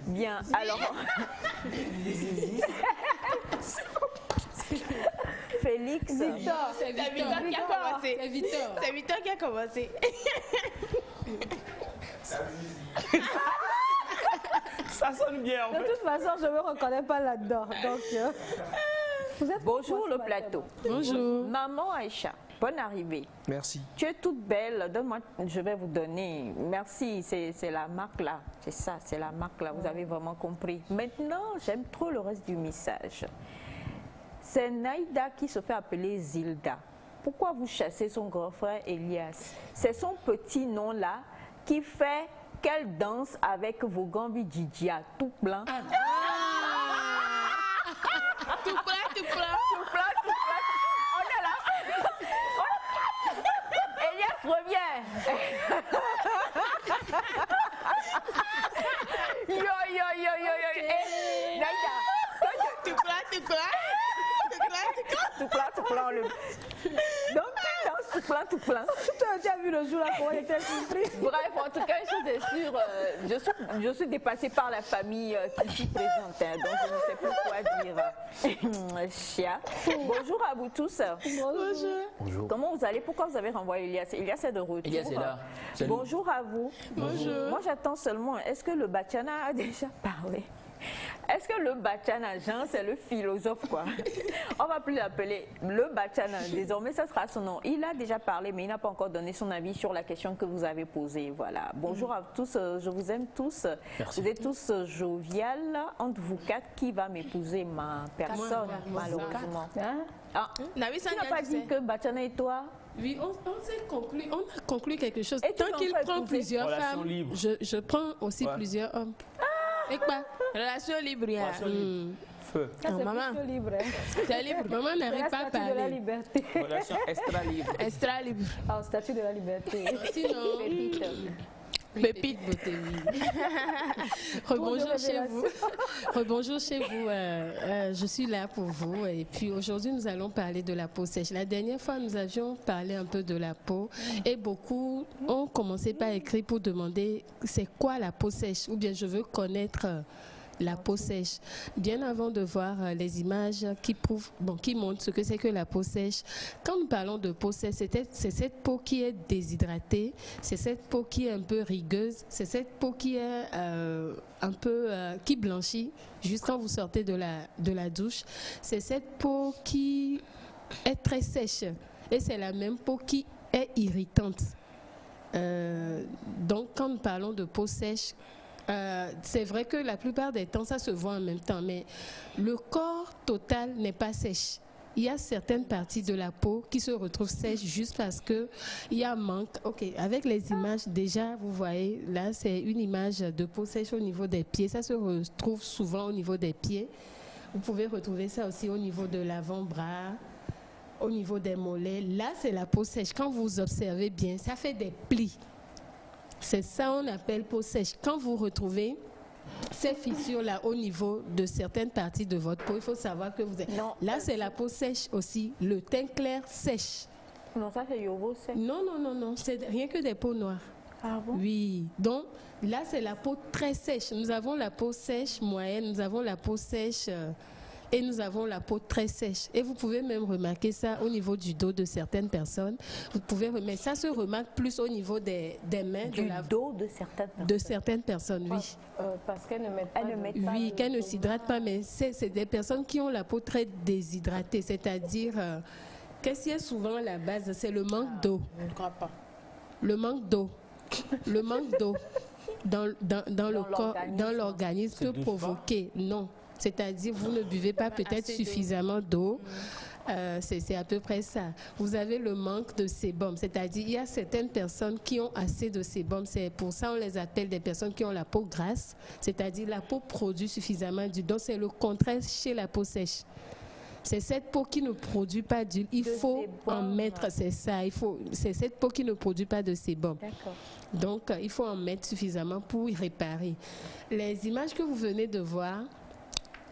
Bien, alors. Félix. Victor. C'est Victor qui a commencé. C'est Victor qui a commencé. Ça sonne bien en fait. De toute façon, je ne me reconnais pas là-dedans. Donc, vous êtes bonjour le plateau. Bonjour. Maman Aïcha, bonne arrivée. Merci. Tu es toute belle. Donne-moi, je vais vous donner. Merci, c'est la marque là. C'est ça, c'est la marque là. Vous avez vraiment compris. Maintenant, j'aime trop le reste du message. C'est Naïda qui se fait appeler Zilda. Pourquoi vous chassez son grand frère Elias? C'est son petit nom là qui fait qu'elle danse avec vos gambis Didia, tout blanc. Tout plat. On est là. Elias revient. Yo. Naïda. Tout plat. Donc, tout plein. tu as déjà vu le jour là comment il était surpris. Bref, en tout cas, une chose est sûre, je suis dépassée par la famille ici présente, hein, donc je ne sais plus quoi dire. Chia. Bonjour à vous tous. Bonjour. Comment vous allez? Pourquoi vous avez renvoyé Elias? Elias est de retour. Elias est là. Salut. Bonjour à vous. Bonjour. Moi, j'attends seulement, est-ce que le Bachana a déjà parlé? Est-ce que le Bachana, Jean, c'est le philosophe, quoi? On va plus l'appeler le Bachana. Désormais, ça sera son nom. Il a déjà parlé, mais il n'a pas encore donné son avis sur la question que vous avez posée. Voilà. Bonjour à tous. Je vous aime tous. Merci. Vous êtes tous joviales. Entre vous quatre, qui va m'épouser? Ma personne, malheureusement. Tu n'as pas dit que Bachana et toi? Oui, on a conclu quelque chose. Et tant qu'il prend plusieurs relation femmes, libre. je prends aussi plusieurs hommes. Et quoi? Relation libre. Feu. Maman, c'est libre. Maman n'arrive pas à parler. De la liberté. Relation extra libre. Extra libre. Ah, statut de la liberté. Sinon, Pépite. Rebonjour chez vous. Rebonjour chez vous. Je suis là pour vous. Et puis aujourd'hui, nous allons parler de la peau sèche. La dernière fois, nous avions parlé un peu de la peau et beaucoup ont commencé par écrire pour demander c'est quoi la peau sèche ou bien je veux connaître la peau sèche. Bien avant de voir les images qui montrent ce que c'est que la peau sèche, quand nous parlons de peau sèche, c'est cette peau qui est déshydratée, c'est cette peau qui est un peu rigueuse, c'est cette peau qui est qui blanchit juste quand vous sortez de la douche. C'est cette peau qui est très sèche et c'est la même peau qui est irritante. Donc quand nous parlons de peau sèche, c'est vrai que la plupart des temps, ça se voit en même temps, mais le corps total n'est pas sèche. Il y a certaines parties de la peau qui se retrouvent sèches juste parce qu'il y a un manque. Ok, avec les images, déjà, vous voyez, là, c'est une image de peau sèche au niveau des pieds. Ça se retrouve souvent au niveau des pieds. Vous pouvez retrouver ça aussi au niveau de l'avant-bras, au niveau des mollets. Là, c'est la peau sèche. Quand vous observez bien, ça fait des plis. C'est ça qu'on appelle peau sèche. Quand vous retrouvez ces fissures-là au niveau de certaines parties de votre peau, il faut savoir que vous êtes... Là, c'est la peau sèche aussi. Le teint clair sèche. Non, ça c'est yovo sèche. Non. C'est rien que des peaux noires. Ah bon? Oui, donc là c'est la peau très sèche. Nous avons la peau sèche moyenne, nous avons la peau sèche et nous avons la peau très sèche. Et vous pouvez même remarquer ça au niveau du dos de certaines personnes. Vous pouvez remarquer, ça se remarque plus au niveau des mains. Du dos de certaines personnes. De certaines personnes, oui. Parce qu'elles ne mettent pas. Oui, qu'elles ne s'hydratent pas, mais c'est des personnes qui ont la peau très déshydratée, c'est-à-dire qu'est-ce qui est souvent à la base, c'est le manque d'eau. Je ne crois pas. Le manque d'eau. Le manque d'eau dans le corps, dans l'organisme peut provoquer, non. C'est-à-dire vous ne buvez pas peut-être suffisamment d'eau. C'est à peu près ça. Vous avez le manque de sébum, c'est-à-dire il y a certaines personnes qui ont assez de sébum. C'est pour ça on les appelle des personnes qui ont la peau grasse, c'est-à-dire la peau produit suffisamment d'huile. Donc c'est le contraire chez la peau sèche. C'est cette peau qui ne produit pas d'huile. Il faut en mettre, c'est ça. C'est cette peau qui ne produit pas de sébum. Donc, il faut en mettre suffisamment pour y réparer. Les images que vous venez de voir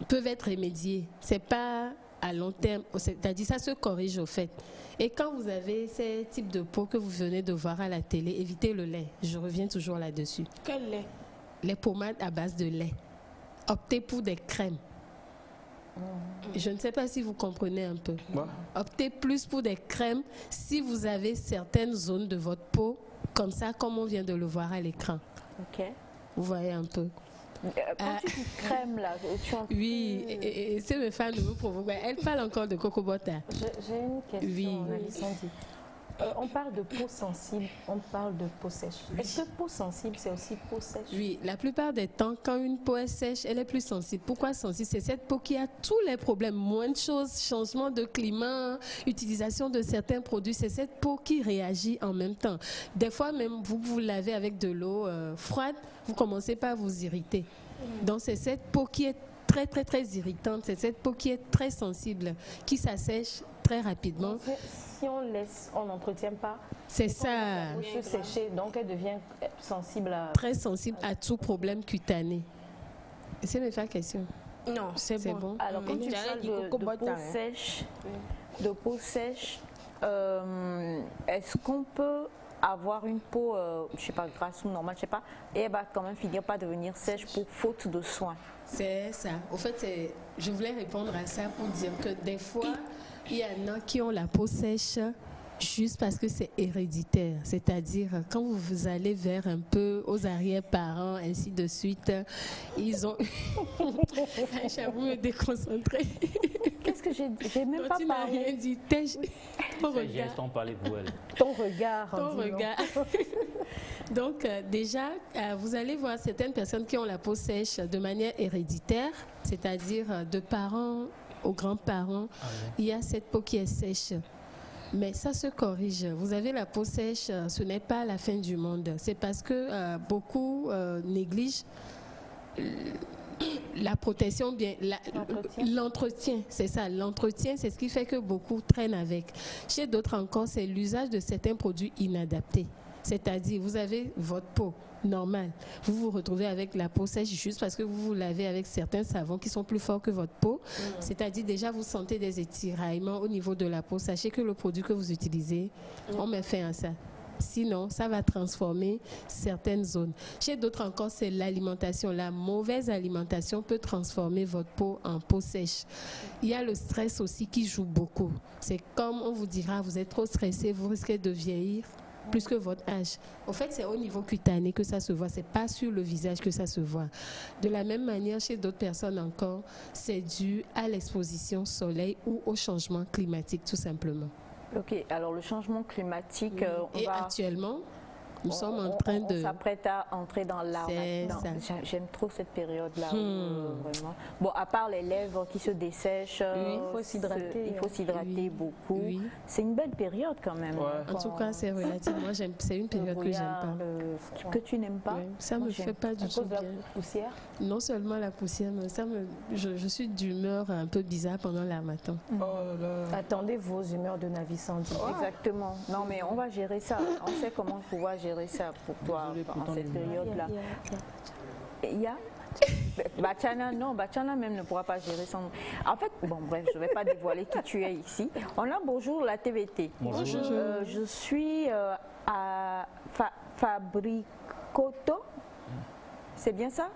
peuvent être remédiées. Ce n'est pas à long terme. C'est-à-dire, ça se corrige au fait. Et quand vous avez ces types de peau que vous venez de voir à la télé, évitez le lait. Je reviens toujours là-dessus. Quel lait? Les pommades à base de lait. Optez pour des crèmes. Je ne sais pas si vous comprenez un peu. Optez plus pour des crèmes si vous avez certaines zones de votre peau, comme ça, comme on vient de le voir à l'écran. Ok. Vous voyez un peu. Quand tu dis crème, là, tu en... Oui, et c'est mes fans de me provoquer. Elle parle encore de Coco Bota. J'ai une question, oui. Sandy. On parle de peau sensible, on parle de peau sèche. Est-ce que peau sensible, c'est aussi peau sèche? Oui, la plupart des temps, quand une peau est sèche, elle est plus sensible. Pourquoi sensible? C'est cette peau qui a tous les problèmes, moins de choses, changement de climat, utilisation de certains produits. C'est cette peau qui réagit en même temps. Des fois, même vous lavez avec de l'eau froide, vous commencez pas à vous irriter. Donc, c'est cette peau qui est très, très, très irritante. C'est cette peau qui est très sensible, qui s'assèche très rapidement. Si on laisse, on n'entretient pas. C'est ça. La peau se sécher, donc elle devient sensible à... Très sensible à tout problème cutané. C'est une vraie question. Non, c'est bon. Alors, quand tu parles de peau sèche, est-ce qu'on peut avoir une peau, je sais pas, grasse ou normale, je sais pas, et elle va quand même finir par devenir sèche pour faute de soins? C'est ça. Au fait, je voulais répondre à ça pour dire que des fois, il y en a qui ont la peau sèche juste parce que c'est héréditaire. C'est-à-dire, quand vous allez vers un peu aux arrière-parents, ainsi de suite, ils ont... J'avoue me déconcentrer. Qu'est-ce que j'ai même pas parlé? Rien dit. Ton regard. Parler pour elle. Ton regard. Ton regard. Donc, déjà, vous allez voir certaines personnes qui ont la peau sèche de manière héréditaire, c'est-à-dire de parents aux grands-parents, il y a cette peau qui est sèche. Mais ça se corrige. Vous avez la peau sèche, ce n'est pas la fin du monde. C'est parce que beaucoup négligent la protection, bien l'entretien. C'est ça, l'entretien, c'est ce qui fait que beaucoup traînent avec. Chez d'autres encore, c'est l'usage de certains produits inadaptés. C'est-à-dire, vous avez votre peau normale, vous vous retrouvez avec la peau sèche juste parce que vous vous lavez avec certains savons qui sont plus forts que votre peau. C'est-à-dire, déjà, vous sentez des étiraillements au niveau de la peau. Sachez que le produit que vous utilisez, on met fin à ça. Sinon, ça va transformer certaines zones. Chez d'autres encore, c'est l'alimentation. La mauvaise alimentation peut transformer votre peau en peau sèche. Il y a le stress aussi qui joue beaucoup. C'est comme on vous dira, vous êtes trop stressé, vous risquez de vieillir plus que votre âge. En fait, c'est au niveau cutané que ça se voit, c'est pas sur le visage que ça se voit. De la même manière, chez d'autres personnes encore, c'est dû à l'exposition au soleil ou au changement climatique, tout simplement. Ok, alors le changement climatique, et actuellement, nous sommes en train de... On s'apprête à entrer dans l'art. J'aime trop cette période-là. Vraiment. Bon, à part les lèvres qui se dessèchent, il faut s'hydrater. Il faut s'hydrater beaucoup. Oui. C'est une belle période quand même. En tout cas, c'est relatif. Moi, c'est une période que j'aime pas. Que tu n'aimes pas? Ça me fait pas du tout bien. La poussière? Non seulement la poussière, mais je suis d'humeur un peu bizarre pendant l'harmattan. Attendez vos humeurs de Navi Sandy. Exactement. Non, mais on va gérer ça. On sait comment pouvoir gérer ça pour toi en cette période-là. Il y a Bachana même ne pourra pas gérer son... En fait, bon bref, je ne vais pas dévoiler qui tu es ici. On a bonjour la TVT. Bonjour. Je suis à Fabricoto. C'est bien ça?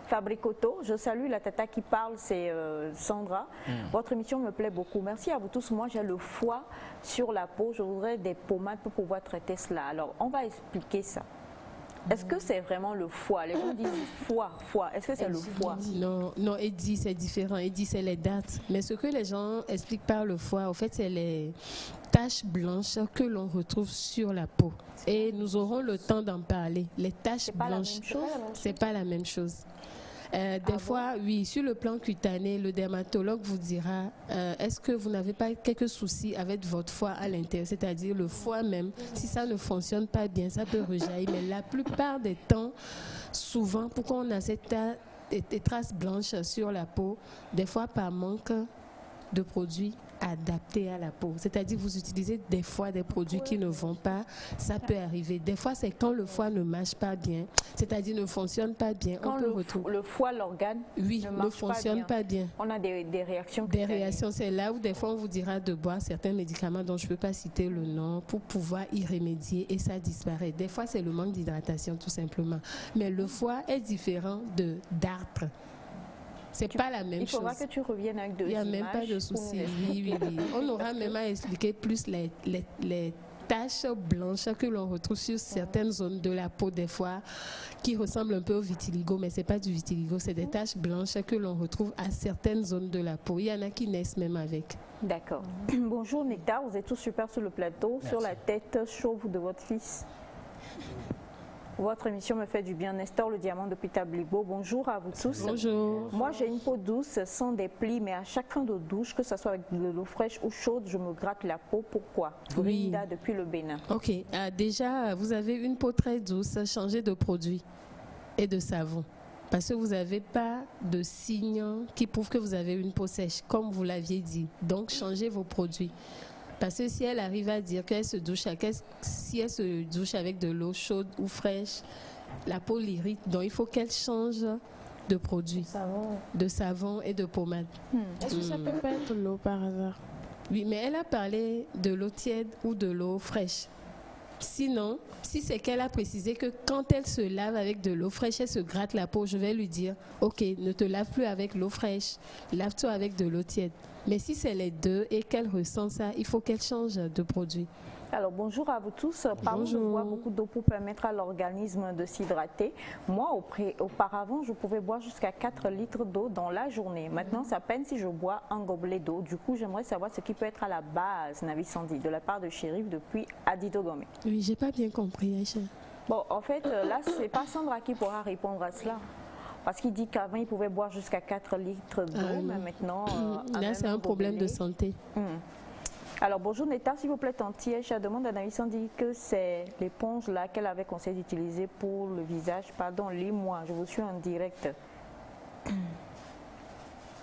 Fabricoto, je salue la tata qui parle, c'est Sandra. Votre émission me plaît beaucoup. Merci à vous tous. Moi, j'ai le foie sur la peau. Je voudrais des pommades pour pouvoir traiter cela. Alors, on va expliquer ça. Est-ce que c'est vraiment le foie? Les gens disent foie. Est-ce que c'est le foie? Non, Eddie, c'est différent. Eddie, c'est les dates. Mais ce que les gens expliquent par le foie, en fait, c'est les taches blanches que l'on retrouve sur la peau. Et nous aurons le temps d'en parler. Les taches blanches, c'est pas la même chose. Des fois, oui, sur le plan cutané, le dermatologue vous dira est-ce que vous n'avez pas quelques soucis avec votre foie à l'intérieur, c'est-à-dire le foie même. Si ça ne fonctionne pas bien, ça peut rejaillir. Mais la plupart des temps, souvent, pourquoi on a ces traces blanches sur la peau, des fois par manque de produits adaptés à la peau. C'est-à-dire vous utilisez des fois des produits qui ne vont pas, ça peut arriver. Des fois, c'est quand le foie ne marche pas bien, c'est-à-dire ne fonctionne pas bien. Quand le foie, l'organe, ne fonctionne pas bien. On a des réactions. Des réactions, c'est là où des fois on vous dira de boire certains médicaments dont je ne peux pas citer le nom pour pouvoir y remédier et ça disparaît. Des fois, c'est le manque d'hydratation tout simplement. Mais le foie est différent d'artre. C'est pas la même chose. Il faudra que tu reviennes avec deux images. Il n'y a même pas de souci. Oui. On aura même à expliquer plus les taches blanches que l'on retrouve sur certaines zones de la peau des fois qui ressemblent un peu au vitiligo, mais c'est pas du vitiligo, c'est des taches blanches que l'on retrouve à certaines zones de la peau. Il y en a qui naissent même avec. D'accord. Bonjour Nectar, vous êtes tous super sur le plateau. Merci. Sur la tête chauve de votre fils. Votre émission me fait du bien. Nestor, le diamant depuis Tablibo. Bonjour à vous tous. Bonjour. Moi, j'ai une peau douce, sans des plis, mais à chaque fin de douche, que ce soit avec de l'eau fraîche ou chaude, je me gratte la peau. Pourquoi? Brenda depuis le Bénin. Ok. Déjà, vous avez une peau très douce. Changez de produit et de savon. Parce que vous n'avez pas de signes qui prouvent que vous avez une peau sèche, comme vous l'aviez dit. Donc, changez vos produits. Parce que si elle arrive à dire qu'elle se douche, si elle se douche avec de l'eau chaude ou fraîche, la peau l'irrite. Donc il faut qu'elle change de produit, de savon et de pommade. Est-ce que ça peut pas être l'eau par hasard? Oui, mais elle a parlé de l'eau tiède ou de l'eau fraîche. Sinon, si c'est qu'elle a précisé que quand elle se lave avec de l'eau fraîche, elle se gratte la peau, je vais lui dire, ok, ne te lave plus avec l'eau fraîche, lave-toi avec de l'eau tiède. Mais si c'est les deux et qu'elle ressent ça, il faut qu'elle change de produit. Alors bonjour à vous tous. Parlons de boire beaucoup d'eau pour permettre à l'organisme de s'hydrater. Moi, auparavant, je pouvais boire jusqu'à 4 litres d'eau dans la journée. Maintenant, c'est à peine si je bois un gobelet d'eau. Du coup, j'aimerais savoir ce qui peut être à la base, Navi Sandy, de la part de Chérif depuis Adidogome. Oui, j'ai pas bien compris, Aïcha. Bon, en fait, là, c'est pas Sandra qui pourra répondre à cela. Parce qu'il dit qu'avant, il pouvait boire jusqu'à 4 litres d'eau, mais maintenant... là, c'est un problème de santé. Alors, bonjour Neta, s'il vous plaît, Tanti Aïcha demande à Navi Sandy que c'est l'éponge là qu'elle avait conseillé d'utiliser pour le visage. Pardon, lis-moi, je vous suis en direct.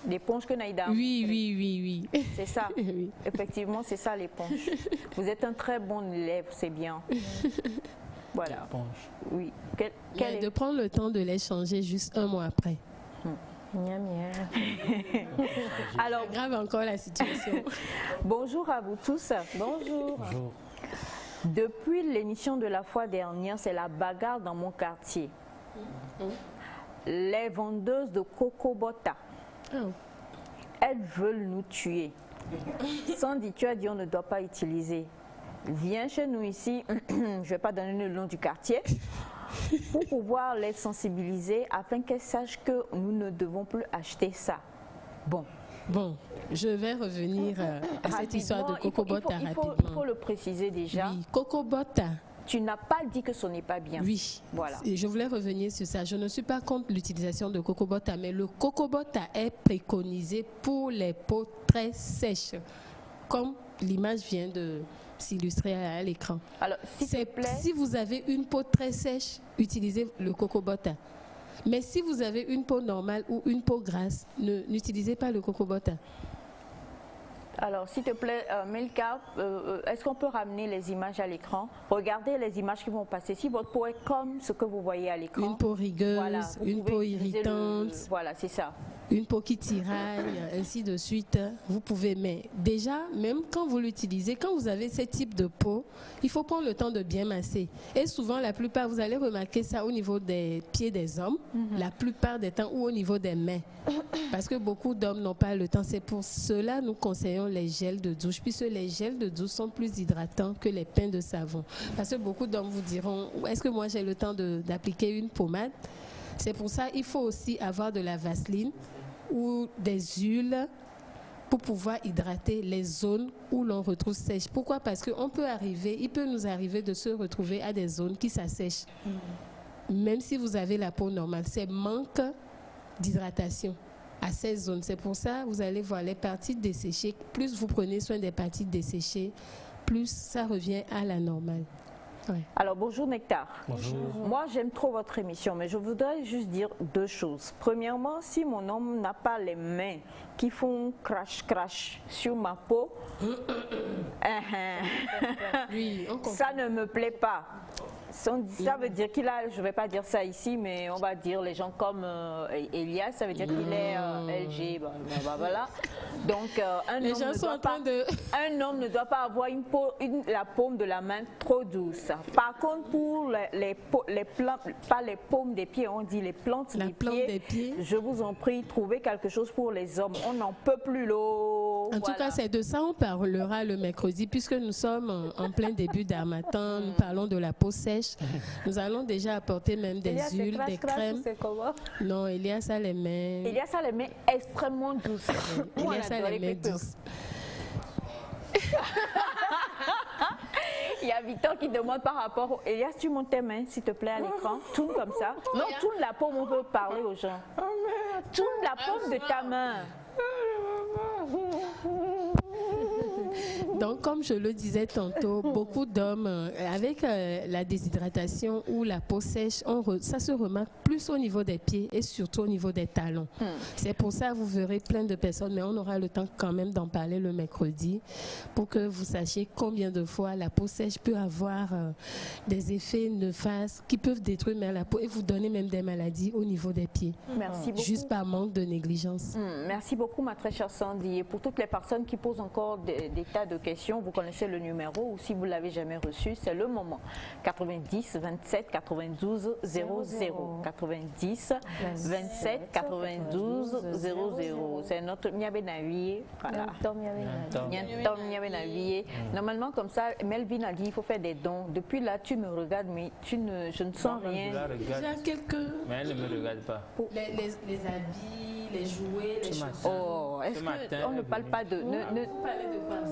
L'éponge que Naïda... Oui. C'est ça. Oui. Effectivement, c'est ça l'éponge. Vous êtes un très bon élève, c'est bien. Voilà. Oui. De prendre le temps de les changer juste un mois après. Alors, grave encore la situation. Bonjour à vous tous. Bonjour. Depuis l'émission de la fois dernière, c'est la bagarre dans mon quartier. Les vendeuses de Cocobota, elles veulent nous tuer. Sandy, tu as dit on ne doit pas utiliser. Viens chez nous ici, je ne vais pas donner le nom du quartier, pour pouvoir les sensibiliser afin qu'elles sachent que nous ne devons plus acheter ça. Bon, je vais revenir à cette histoire de Cocobota rapidement. Il faut le préciser déjà. Oui, Cocobota. Tu n'as pas dit que ce n'est pas bien. Oui, voilà. Et je voulais revenir sur ça. Je ne suis pas contre l'utilisation de Cocobota, mais le Cocobota est préconisé pour les peaux très sèches, comme l'image vient de s'illustrer à l'écran. Alors, si vous avez une peau très sèche, utilisez le Cocobota. Mais si vous avez une peau normale ou une peau grasse, n'utilisez pas le Cocobota. Alors, s'il te plaît, Melka, est-ce qu'on peut ramener les images à l'écran? Regardez les images qui vont passer. Si votre peau est comme ce que vous voyez à l'écran. Une peau rigueuse, voilà, une peau irritante. Voilà, c'est ça. une peau qui tiraille, ainsi de suite, vous pouvez. Mais déjà, même quand vous l'utilisez, quand vous avez ce type de peau, il faut prendre le temps de bien masser. Et souvent, la plupart, vous allez remarquer ça au niveau des pieds des hommes, la plupart des temps, ou au niveau des mains. Parce que beaucoup d'hommes n'ont pas le temps. C'est pour cela que nous conseillons les gels de douche, puisque les gels de douche sont plus hydratants que les pains de savon. Parce que beaucoup d'hommes vous diront, est-ce que moi j'ai le temps d'appliquer une pommade? C'est pour ça qu'il faut aussi avoir de la vaseline ou des huiles pour pouvoir hydrater les zones où l'on retrouve sèche. Pourquoi? Parce qu'il peut nous arriver de se retrouver à des zones qui s'assèchent. Même si vous avez la peau normale, c'est manque d'hydratation à ces zones. C'est pour ça que vous allez voir les parties desséchées. Plus vous prenez soin des parties desséchées, plus ça revient à la normale. Ouais. Alors bonjour Nectar. Bonjour. Moi j'aime trop votre émission, mais je voudrais juste dire deux choses. Premièrement, si mon homme n'a pas les mains qui font crash crash sur ma peau, ça ne me plaît pas. Ça veut dire qu'il a, je ne vais pas dire ça ici, mais on va dire les gens comme Elias, ça veut dire qu'il est LG, voilà. Donc un homme ne doit pas avoir la paume de la main trop douce. Par contre, pour pas les paumes des pieds, on dit les plantes des pieds, je vous en prie, trouvez quelque chose pour les hommes. On n'en peut plus l'eau. En tout cas, c'est de ça on parlera le mercredi, puisque nous sommes en plein début d'harmattan, nous parlons de la peau sèche. Nous allons déjà apporter même des huiles, des crèmes. Non, Elias a les mains. Elias a les mains extrêmement douces. Elias a les mains douces. Il y a Victor qui demande par rapport au... Elias, tu montes tes mains, s'il te plaît, à l'écran. Tourne comme ça. Non, tourne la paume, on veut parler aux gens. Tourne la paume de ta main. Donc, comme je le disais tantôt, beaucoup d'hommes, avec la déshydratation ou la peau sèche, ça se remarque plus au niveau des pieds et surtout au niveau des talons. C'est pour ça que vous verrez plein de personnes, mais on aura le temps quand même d'en parler le mercredi pour que vous sachiez combien de fois la peau sèche peut avoir des effets néfastes qui peuvent détruire même la peau et vous donner même des maladies au niveau des pieds. Merci beaucoup. Juste par manque de négligence. Merci beaucoup, ma très chère Sandy. Et pour toutes les personnes qui posent encore des tas de questions, vous connaissez le numéro ou si vous ne l'avez jamais reçu, c'est le moment. 90 27 92 00. 90 27 92 00. C'est notre Miabenavier. Voilà. Normalement, comme ça, Melvin a dit il faut faire des dons. Depuis là, tu me regardes, mais je ne sens rien. Mais elle ne me regarde pas. Les habits, les jouets, les choses. Oh, est-ce qu'on ne parle pas de...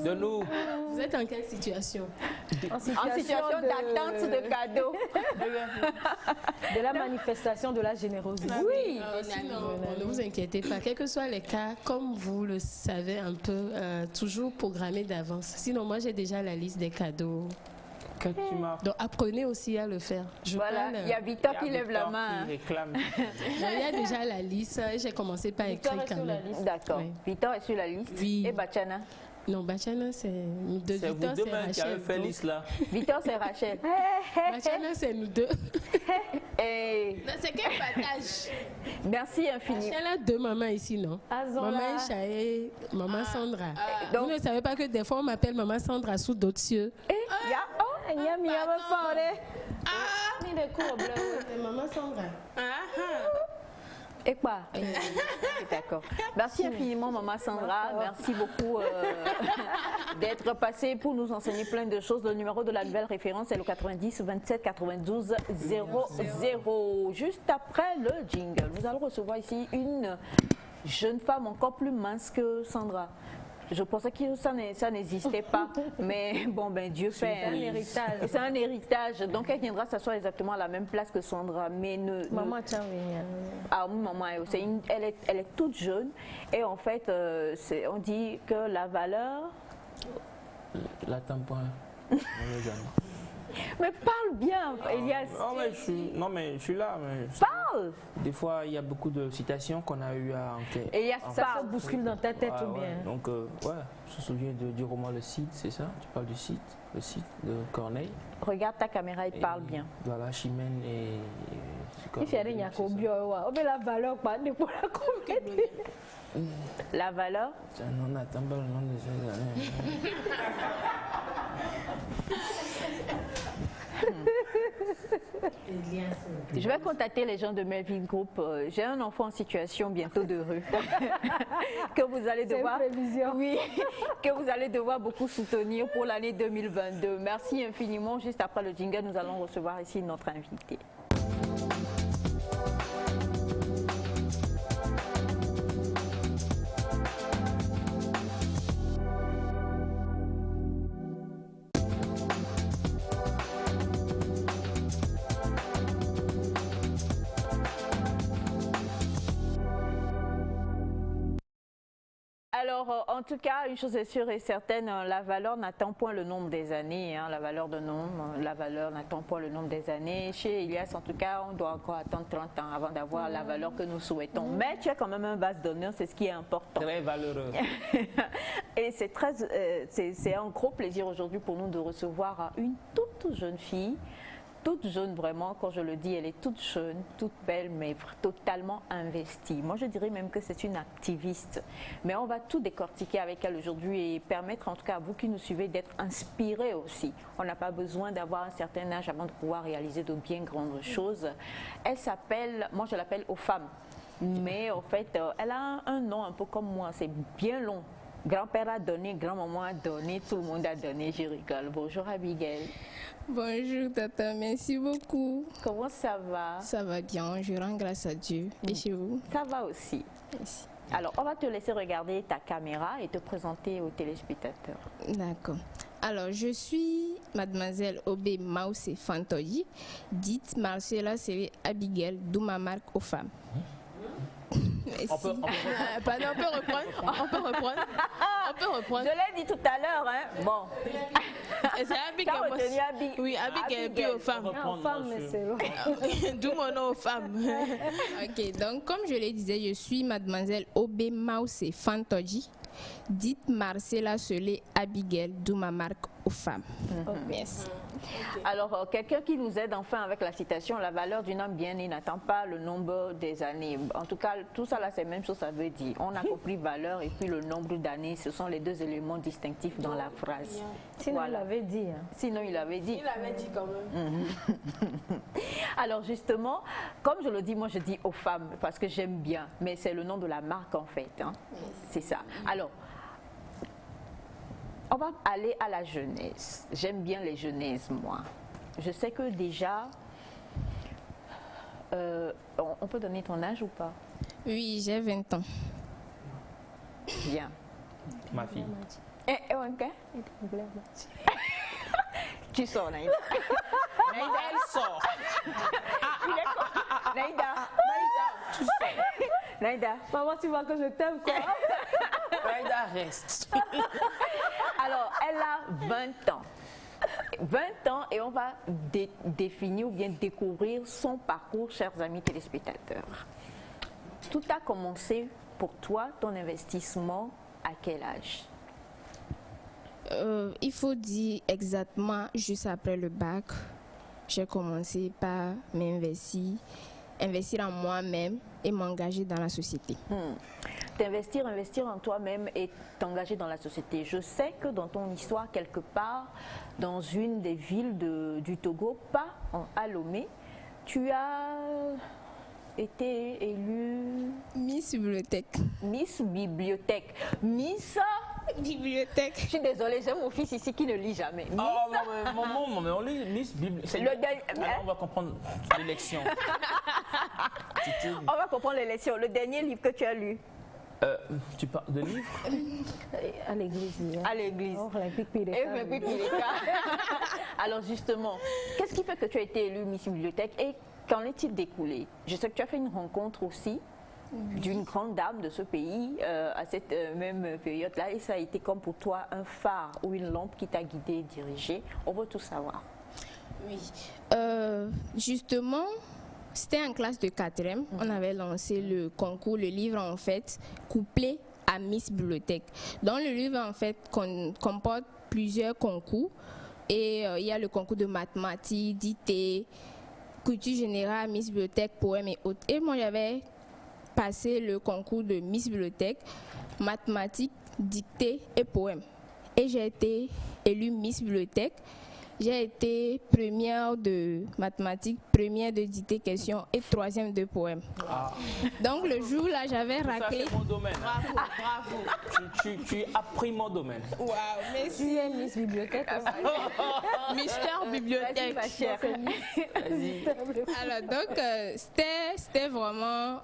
De nous. Vous êtes en quelle situation? En situation d'attente de cadeaux. De la manifestation de la générosité. Oui. Ne vous inquiétez pas. Quels que soient les cas, comme vous le savez un peu, toujours programmer d'avance. Sinon, moi, j'ai déjà la liste des cadeaux. Donc apprenez aussi à le faire. Voilà, il y a Victor qui lève la main. Il réclame. Il y a déjà la liste. J'ai commencé par écrire quand même. D'accord. Oui. Victor est sur la liste. Oui. Et Bachana? Non, Bachana, c'est nous deux. C'est vous deux mêmes qui avez fait liste là. Victor, c'est Rachel. Bachana, c'est nous deux. C'est quel partage? Merci infiniment. Rachel a deux mamans ici, non? Maman Isha et maman Sandra. Donc, vous ne savez pas que des fois, on m'appelle maman Sandra sous d'autres cieux. Maman Sandra. Et quoi? D'accord. Merci infiniment, maman Sandra. Merci beaucoup d'être passée pour nous enseigner plein de choses. Le numéro de la nouvelle référence est le 90 27 92 00. Juste après le jingle, nous allons recevoir ici une jeune femme encore plus mince que Sandra. Je pensais que ça n'existait pas, mais bon, ben Dieu fait. C'est un héritage. C'est un héritage. Donc elle viendra s'asseoir exactement à la même place que Sandra. Mais maman, tiens, maman, elle est toute jeune. Et en fait, on dit que la valeur... La tampon. Mais parle bien, Elias. Non, mais je suis là. Mais parle. Des fois, il y a beaucoup de citations qu'on a eu à enquêter. Elias, ça se bouscule dans ta tête ou bien? Donc, ouais, je me souviens du roman Le Cid, c'est ça? Tu parles du Cid, le Cid de Corneille. Regarde ta caméra et parle bien. Voilà, Chimène et... Il fait rien qu'au bio, on met la valeur, pas de pour la compléter. La valeur? On attend pas le nom de Je vais contacter les gens de Melvin Group. J'ai un enfant en situation bientôt de rue que vous allez devoir, oui, que vous allez devoir beaucoup soutenir pour l'année 2022. Merci infiniment. Juste après le jingle, nous allons recevoir ici notre invité. Alors, en tout cas, une chose est sûre et certaine, la valeur n'attend point le nombre des années. Hein, la valeur n'attend point le nombre des années. Chez Elias, en tout cas, on doit encore attendre 30 ans avant d'avoir la valeur que nous souhaitons. Mais tu as quand même un base d'honneur, c'est ce qui est important. Très valeureux. Et c'est un gros plaisir aujourd'hui pour nous de recevoir une toute jeune fille. Toute jeune vraiment, quand je le dis, elle est toute jeune, toute belle, mais totalement investie. Moi, je dirais même que c'est une activiste. Mais on va tout décortiquer avec elle aujourd'hui et permettre en tout cas à vous qui nous suivez d'être inspirés aussi. On n'a pas besoin d'avoir un certain âge avant de pouvoir réaliser de bien grandes choses. Elle s'appelle, moi je l'appelle aux femmes, mais en fait, elle a un nom un peu comme moi, c'est bien long. Grand-père a donné, grand-maman a donné, tout le monde a donné, je rigole. Bonjour Abigail. Bonjour Tata, merci beaucoup. Comment ça va? Ça va bien, je rends grâce à Dieu. Et chez vous? Ça va aussi. Merci. Alors, on va te laisser regarder ta caméra et te présenter aux téléspectateurs. D'accord. Alors, je suis mademoiselle Obé Mausé Fantoyi, dite Marcella Séré Abigail, d'où ma marque aux femmes. On peut reprendre. Je l'ai dit tout à l'heure, hein. Bon. C'est Abigail. Oui, Abigail, puis aux femmes. D'où mon nom aux femmes. Ok, donc comme je le disais, je suis mademoiselle Obé Mausé Fantoyi, dite Marcella Séré Abigail, d'où ma marque aux femmes. Merci. Alors, quelqu'un qui nous aide enfin avec la citation, la valeur d'une âme bien née n'attend pas le nombre des années. En tout cas, tout ça là, c'est la même chose, ça veut dire. On a compris valeur et puis le nombre d'années, ce sont les deux éléments distinctifs dans la phrase. Sinon, voilà. Il l'avait dit. Hein. Sinon, il l'avait dit. Il l'avait dit quand même. Alors, justement, comme je le dis, moi, je dis aux femmes parce que j'aime bien, mais c'est le nom de la marque en fait. Hein. C'est ça. Alors, on va aller à la jeunesse. J'aime bien les jeunesses, moi. Je sais que déjà, on peut donner ton âge ou pas? Oui, j'ai 20 ans. Bien. Ma fille. Ok. Tu sors, Naïda. Naïda, elle sort. Naïda. Tu sors. Naïda. Maman, tu vois que je t'aime, quoi. Naïda reste. Alors, elle a 20 ans. 20 ans et on va définir ou bien découvrir son parcours, chers amis téléspectateurs. Tout a commencé pour toi, ton investissement, à quel âge? Il faut dire exactement juste après le bac, j'ai commencé par investir en moi-même et m'engager dans la société. Investir en toi-même et t'engager dans la société. Je sais que dans ton histoire, quelque part, dans une des villes du Togo, pas à Lomé, tu as été élue... Miss Bibliothèque. Miss Bibliothèque. Miss... Bibliothèque. Je suis désolée, j'ai mon fils ici qui ne lit jamais. Miss... Oh, mais on lit Miss Bibliothèque. On va comprendre l'élection. On va comprendre l'élection. Le dernier livre que tu as lu. Tu parles de livres? À l'église. À l'église. Alors justement, qu'est-ce qui fait que tu as été élue Miss Bibliothèque et qu'en est-il découlé? Je sais que tu as fait une rencontre aussi d'une grande dame de ce pays à cette même période-là et ça a été comme pour toi un phare ou une lampe qui t'a guidé et dirigé. On veut tout savoir. Oui. Justement, c'était en classe de 4e. On avait lancé le concours, le livre en fait, couplé à Miss Bibliothèque. Dans le livre en fait, comporte plusieurs concours. Et il y a le concours de mathématiques, dictée, culture générale, Miss Bibliothèque, poèmes et autres. Et moi, j'avais passé le concours de Miss Bibliothèque, mathématiques, dictée et poèmes. Et j'ai été élue Miss Bibliothèque. J'ai été première de mathématiques, première de dictée question et 3e de poème. Ah. Donc le jour là, j'avais raclé. C'est mon domaine. Bravo, bravo. Tu as pris mon domaine. Waouh, merci. Tu es Miss Bibliothèque. Mister Bibliothèque. Alors donc c'était vraiment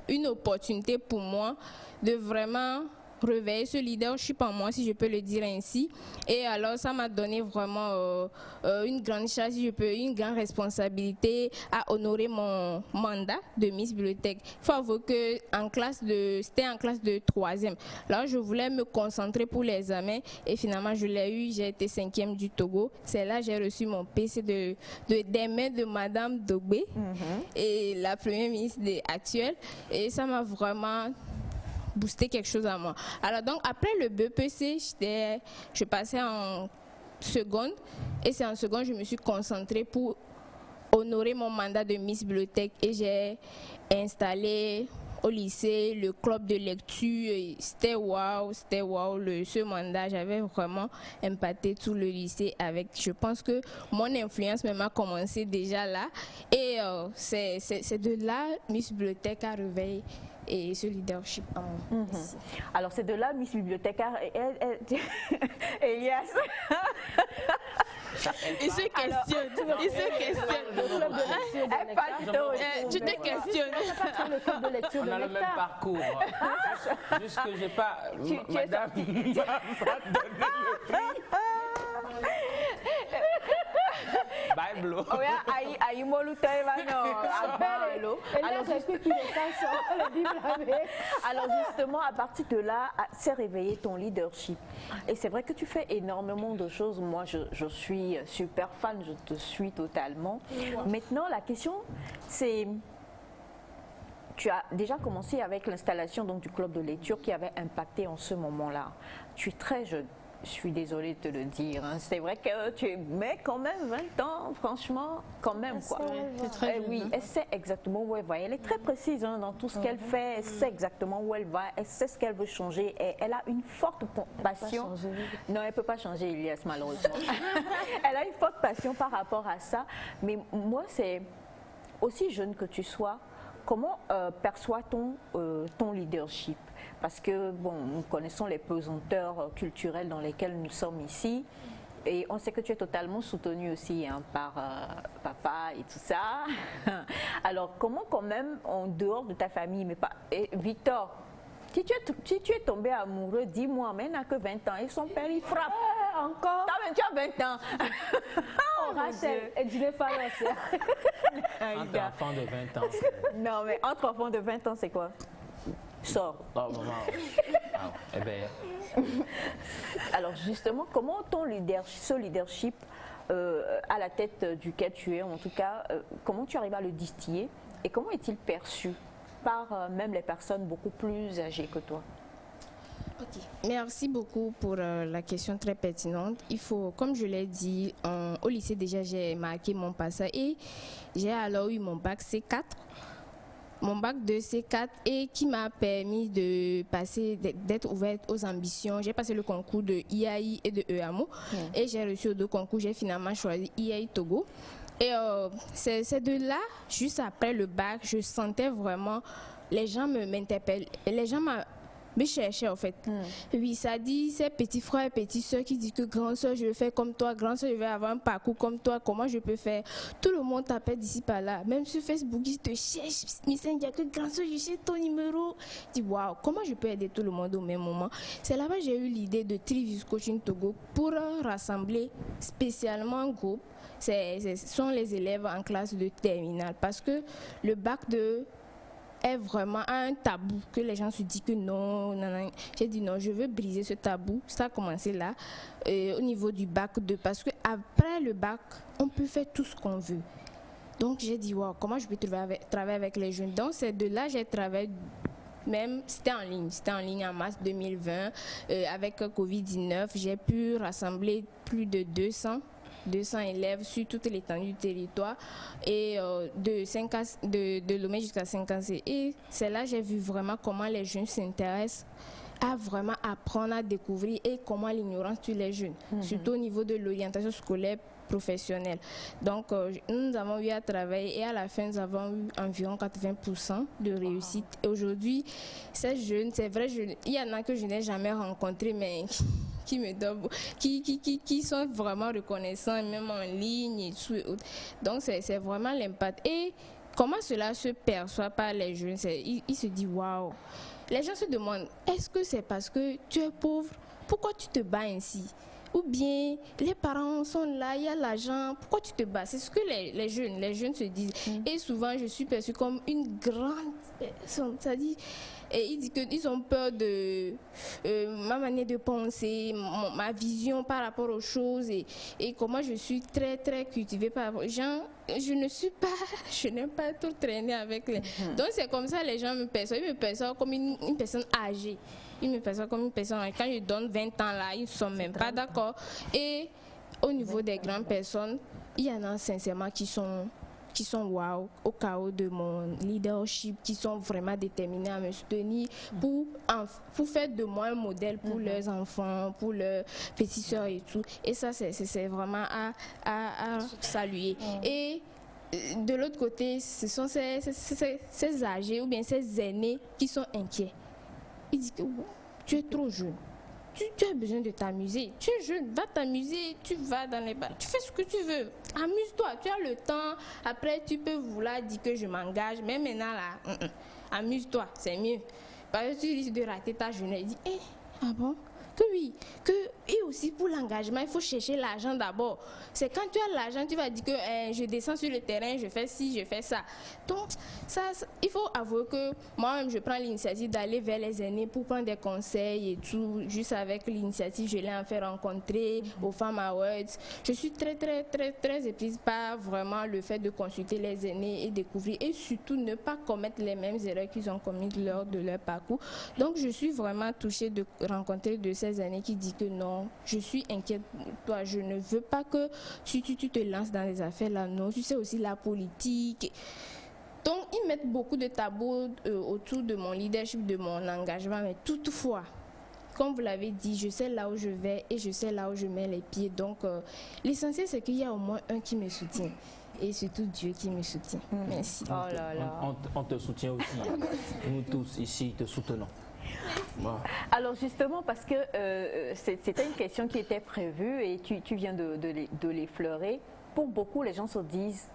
une opportunité pour moi de vraiment réveiller ce leadership en moi, si je peux le dire ainsi. Et alors, ça m'a donné vraiment une grande charge, si je peux, une grande responsabilité à honorer mon mandat de Miss Bibliothèque. Il faut avouer que c'était en classe de 3e. Là, je voulais me concentrer pour l'examen et finalement, je l'ai eu. J'ai été 5e du Togo. C'est là que j'ai reçu mon PC des mains de Madame Dogbe, et la première ministre actuelle. Et ça m'a vraiment booster quelque chose à moi. Alors donc après le BPC, je passais en seconde et c'est en seconde que je me suis concentrée pour honorer mon mandat de Miss Bibliothèque et j'ai installé au lycée le club de lecture. C'était waouh, ce mandat. J'avais vraiment impacté tout le lycée avec, je pense que mon influence même a commencé déjà là et c'est de là Miss Bibliothèque a réveillé et ce leadership en ici. Alors c'est de là Miss Bibliothécaire Elias. Il se questionne. Tu te questionnes. On a le même parcours. Juste que j'ai pas. Madame Bible. Alors justement, à partir de là, c'est réveiller ton leadership. Et c'est vrai que tu fais énormément de choses. Moi, je suis super fan, je te suis totalement. Maintenant, la question, c'est... Tu as déjà commencé avec l'installation du club de lecture qui avait impacté en ce moment-là. Tu es très jeune. Je suis désolée de te le dire. Hein. C'est vrai que tu es, mais quand même 20 ans, franchement, quand même quoi. C'est très jeune. Oui, elle sait exactement où elle va. Elle est très précise dans tout ce qu'elle fait. Elle sait exactement où elle va. Elle sait ce qu'elle veut changer. Et elle a une forte passion. Non, elle ne peut pas changer, Elias, malheureusement. Elle a une forte passion par rapport à ça. Mais moi, c'est aussi jeune que tu sois. Comment perçoit-on ton leadership? Parce que, bon, nous connaissons les pesanteurs culturelles dans lesquelles nous sommes ici. Et on sait que tu es totalement soutenu aussi par papa et tout ça. Alors, comment quand même, en dehors de ta famille, mais pas... Et Victor, si tu es tombé amoureux, dis-moi, mais il n'a que 20 ans et son père, il frappe. Encore? Tu as 20 ans. Oh, Rachel, et tu n'es pas là. Entre enfants de 20 ans. Non, mais entre enfants de 20 ans, c'est quoi? Sors. Oh, maman. Eh bien. Alors justement, comment ce leadership à la tête duquel tu es, en tout cas, comment tu arrives à le distiller et comment est-il perçu par même les personnes beaucoup plus âgées que toi? Okay. Merci beaucoup pour la question très pertinente. Il faut, comme je l'ai dit, au lycée déjà j'ai marqué mon passage et j'ai alors eu mon bac C4. Mon bac de C4 et qui m'a permis de passer, d'être ouverte aux ambitions. J'ai passé le concours de IAI et de EAMO et j'ai reçu 2 concours. J'ai finalement choisi IAI Togo. Et c'est de là, juste après le bac, je sentais vraiment, les gens m'interpellent. Les gens me cherchaient en fait. Oui, ça dit, c'est petit frère et petite soeur qui dit que grand soeur, je vais faire comme toi, grand soeur, je vais avoir un parcours comme toi, comment je peux faire? Tout le monde t'appelle d'ici par là. Même sur Facebook, ils te cherchent. Il y a que grand soeur, je sais ton numéro. Je dis, waouh, comment je peux aider tout le monde au même moment? C'est là-bas que j'ai eu l'idée de Trivius Coaching Togo pour rassembler spécialement un groupe. Ce sont les élèves en classe de terminale parce que le bac de est vraiment un tabou, que les gens se disent que non, non, non. J'ai dit non, je veux briser ce tabou. Ça a commencé là, au niveau du bac 2, parce qu'après le bac, on peut faire tout ce qu'on veut. Donc j'ai dit, wow, comment je peux travailler avec les jeunes? Donc c'est de là que j'ai travaillé. Même, c'était en ligne en mars 2020. Avec Covid-19, j'ai pu rassembler plus de 200 élèves sur toute l'étendue du territoire et de Lomé jusqu'à 5 Et c'est là que j'ai vu vraiment comment les jeunes s'intéressent à vraiment apprendre à découvrir et comment l'ignorance tue les jeunes, surtout au niveau de l'orientation scolaire professionnelle. Donc, nous avons eu à travailler et à la fin, nous avons eu environ 80% de réussite. Et aujourd'hui, ces jeunes, c'est vrai, il y en a que je n'ai jamais rencontrés, mais qui me donnent, qui sont vraiment reconnaissants, même en ligne et tout. Donc, c'est vraiment l'impact. Et comment cela se perçoit par les jeunes, ils se disent, waouh. Les gens se demandent, est-ce que c'est parce que tu es pauvre? Pourquoi tu te bats ainsi? Ou bien les parents sont là, il y a l'argent, pourquoi tu te bats? C'est ce que les jeunes se disent. Et souvent, je suis perçue comme une grande personne. C'est-à-dire, et ils disent qu'ils ont peur de ma manière de penser, ma vision par rapport aux choses et comment je suis très, très cultivée par rapport aux gens. Je n'aime pas tout traîner avec les... Donc c'est comme ça les gens me perçoivent. Ils me perçoivent comme une personne âgée. Ils me perçoivent comme une personne... Quand je donne 20 ans là, ils ne sont même pas d'accord. Et au niveau des grandes personnes, il y en a sincèrement qui sont wow, au chaos de mon leadership, qui sont vraiment déterminés à me soutenir pour faire de moi un modèle pour leurs enfants, pour leurs petites sœurs et tout. Et ça, c'est vraiment à saluer. Et de l'autre côté, ce sont ces âgés ou bien ces aînés qui sont inquiets. Ils disent que tu es trop jeune. Tu as besoin de t'amuser. Tu es jeune, va t'amuser, tu vas dans les bars, tu fais ce que tu veux. Amuse-toi, tu as le temps. Après, tu peux vouloir dire que je m'engage. Mais maintenant, là, amuse-toi, c'est mieux. Parce que tu risques de rater ta journée. Il dit, ah bon? Que oui, et aussi pour l'engagement, il faut chercher l'argent d'abord. C'est quand tu as l'argent, tu vas dire que je descends sur le terrain, je fais ci, je fais ça. Donc, il faut avouer que moi-même, je prends l'initiative d'aller vers les aînés pour prendre des conseils et tout. Juste avec l'initiative, je l'ai en fait rencontrer aux Femmes Awards. Je suis très, très, très, très éprise par vraiment le fait de consulter les aînés et découvrir et surtout ne pas commettre les mêmes erreurs qu'ils ont commises lors de leur parcours. Donc, je suis vraiment touchée de rencontrer de ces années qui dit que non, je suis inquiète pour toi, je ne veux pas que tu te lances dans les affaires là, non, tu sais aussi la politique. Donc ils mettent beaucoup de tabous autour de mon leadership, de mon engagement, mais toutefois, comme vous l'avez dit, je sais là où je vais et je sais là où je mets les pieds. Donc l'essentiel c'est qu'il y a au moins un qui me soutient. Et surtout Dieu qui me soutient. Merci. Oh là là. On te soutient aussi. Nous tous ici te soutenons. Wow. Alors justement, parce que c'était une question qui était prévue et tu viens de l'effleurer. Pour beaucoup, les gens se disent,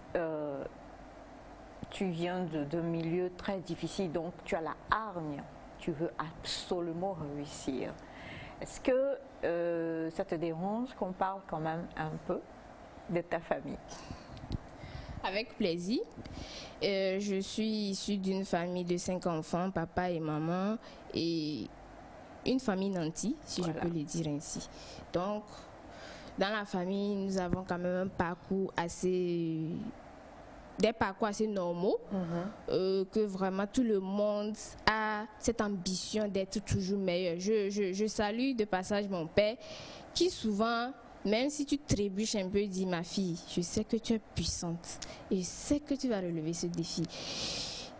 tu viens de milieux très difficiles, donc tu as la hargne, tu veux absolument réussir. Est-ce que ça te dérange qu'on parle quand même un peu de ta famille? Avec plaisir. Je suis issue d'une famille de 5 enfants, papa et maman, et une famille nantie, si je peux le dire ainsi. Donc, dans la famille, nous avons quand même des parcours assez normaux, que vraiment tout le monde a cette ambition d'être toujours meilleur. Je salue de passage mon père, qui souvent... Même si tu trébuches un peu, dis ma fille, je sais que tu es puissante et je sais que tu vas relever ce défi.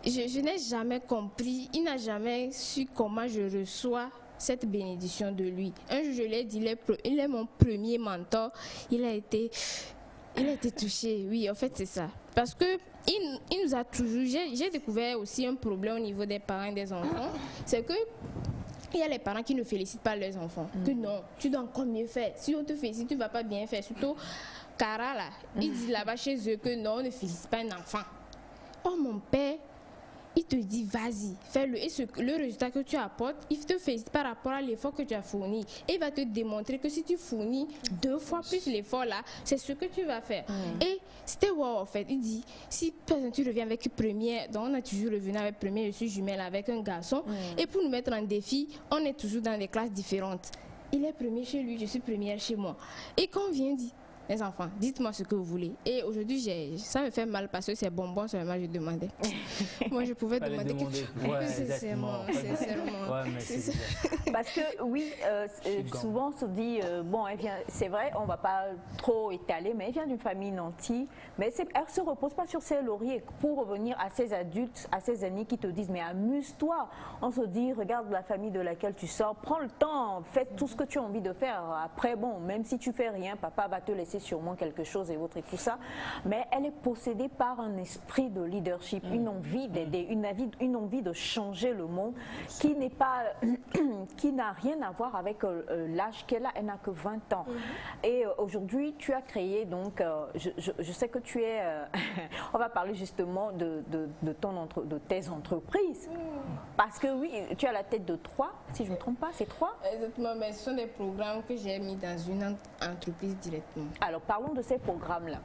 Je n'ai jamais compris, il n'a jamais su comment je reçois cette bénédiction de lui. Un jour, je lui ai dit, il est mon premier mentor, il a été touché, oui, en fait c'est ça. Parce que il nous a toujours, j'ai découvert aussi un problème au niveau des parents et des enfants, c'est que il y a les parents qui ne félicitent pas leurs enfants. Que non, tu dois encore mieux faire. Si on te félicite, tu ne vas pas bien faire. Surtout, Cara, là, ils disent là-bas chez eux que non, on ne félicite pas un enfant. Oh, mon père, il te dit vas-y, fais-le. Et le résultat que tu apportes, il te félicite par rapport à l'effort que tu as fourni. Et il va te démontrer que si tu fournis 2 fois plus l'effort là, c'est ce que tu vas faire. Et c'était wow en fait. Il dit, si par exemple, tu reviens avec première, donc on a toujours revenu avec première, je suis jumelle avec un garçon. Et pour nous mettre en défi, on est toujours dans des classes différentes. Il est premier chez lui, je suis première chez moi. Et quand on vient dire, les enfants, dites-moi ce que vous voulez. Et aujourd'hui, ça me fait mal parce que c'est bonbon seulement, je demandais. Moi, je pouvais demander quelque chose. Ouais, sincèrement. Parce que oui, souvent on se dit, bon, c'est vrai, on ne va pas trop étaler, mais elle vient d'une famille nantie, mais elle ne se repose pas sur ses lauriers. Pour revenir à ces adultes, à ces aînés qui te disent, mais amuse-toi. On se dit, regarde la famille de laquelle tu sors, prends le temps, fais tout ce que tu as envie de faire. Après, bon, même si tu fais rien, papa va te laisser sûrement quelque chose et autres et tout ça, mais elle est possédée par un esprit de leadership, une envie d'aider, une envie de changer le monde qui n'est pas, qui n'a rien à voir avec l'âge qu'elle a. Elle n'a que 20 ans. Et aujourd'hui, tu as créé donc, je sais que tu es, on va parler justement de tes entreprises, parce que oui, tu as la tête de 3, si je ne me trompe pas, c'est 3? Exactement, mais ce sont des programmes que j'ai mis dans une entreprise directement. Alors, parlons de ces programmes-là.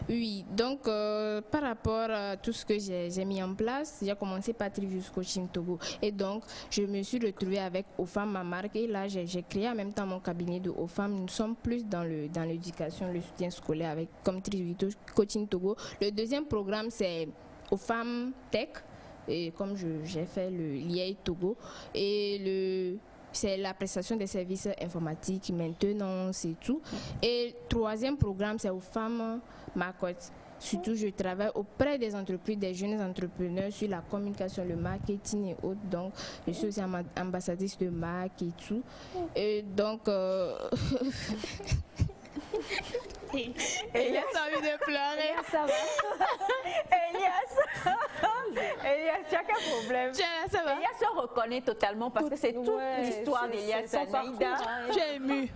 Oui, donc par rapport à tout ce que j'ai mis en place, j'ai commencé par Trivius Coaching Togo. Et donc, je me suis retrouvée avec OFAM, ma marque. Et là, j'ai créé en même temps mon cabinet de OFAM. Nous sommes plus dans l'éducation, le soutien scolaire avec comme Trivius Coaching Togo. Le deuxième programme, c'est OFAM Tech. Et comme j'ai fait le l'IA Togo. Et c'est la prestation des services informatiques, maintenance et tout. Et le troisième programme, c'est aux femmes Marcotte. Surtout, je travaille auprès des entreprises, des jeunes entrepreneurs sur la communication, le marketing et autres. Donc, je suis aussi ambassadrice de marque et tout. Et donc... Elias a envie de pleurer. Elias, ça va? Elias, tu as quel problème? Ça va? Elias se reconnaît totalement parce que c'est toute l'histoire d'Elias Naïda. Je suis émue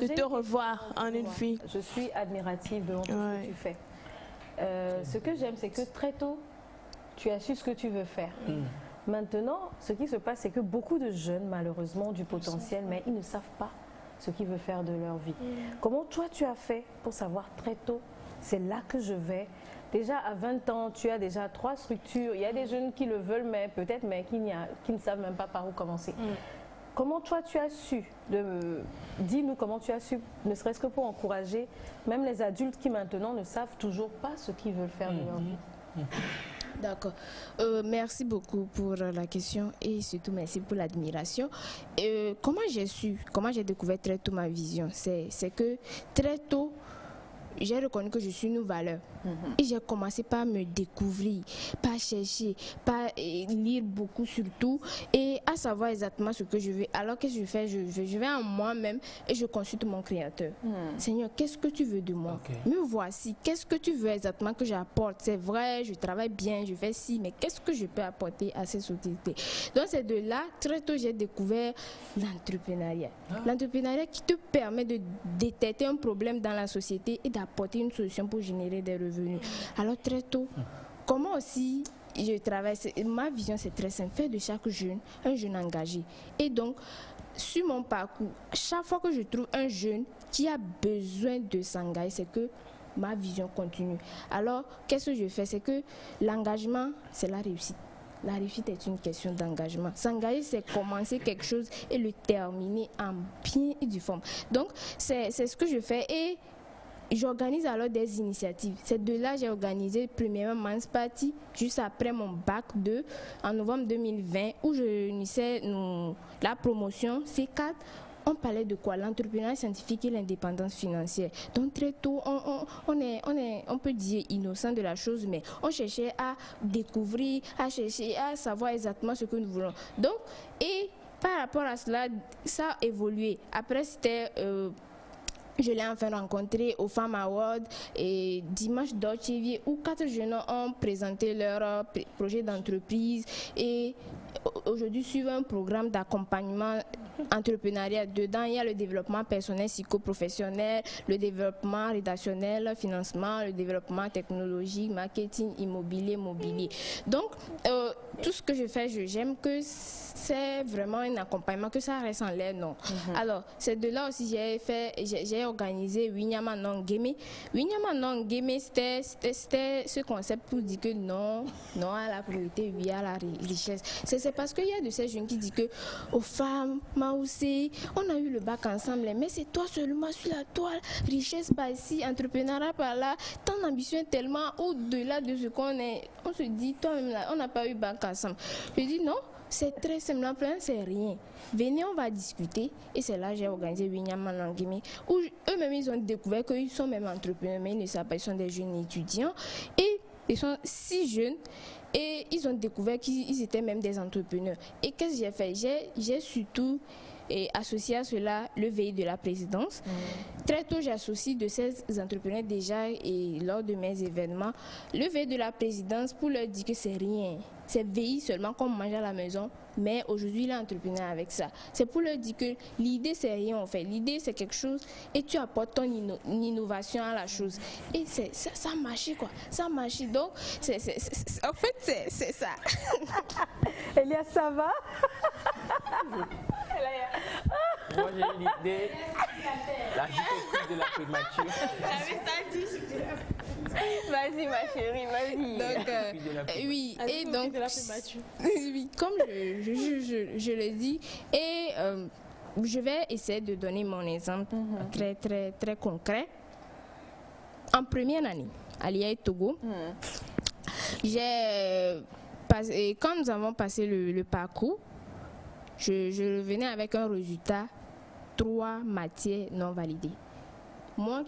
de te revoir en une fille. Je suis admirative de tout ce que tu fais. Ce que j'aime, c'est que très tôt, tu as su ce que tu veux faire. Maintenant, ce qui se passe, c'est que beaucoup de jeunes, malheureusement, ont du potentiel, mais ils ne savent pas ce qu'ils veulent faire de leur vie. Comment toi tu as fait pour savoir très tôt, c'est là que je vais? Déjà à 20 ans, tu as déjà 3 structures. Il y a des jeunes qui le veulent, mais peut-être qui ne savent même pas par où commencer. Comment toi tu as su, dis-nous comment tu as su, ne serait-ce que pour encourager même les adultes qui maintenant ne savent toujours pas ce qu'ils veulent faire de leur vie. D'accord. Merci beaucoup pour la question et surtout merci pour l'admiration. Comment j'ai découvert très tôt ma vision? C'est que très tôt, j'ai reconnu que je suis une valeur. Et j'ai commencé par me découvrir, par chercher, par lire beaucoup surtout et à savoir exactement ce que je veux. Alors qu'est-ce que je fais? Je vais en moi-même et je consulte mon Créateur. Seigneur, qu'est-ce que tu veux de moi? Me voici. Qu'est-ce que tu veux exactement que j'apporte? C'est vrai, je travaille bien, je fais ci, mais qu'est-ce que je peux apporter à ces sociétés? Donc c'est de là, très tôt, j'ai découvert l'entrepreneuriat. L'entrepreneuriat qui te permet de détecter un problème dans la société et d'apporter une solution pour générer des revenus. Alors très tôt, comment aussi je travaille, ma vision c'est très simple, faire de chaque jeune un jeune engagé. Et donc, sur mon parcours, chaque fois que je trouve un jeune qui a besoin de s'engager, c'est que ma vision continue. Alors, qu'est-ce que je fais? C'est que l'engagement, c'est la réussite. La réussite est une question d'engagement. S'engager, c'est commencer quelque chose et le terminer en bien et due forme. Donc, c'est ce que je fais et j'organise alors des initiatives. C'est de là que j'ai organisé premièrement Mans Party, juste après mon bac 2, en novembre 2020, où je réunissais la promotion C4. On parlait de quoi? L'entrepreneuriat scientifique et l'indépendance financière. Donc très tôt, on peut dire innocent de la chose, mais on cherchait à découvrir, à chercher à savoir exactement ce que nous voulons. Donc, et par rapport à cela, ça a évolué. Après, c'était Je l'ai enfin rencontré au Femmes Awards et dimanche d'Orchevier où 4 jeunes ont présenté leur projet d'entreprise et aujourd'hui suivent un programme d'accompagnement entrepreneurial. Dedans, il y a le développement personnel, psychoprofessionnel, le développement rédactionnel, financement, le développement technologique, marketing, immobilier, mobilier. Donc, tout ce que je fais, j'aime que c'est vraiment un accompagnement, que ça reste en l'air, non. Alors, c'est de là aussi j'ai organisé Winyama Non Game. Winyama Non Game, c'était ce concept pour dire que non à la priorité, oui à la richesse. C'est parce qu'il y a de ces jeunes qui disent que aux femmes, Maoussé, on a eu le bac ensemble, mais c'est toi seulement sur la toile, richesse par ici, entrepreneuriat par là, ton ambition est tellement au-delà de ce qu'on est. On se dit, toi-même là, on n'a pas eu bac ensemble. Je dis non. C'est très simple, le plan c'est rien. Venez, on va discuter. Et c'est là que j'ai organisé Winyama Nangimi, où eux-mêmes ils ont découvert qu'ils sont même entrepreneurs, mais ils ne savent pas, ils sont des jeunes étudiants. Et ils sont 6 jeunes. Et ils ont découvert qu'ils étaient même des entrepreneurs. Et qu'est-ce que j'ai fait? J'ai surtout associé à cela le VI de la présidence. Très tôt, j'associe de ces entrepreneurs déjà et lors de mes événements, le VI de la présidence pour leur dire que c'est rien. C'est VI seulement qu'on mange à la maison, mais aujourd'hui, il est entrepreneur avec ça. C'est pour leur dire que l'idée, c'est rien en fait. L'idée, c'est quelque chose et tu apportes ton innovation à la chose. Et ça marche quoi. Ça marche. Donc, en fait, c'est ça. Elia, ça va? Moi j'ai une idée, la hypocrisie de la primature. Vas-y ma chérie, vas-y. Donc, oui, et donc, oui, comme je le dis, et je vais essayer de donner mon exemple très, très, très concret. En première année, à l'IA Togo, quand nous avons passé le parcours, je revenais avec un résultat 3 matières non validées. Moi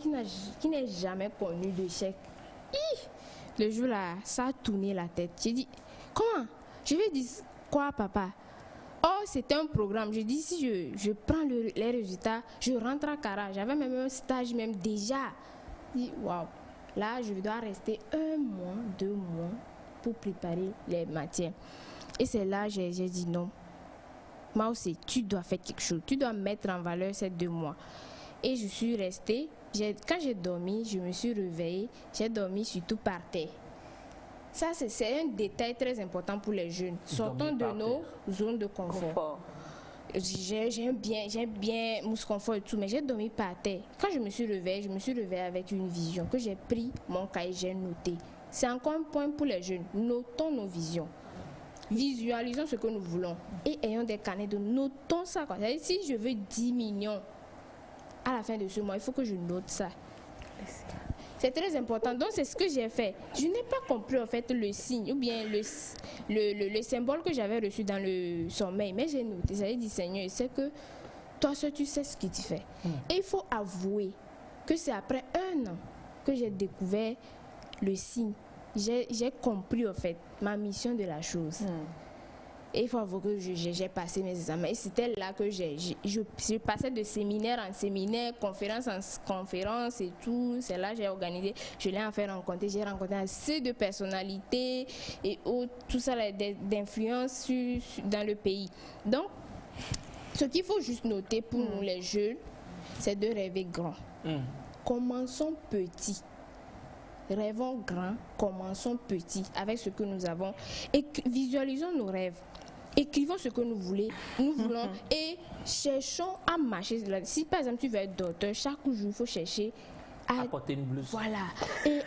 qui n'ai jamais connu de chèque, le jour-là, ça a tourné la tête. J'ai dit, comment? Je vais dire quoi, papa? Oh, c'était un programme. Je dis, si je prends les résultats, je rentre à Cara. J'avais même un stage même déjà. Je dis, waouh, là, je dois rester 1 mois, 2 mois pour préparer les matières. Et c'est là que j'ai dit non. Moi aussi, tu dois faire quelque chose. Tu dois mettre en valeur ces 2 mois. Et je suis restée. Quand j'ai dormi, je me suis réveillée. J'ai dormi surtout par terre. Ça, c'est un détail très important pour les jeunes. Sortons de nos zones de confort. J'aime bien mousse confort et tout, mais j'ai dormi par terre. Quand je me suis réveillée avec une vision que j'ai pris mon cahier, j'ai noté. C'est encore un point pour les jeunes. Notons nos visions. Visualisons ce que nous voulons et ayons des carnets de notons ça. Quoi. Si je veux 10 millions à la fin de ce mois, il faut que je note ça. C'est très important. Donc, c'est ce que j'ai fait. Je n'ai pas compris en fait le signe ou bien le symbole que j'avais reçu dans le sommeil, mais j'ai noté. J'avais dit, Seigneur, c'est que toi seul, tu sais ce que tu fais. Et il faut avouer que c'est après 1 an que j'ai découvert le signe. J'ai compris en fait ma mission de la chose. Et il faut avouer que j'ai passé mes examens. Et c'était là que je passais de séminaire en séminaire, conférence en conférence et tout. C'est là que j'ai organisé. Je l'ai enfin rencontré. J'ai rencontré assez de personnalités et tout ça d'influence dans le pays. Donc, ce qu'il faut juste noter pour nous les jeunes, c'est de rêver grand. Commençons petit. Rêvons grand, commençons petit avec ce que nous avons et visualisons nos rêves. Écrivons ce que nous voulons et cherchons à marcher. Si par exemple tu veux être docteur, chaque jour il faut chercher à porter une blouse. Voilà. Et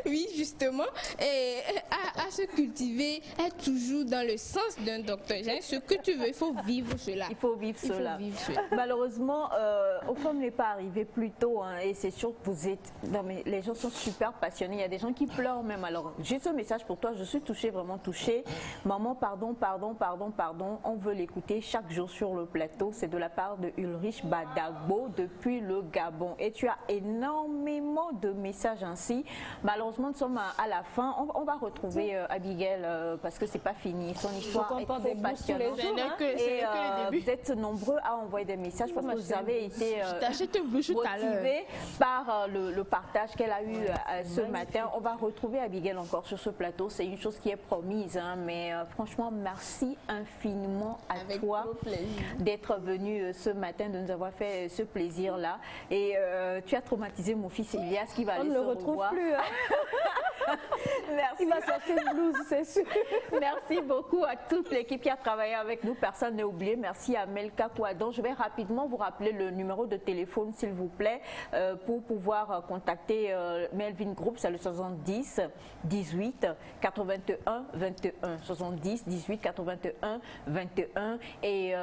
oui, justement, et à se cultiver, être toujours dans le sens d'un docteur. Ce que tu veux, il faut vivre cela. Il faut vivre cela. Malheureusement, au fond n'est pas arrivé plus tôt, hein, et c'est sûr que vous êtes... Non, mais les gens sont super passionnés. Il y a des gens qui pleurent même. Alors, j'ai ce message pour toi. Je suis touchée, vraiment touchée. Maman, pardon. On veut l'écouter chaque jour sur le plateau. C'est de la part de Ulrich Badagbo depuis le Gabon. Et tu as énormément de messages ainsi. Malheureusement, malheureusement, nous sommes à la fin. On va retrouver Abigail parce que c'est pas fini. Son histoire est trop passionnante. Et vous êtes nombreux à envoyer des messages parce que vous avez été motivés par le partage qu'elle a eu ce matin. On va retrouver Abigail encore sur ce plateau. C'est une chose qui est promise. Hein, mais franchement, merci infiniment à toi d'être venu ce matin, de nous avoir fait ce plaisir-là. Et tu as traumatisé mon fils Elias qui va aller se revoir. On ne le retrouve plus. Hein. Merci. Il va sortir une blouse, c'est sûr. Merci beaucoup à toute l'équipe qui a travaillé avec nous. Personne n'est oublié. Merci à Melka Kouadon. Je vais rapidement vous rappeler le numéro de téléphone, s'il vous plaît, pour pouvoir contacter Melvin Group. C'est le 70 18 81 21. 70 18 81 21. Et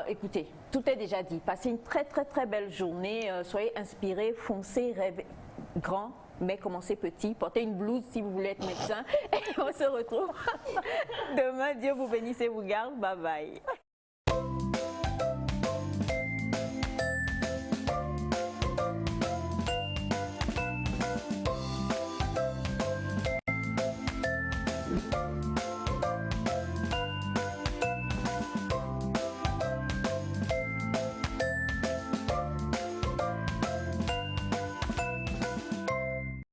écoutez, tout est déjà dit. Passez une très belle journée. Soyez inspirés, foncez, rêvez grand, mais commencez petit. Portez une blouse si vous voulez être médecin. Et on se retrouve demain. Dieu vous bénisse et vous garde. Bye bye.